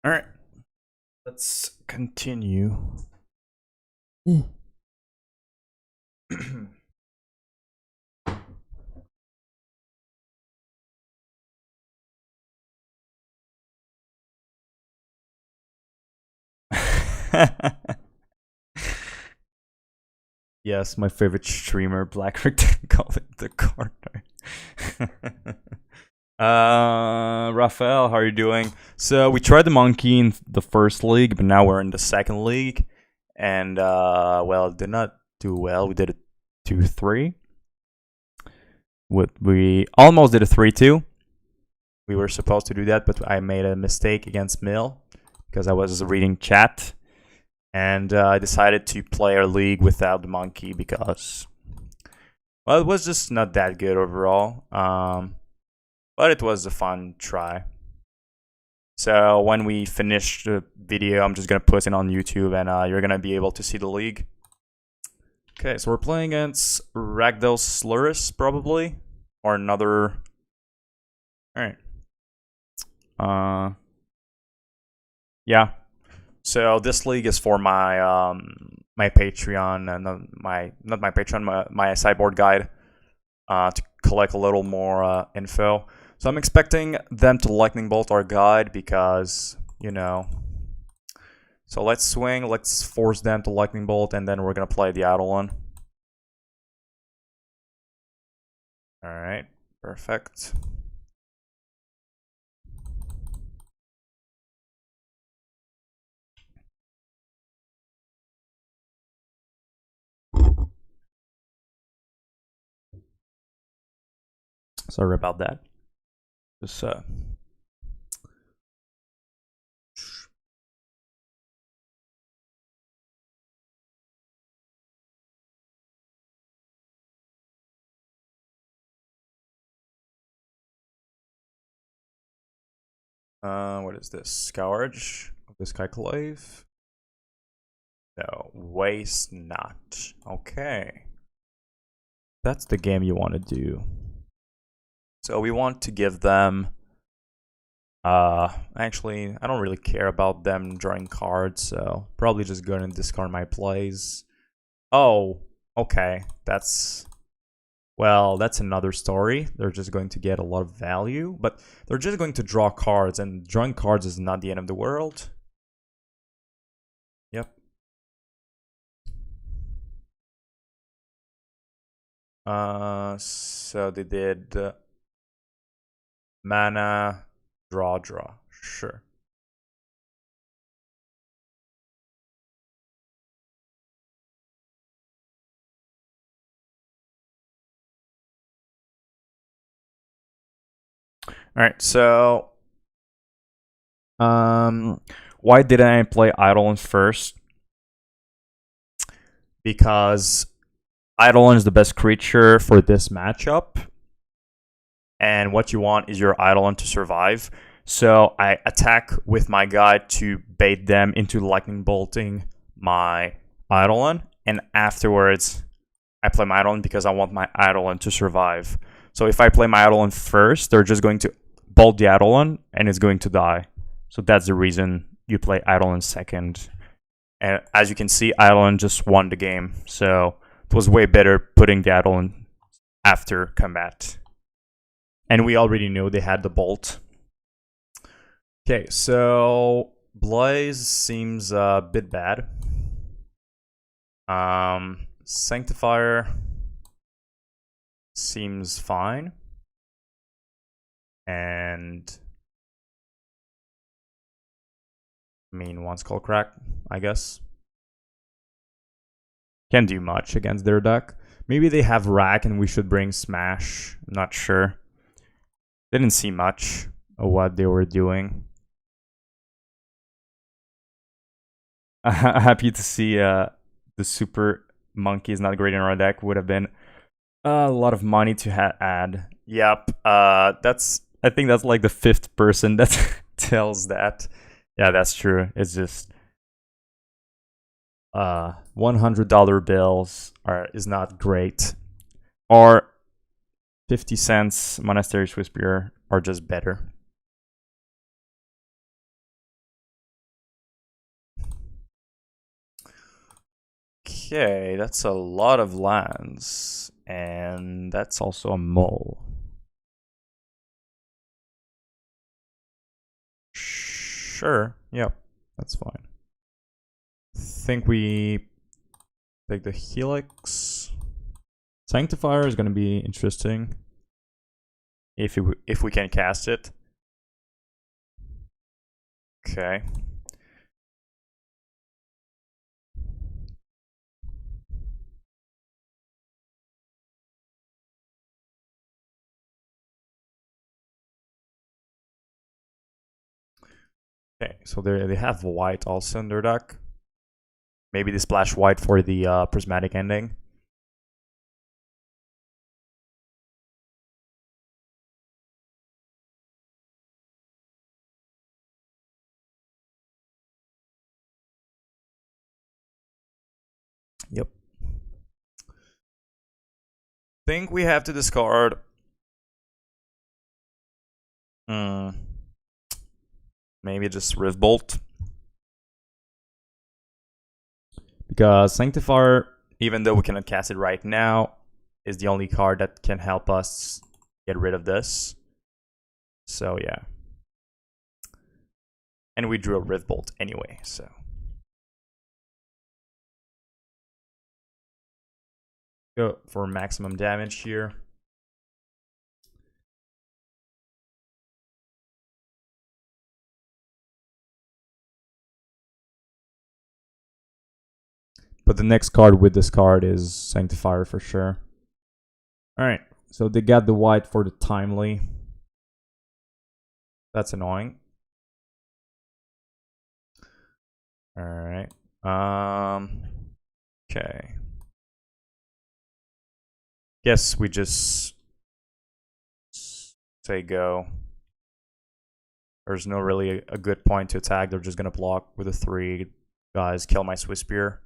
All right, let's continue. Yes, my favorite streamer, Black Rectangle in the corner. Rafael, how are you doing? So we tried the monkey in the first league, but now we're in the second league, and well, it did not do well. We did a 2-3. We almost did a 3-2. We were supposed to do that, but I made a mistake against Mill because I was reading chat, and I decided to play our league without the monkey because, well, it was just not that good overall. But it was a fun try. So when we finish the video, I'm just gonna put it on YouTube, and you're gonna be able to see the league. Okay, so we're playing against Ragdell's Lurrus, probably. Or another... Alright. Yeah. So this league is for my my Patreon and not my Patreon, my sideboard guide to collect a little more info. So I'm expecting them to lightning bolt our guide because, you know. So let's swing, let's force them to lightning bolt, and then we're gonna play the Eidolon. Alright, perfect. Sorry about that. Just what is this? Scourge of the Skyclave? No, waste not. Okay. That's the game you want to do. So we want to give them actually I don't really care about them drawing cards, so probably just go and discard my plays. Oh, okay. That's another story. They're just going to get a lot of value, but they're just going to draw cards, and drawing cards is not the end of the world. Yep. So they did mana, draw. Sure. All right, so why didn't I play Eidolon first? Because Eidolon is the best creature for this matchup, and what you want is your Eidolon to survive. So I attack with my guide to bait them into lightning bolting my Eidolon, and afterwards I play my Eidolon because I want my Eidolon to survive. So if I play my Eidolon first, they're just going to bolt the Eidolon and it's going to die. So that's the reason you play Eidolon second. And as you can see, Eidolon just won the game. So it was way better putting the Eidolon after combat. And we already knew they had the bolt. Okay, so Blaze seems a bit bad. Sanctifier seems fine. And I mean, one Skullcrack, I guess. Can't do much against their deck. Maybe they have Rack and we should bring Smash. I'm not sure. Didn't see much of what they were doing. Happy to see the Super Monkey is not great in our deck. Would have been a lot of money to add. Yep. I think that's like the 5th person that tells that. Yeah, that's true. It's just $100 bills is not great. Or 50 cents Monastery Swiss beer are just better. Okay, that's a lot of lands. And that's also a mole. Sure, yep, that's fine. Think we take the Helix. Sanctifier is going to be interesting if we can cast it. Okay. Okay, so they have white also in their deck. Maybe they splash white for the prismatic ending. Yep. think we have to discard. Maybe just Riftbolt. Because Sanctifier, even though we cannot cast it right now, is the only card that can help us get rid of this. So yeah. And we drew a Riftbolt anyway, so. Go for maximum damage here. but the next card with this card is Sanctifier for sure. Alright, so they got the white for the timely. That's annoying. Alright. Okay. Guess we just say go. There's no really a good point to attack. They're just gonna block with the 3 guys, kill my Swiss Spear.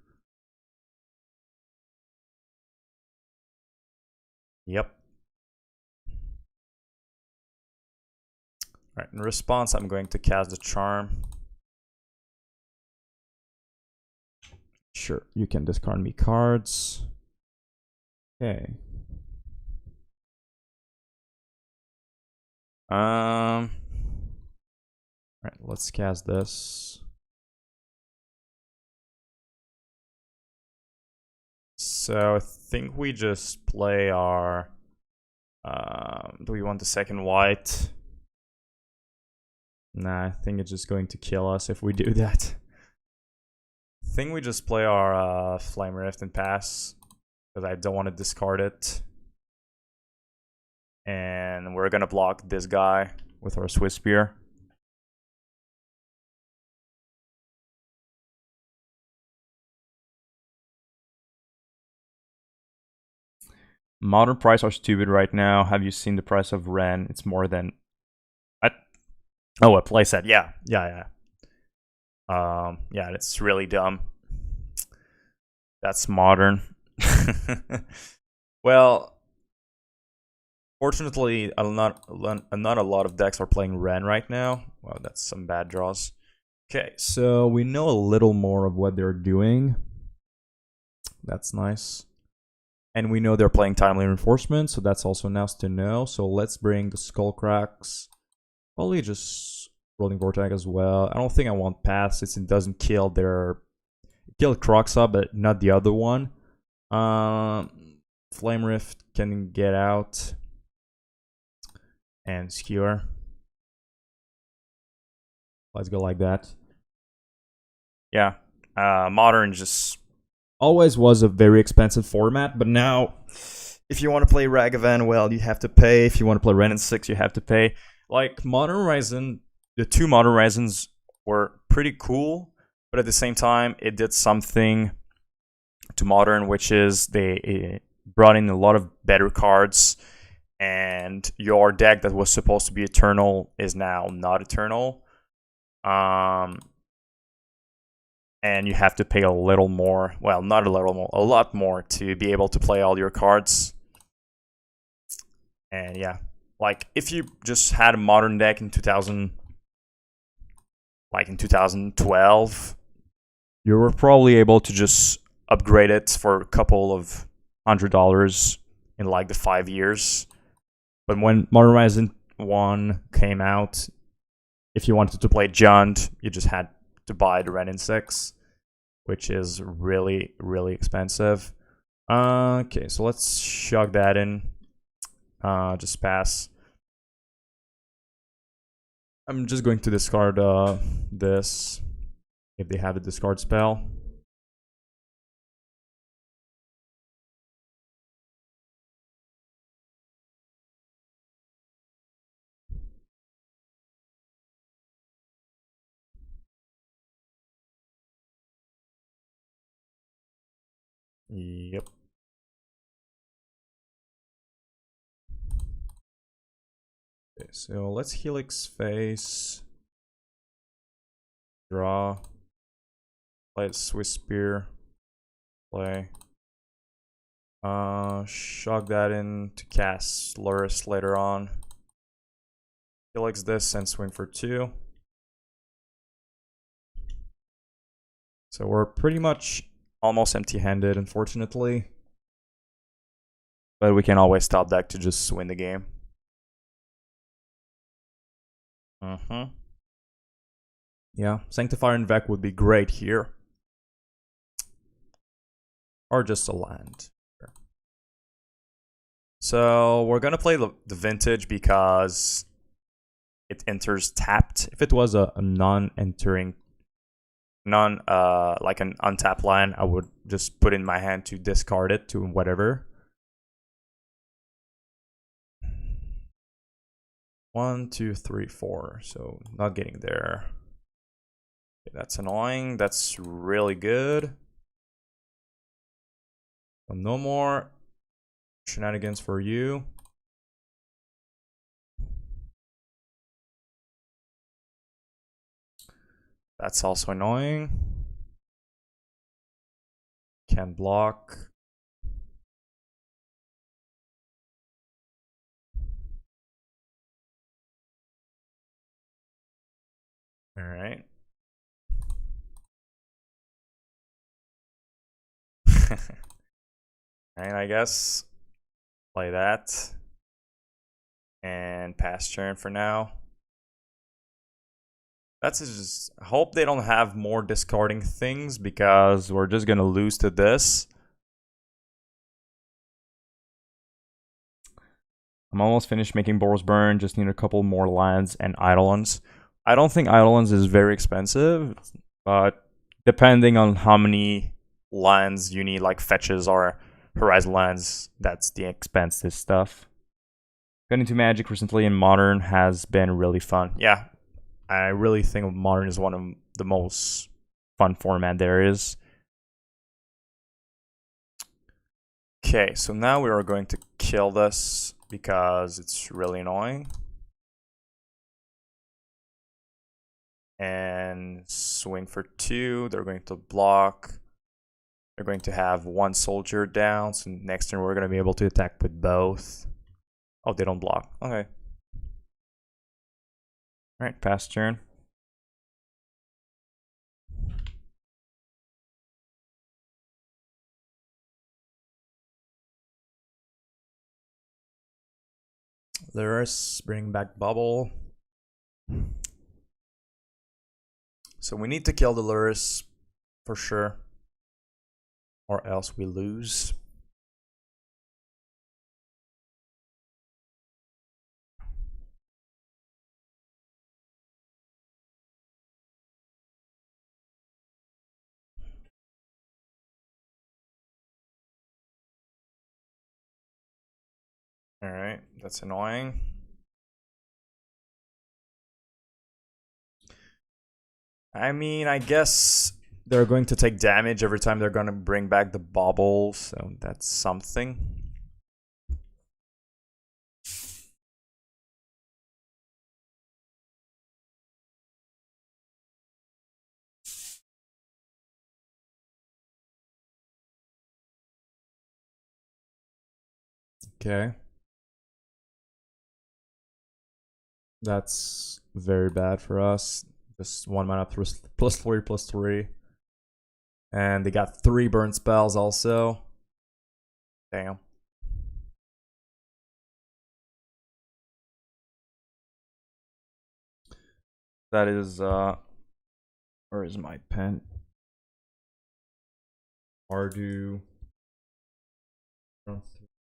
Yep. Alright, in response, I'm going to cast the Charm. Sure, you can discard me cards. Okay. Alright, let's cast this. So I think we just play our. Do we want the second white? Nah, I think it's just going to kill us if we do that. I think we just play our Flame Rift and pass, because I don't want to discard it. And we're gonna block this guy with our Swiss Spear. Modern prices are stupid right now. Have you seen the price of Ren? It's more than. Oh, a playset. Yeah. Yeah, it's really dumb. That's modern. Well, fortunately, not a lot of decks are playing Ren right now. Wow, that's some bad draws. Okay, so we know a little more of what they're doing. That's nice. And we know they're playing Timely Reinforcement, so that's also nice to know. So let's bring the Skullcracks. Probably just Roiling Vortex as well. I don't think I want Pass since it doesn't kill their... It killed Croxa, but not the other one. Flame Rift can get out. And Skewer. Let's go like that. Yeah. Modern just... always was a very expensive format, but now if you want to play Ragavan, well, you have to pay. If you want to play Ren and 6, you have to pay. Like, Modern Horizon, the 2 Modern Horizons were pretty cool, but at the same time, it did something to Modern, which is they brought in a lot of better cards, and your deck that was supposed to be Eternal is now not Eternal. And you have to pay a little more, well, not a little more, a lot more to be able to play all your cards. And yeah, like if you just had a Modern deck in 2012, you were probably able to just upgrade it for a couple of $100 in like the 5 years. But when Modern Horizon 1 came out, if you wanted to play Jund, you just had to buy the Ren and 6, which is really, really expensive. Okay, so let's shove that in. Just pass. I'm just going to discard this if they have a discard spell. Yep. Okay, so let's Helix face. Draw. Play Swiss Spear. Play. Shog that in to cast Lurrus later on. Helix this and swing for 2. So we're pretty much almost empty-handed, unfortunately. But we can always top deck to just win the game. Yeah, Sanctifier en-Vec would be great here. Or just a land. So we're gonna play the Vintage because it enters tapped. If it was a non-entering, like an untapped line, I would just put in my hand to discard it to whatever. 1, 2, 3, 4. So not getting there. Okay, that's annoying. That's really good. So no more shenanigans for you. That's also annoying. Can't block. All right. And I guess play that and pass turn for now. That's just hope they don't have more discarding things because we're just gonna lose to this. I'm almost finished making borosburn, just need a couple more lands and Eidolons. I don't think Eidolons is very expensive, but depending on how many lands you need, like fetches or Horizon lands, that's the expensive stuff. Got into Magic recently and Modern has been really fun. Yeah, I really think Modern is one of the most fun format there is. Okay, so now we are going to kill this because it's really annoying. And swing for 2. They're going to block. They're going to have 1 soldier down. So next turn we're going to be able to attack with both. Oh, they don't block. Okay. Alright, pass turn. Lurrus, bring back Bubble. So we need to kill the Lurrus for sure, or else we lose. Alright, that's annoying. I mean, I guess they're going to take damage every time they're going to bring back the bauble, so that's something. Okay. That's very bad for us. Just 1 mana +3/+3. And they got 3 burn spells also. Damn. That is, where is my pen? Mardu.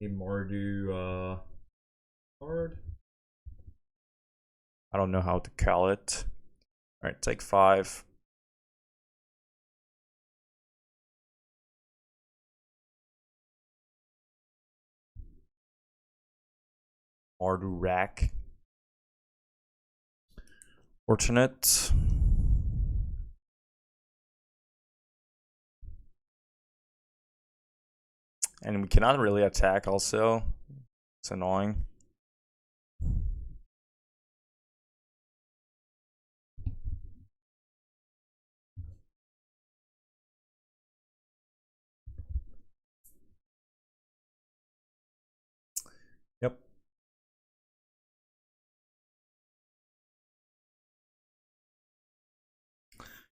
Mardu, card? I don't know how to call it. Alright, take 5. Mardu rack. Fortunate. And we cannot really attack also. It's annoying.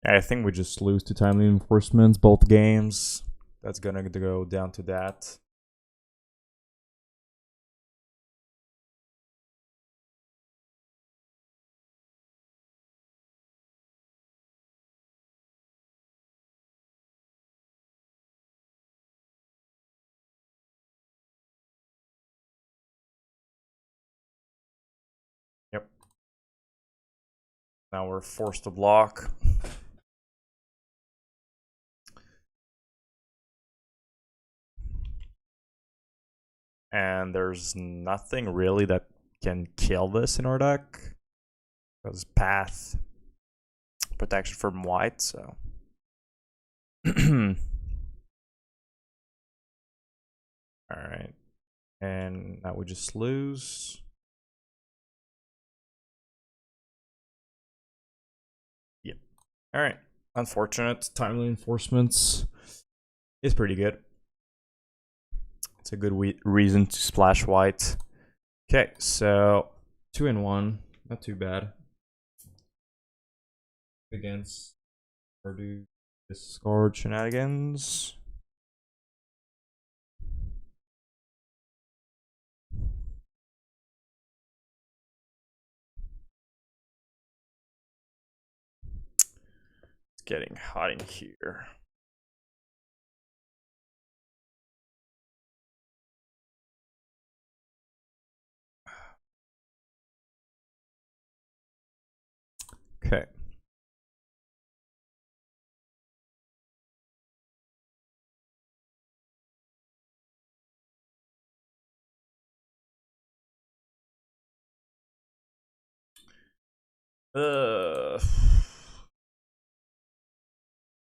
I think we just lose to timely reinforcements both games. That's gonna go down to that. Yep. Now we're forced to block. And there's nothing really that can kill this in our deck. Because path, protection from white, so. Alright. And now we just lose. Yep. Alright. Unfortunate. Timely reinforcements is pretty good. It's a good reason to splash white. Okay, so 2-1. Not too bad. Against or do discard shenanigans. It's getting hot in here. Okay.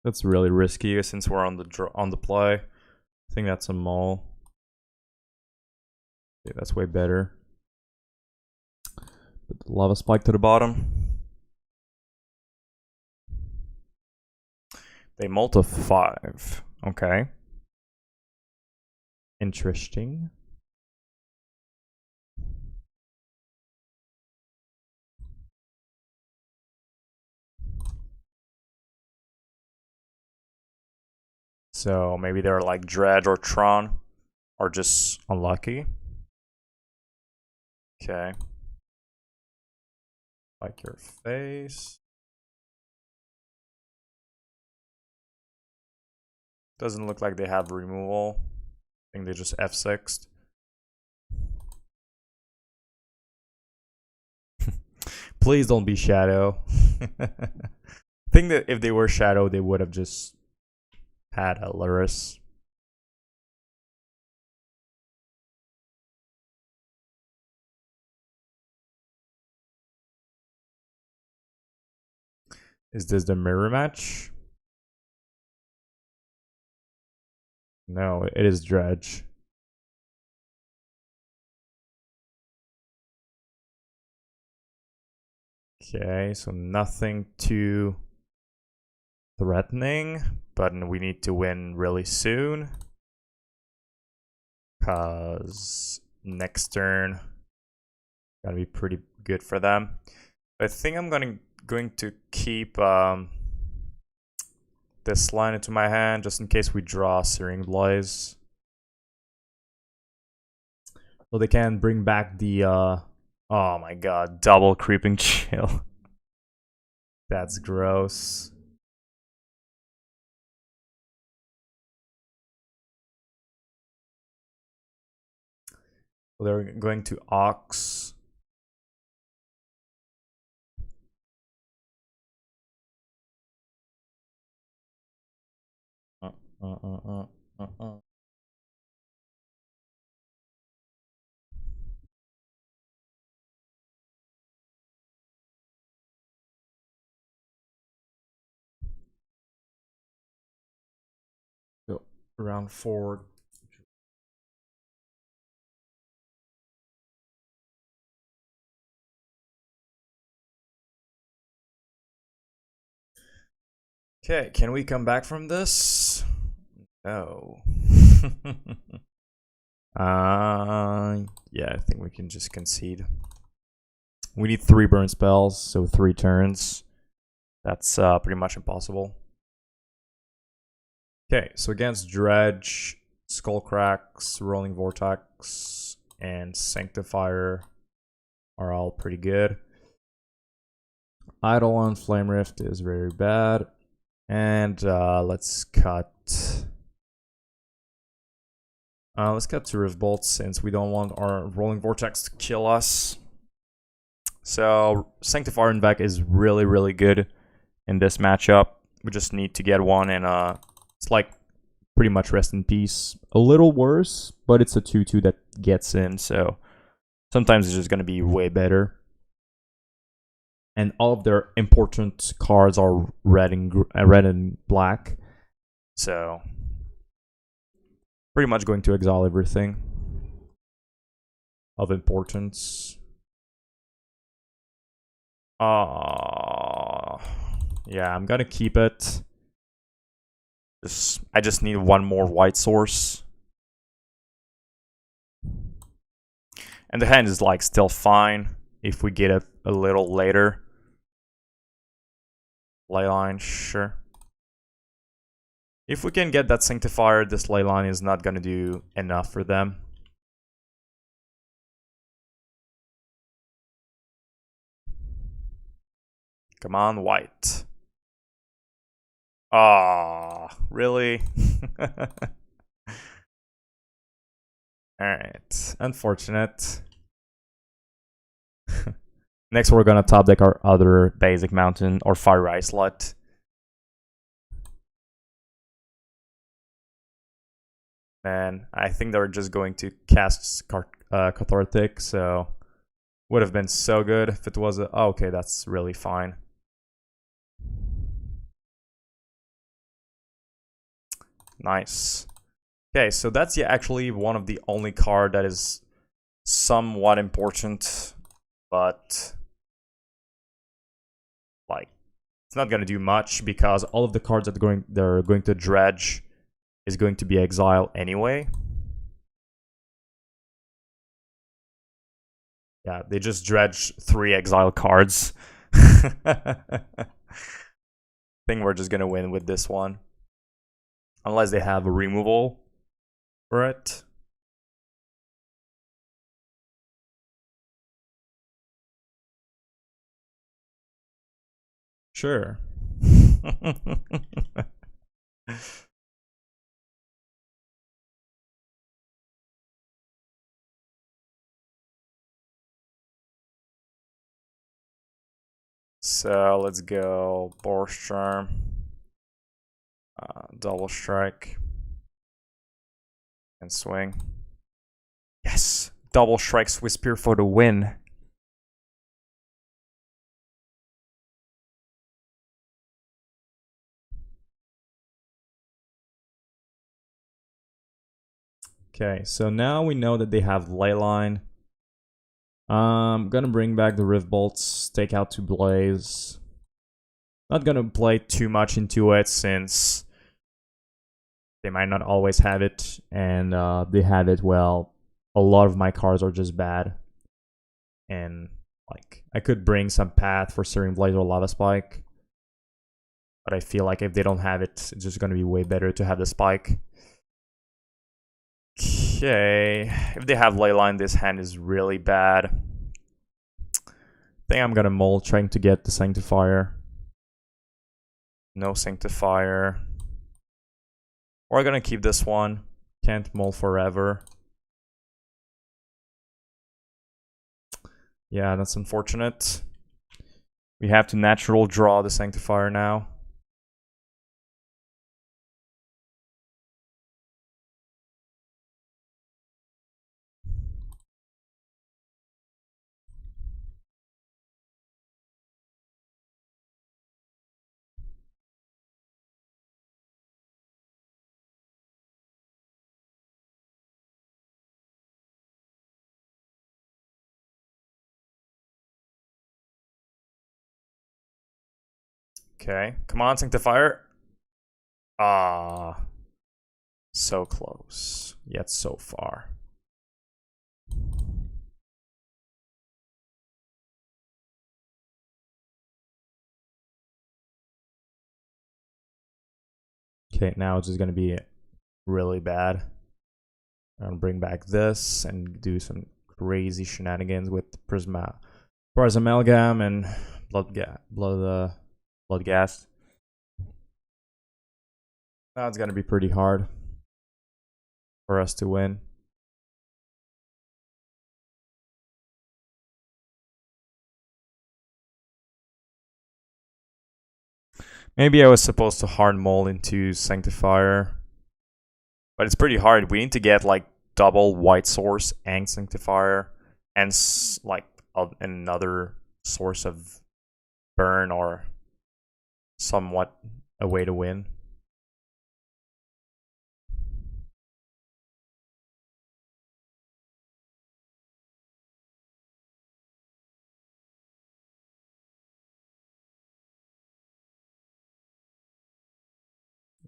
That's really risky since we're on the play. I think that's a maul. Yeah, that's way better. Put the lava spike to the bottom. They multi 5. Okay. Interesting. So maybe they're like Dredge or Tron, or just unlucky. Okay. Like your face. Doesn't look like they have removal. I think they just F6'd. Please don't be Shadow. I think that if they were Shadow, they would have just had a Lurrus. Is this the mirror match? No, it is Dredge. Okay, so nothing too threatening, but we need to win really soon. Because next turn gotta be pretty good for them. I think I'm going to keep this line into my hand just in case we draw Searing Blaze. So they can bring back the oh my god, double Creeping Chill. That's gross. So they're going to Ox. So round 4. Okay, can we come back from this? No. Yeah, I think we can just concede. We need 3 burn spells, so 3 turns. That's pretty much impossible. Okay, so against Dredge, Skullcracks, Roiling Vortex, and Sanctifier are all pretty good. Eidolon Flame Rift is very bad. And let's cut... let's cut to Rift Bolt since we don't want our Roiling Vortex to kill us. So Sanctifier en-Vec is really, really good in this matchup. We just need to get one, and it's like pretty much rest in peace. A little worse, but it's a 2/2 that gets in, so sometimes it's just going to be way better. And all of their important cards are red and black, so pretty much going to exile everything of importance. Yeah, I'm gonna keep it. I just need one more white source. And the hand is like still fine if we get it a little later. Leyline, sure. If we can get that Sanctifier, this Leyline is not gonna do enough for them. Come on, white. Ah, really? Alright, unfortunate. Next, we're gonna top deck our other basic mountain, or Fiery Islet. And I think they're just going to cast Cathartic, so would have been so good if it was a... Oh, okay, that's really fine. Nice. Okay, so that's actually one of the only card that is somewhat important, but like it's not gonna do much because all of the cards that they're going to dredge is going to be exile anyway. Yeah, they just dredge 3 exile cards. I think we're just gonna win with this one. Unless they have a removal for it. Sure. So let's go Boros Charm. Double strike. And swing. Yes! Double strike Swiss Spear for the win. Okay, so now we know that they have Leyline. I'm gonna bring back the Rift Bolts, take out 2 Blaze. Not gonna play too much into it since they might not always have it, and they have it, well, a lot of my cards are just bad. And like I could bring some Path for Searing Blaze or Lava Spike, but I feel like if they don't have it, it's just gonna be way better to have the Spike. Okay, if they have Leyline, this hand is really bad. I think I'm gonna mold, trying to get the Sanctifier. No Sanctifier. We're gonna keep this one. Can't mold forever. Yeah, that's unfortunate. We have to natural draw the Sanctifier now. Okay, come on, Sanctifier. Ah, so close, yet so far. Okay, now it's just gonna be really bad. I'm gonna bring back this and do some crazy shenanigans with Amalgam and blood gas. Now it's gonna be pretty hard for us to win. Maybe I was supposed to hard mold into Sanctifier, but it's pretty hard. We need to get like double white source and Sanctifier and like another source of burn or somewhat a way to win.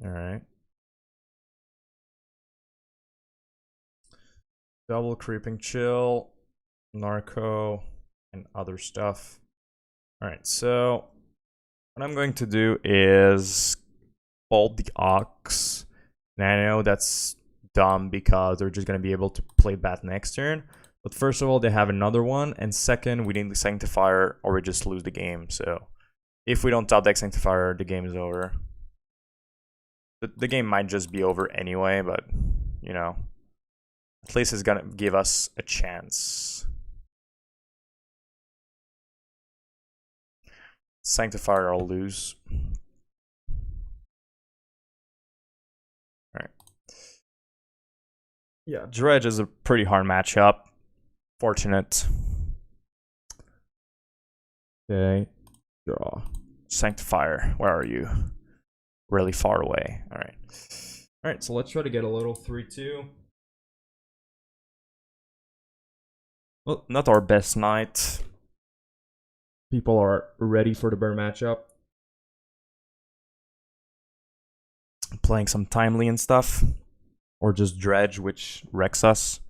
All right. Double Creeping Chill, Narco, and other stuff. All right, so what I'm going to do is bolt the Ox. And I know that's dumb because they're just going to be able to play that next turn. But first of all, they have another one. And second, we need the Sanctifier or we just lose the game. So if we don't top deck Sanctifier, the game is over. The game might just be over anyway, but, you know, at least it's going to give us a chance. Sanctifier I'll lose. Alright. Yeah, Dredge is a pretty hard matchup. Fortunate. Okay. Draw. Sanctifier, where are you? Really far away. Alright. Alright, so let's try to get a little 3-2. Well, not our best night. People are ready for the burn matchup. Playing some Timely and stuff. Or just Dredge, which wrecks us.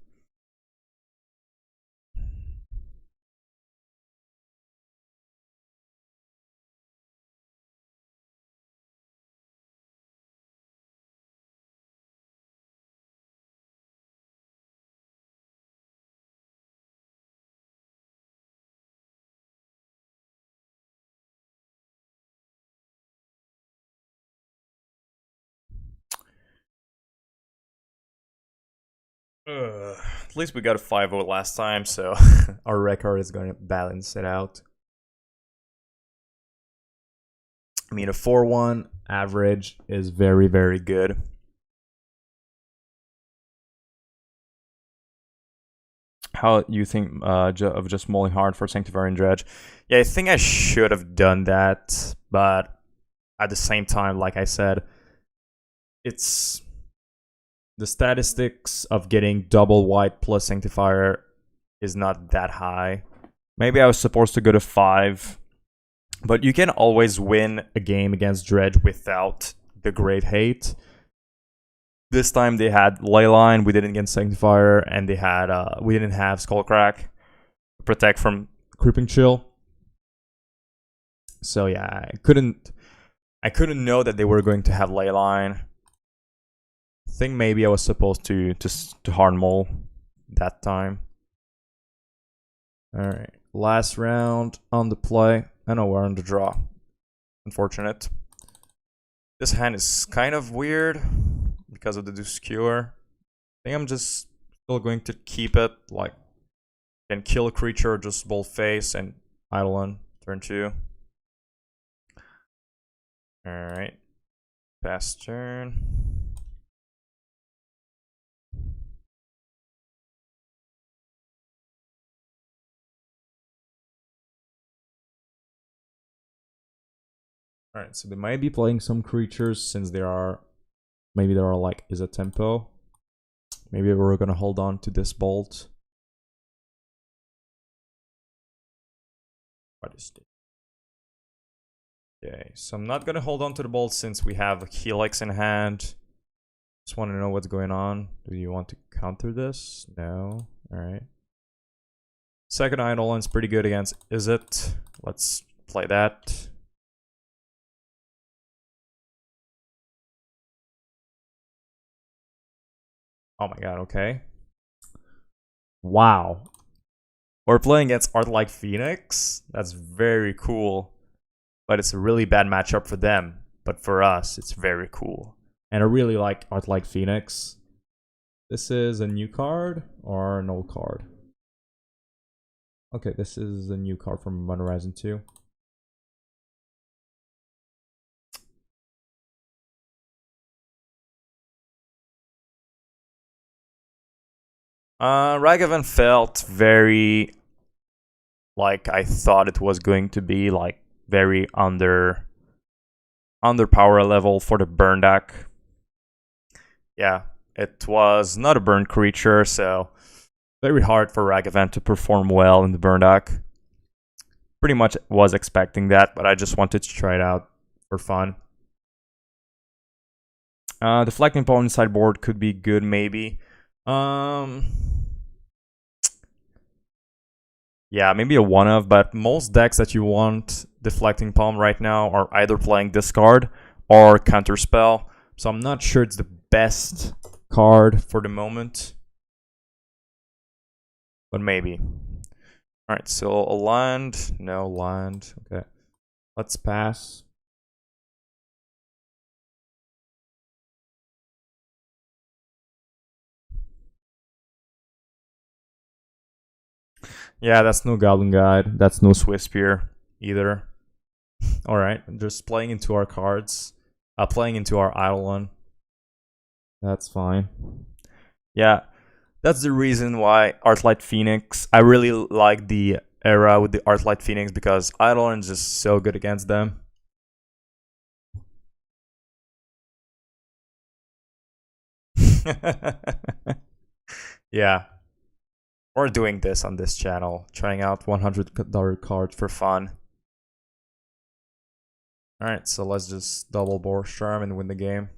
At least we got a 5-0 last time, so our record is going to balance it out. I mean, a 4-1 average is very, very good. How you think of just mulling hard for Sanctifier and Dredge? Yeah, I think I should have done that, but at the same time, like I said, it's the statistics of getting double white plus Sanctifier is not that high. Maybe I was supposed to go to 5, but you can always win a game against Dredge without the Great Hate. This time they had Leyline, we didn't get Sanctifier, and they had we didn't have Skullcrack to protect from Creeping Chill. So yeah, I couldn't know that they were going to have Leyline. I think maybe I was supposed to hard mole that time. Alright, last round on the play. I know we're on the draw. Unfortunate. This hand is kind of weird because of the Skewer. I think I'm just still going to keep it. Like, can kill a creature, just bolt face and Eidolon turn 2. Alright. Pass turn. Alright, so they might be playing some creatures since there are... Maybe there are like, is a tempo. Maybe we're gonna hold on to this bolt. What is this? Okay, so I'm not gonna hold on to the bolt since we have a Helix in hand. Just want to know what's going on. Do you want to counter this? No. Alright. Second Eidolon's pretty good against Is It. Let's play that. Oh my god, okay. Wow. We're playing against Art Like Phoenix. That's very cool. But it's a really bad matchup for them. But for us, it's very cool. And I really like Art Like Phoenix. This is a new card or an old card? Okay, this is a new card from Modern Horizon 2. Ragavan felt very like I thought it was going to be, like very under power level for the burn deck. Yeah, it was not a burn creature, so very hard for Ragavan to perform well in the burn deck. Pretty much was expecting that, but I just wanted to try it out for fun. Deflecting Palm in sideboard could be good, maybe. Yeah, maybe a one of, but most decks that you want Deflecting Palm right now are either playing discard or counterspell. So I'm not sure it's the best card for the moment. But maybe. Alright, so a land. No land. Okay. Let's pass. Yeah, that's no Goblin Guide. That's no Swift Spear either. Alright, just playing into our cards. Playing into our Eidolon. That's fine. Yeah, that's the reason why Arclight Phoenix. I really like the era with the Arclight Phoenix because Eidolon is just so good against them. Yeah. We're doing this on this channel, trying out $100 cards for fun. Alright, so let's just double Boros Charm and win the game.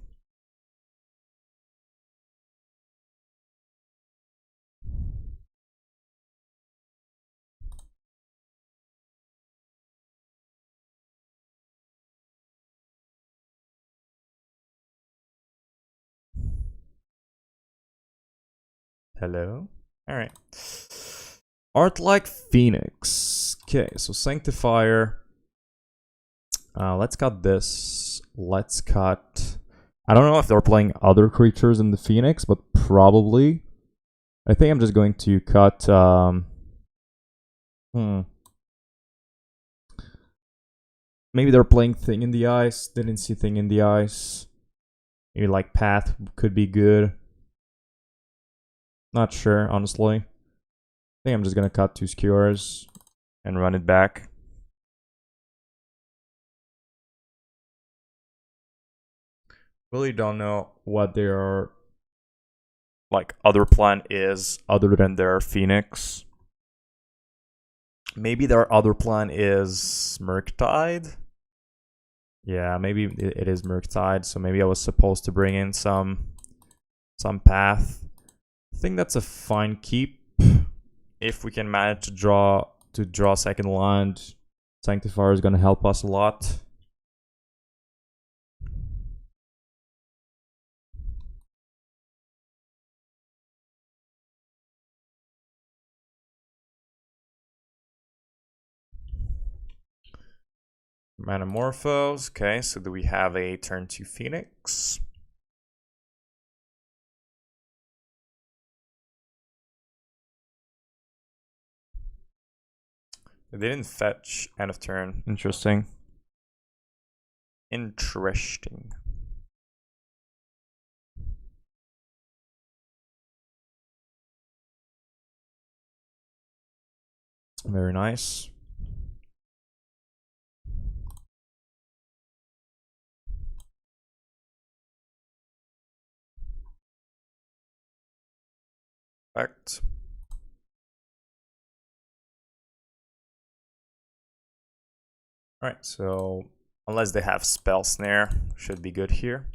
Hello? Alright. Art Like Phoenix. Okay, so Sanctifier. Let's cut this. Let's cut... I don't know if they're playing other creatures in the Phoenix, but probably. I think I'm just going to cut... Maybe they're playing Thing in the Ice. Didn't see Thing in the Ice. Maybe like Path could be good. Not sure, honestly. I think I'm just gonna cut 2 skewers and run it back. Really don't know what their like other plan is other than their Phoenix. Maybe their other plan is Murktide. Yeah, maybe it is Murktide, so maybe I was supposed to bring in some path. I think that's a fine keep. If we can manage to draw second land, Sanctifier is gonna help us a lot. Manamorphose. Okay, so do we have a turn 2 Phoenix? They didn't fetch end of turn. Interesting. Interesting. Very nice. Perfect. Alright, so unless they have Spell Snare, should be good here.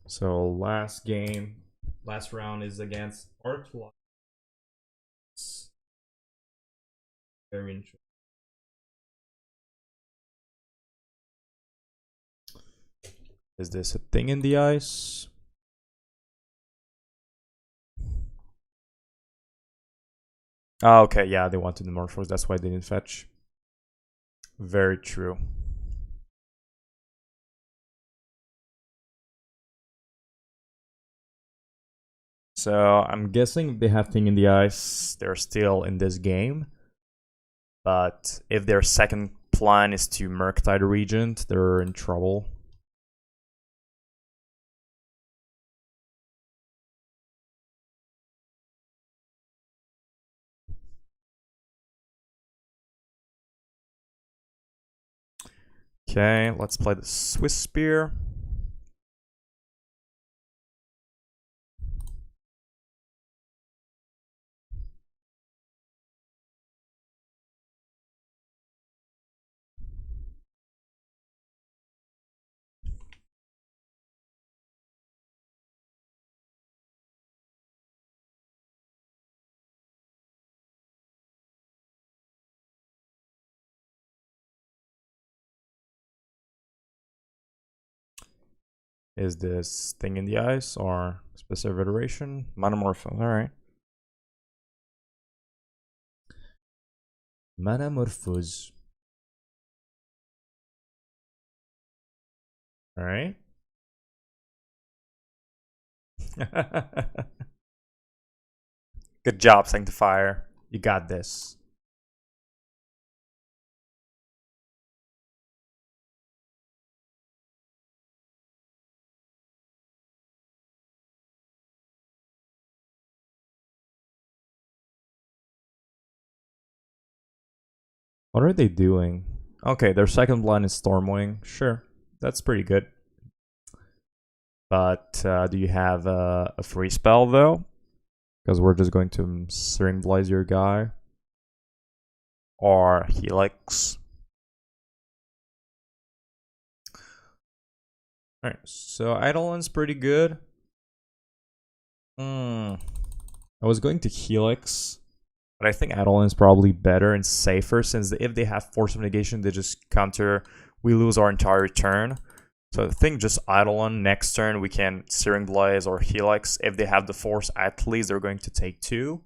So last game, Last round is against Arclight. Very interesting. Is this a thing in the ice? Oh, okay, yeah, they wanted the Morphos, that's why they didn't fetch. Very true. So I'm guessing if they have thing in the ice, they're still in this game. But if their second plan is to Murktide Regent, they're in trouble. Okay, let's play the Swiss Spear. Is this thing in the ice or specific iteration? Manamorphose, alright. Manamorphose. Alright. Good job, Sanctifier. You got this. What are they doing? Okay, their second blind is Stormwing. Sure, that's pretty good. But do you have a free spell though? Because we're just going to Searing Blaze your guy. Or Helix. Alright, so Eidolon's pretty good. I was going to Helix. But I think Eidolon is probably better and safer since if they have Force of Negation, they just counter. We lose our entire turn. So I think just Eidolon next turn we can Searing Blaze or Helix. If they have the Force, at least they're going to take 2.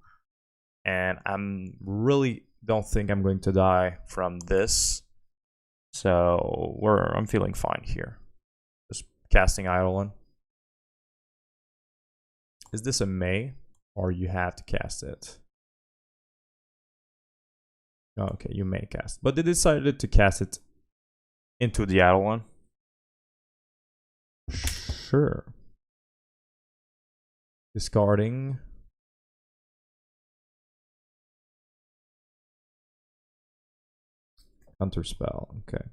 And I'm really don't think I'm going to die from this. So I'm feeling fine here. Just casting Eidolon. Is this a May? Or you have to cast it? Okay, you may cast. But they decided to cast it into the Eidolon. Sure. Discarding. Counterspell, okay.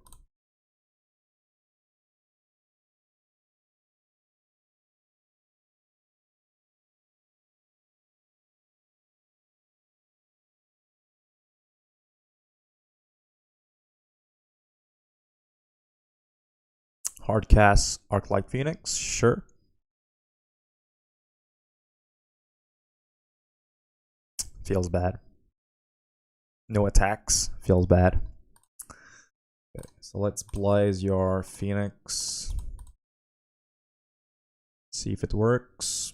Hardcast Arclight Phoenix, sure. Feels bad. No attacks, feels bad. Okay, so let's blaze your Phoenix. See if it works.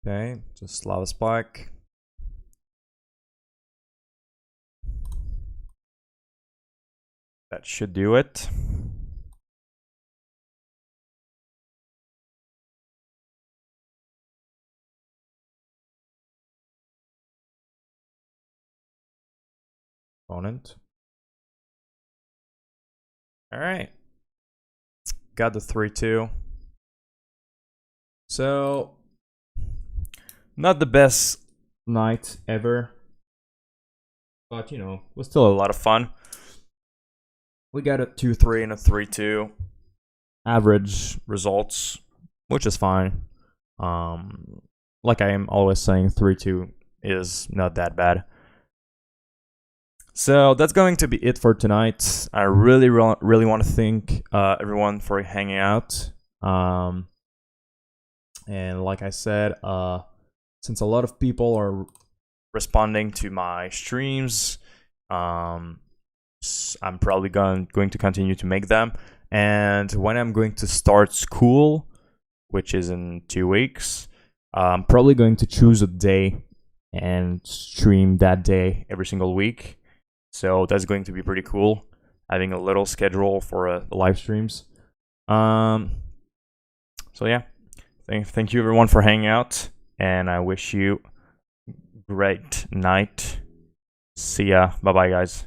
Okay, just Lava Spike. That should do it. Opponent. All right. Got the 3-2. So, not the best night ever. But, you know, it was still a lot of fun. We got a 2-3 and a 3-2. Average results, which is fine. Like I am always saying, 3-2 is not that bad. So that's going to be it for tonight. I really want to thank everyone for hanging out. And like I said, since a lot of people are responding to my streams, I'm probably going to continue to make them. And when I'm going to start school, which is in 2 weeks, I'm probably going to choose a day and stream that day every single week. So that's going to be pretty cool, having a little schedule for live streams. So yeah, thank you everyone for hanging out, and I wish you great night. See ya. Bye bye, guys.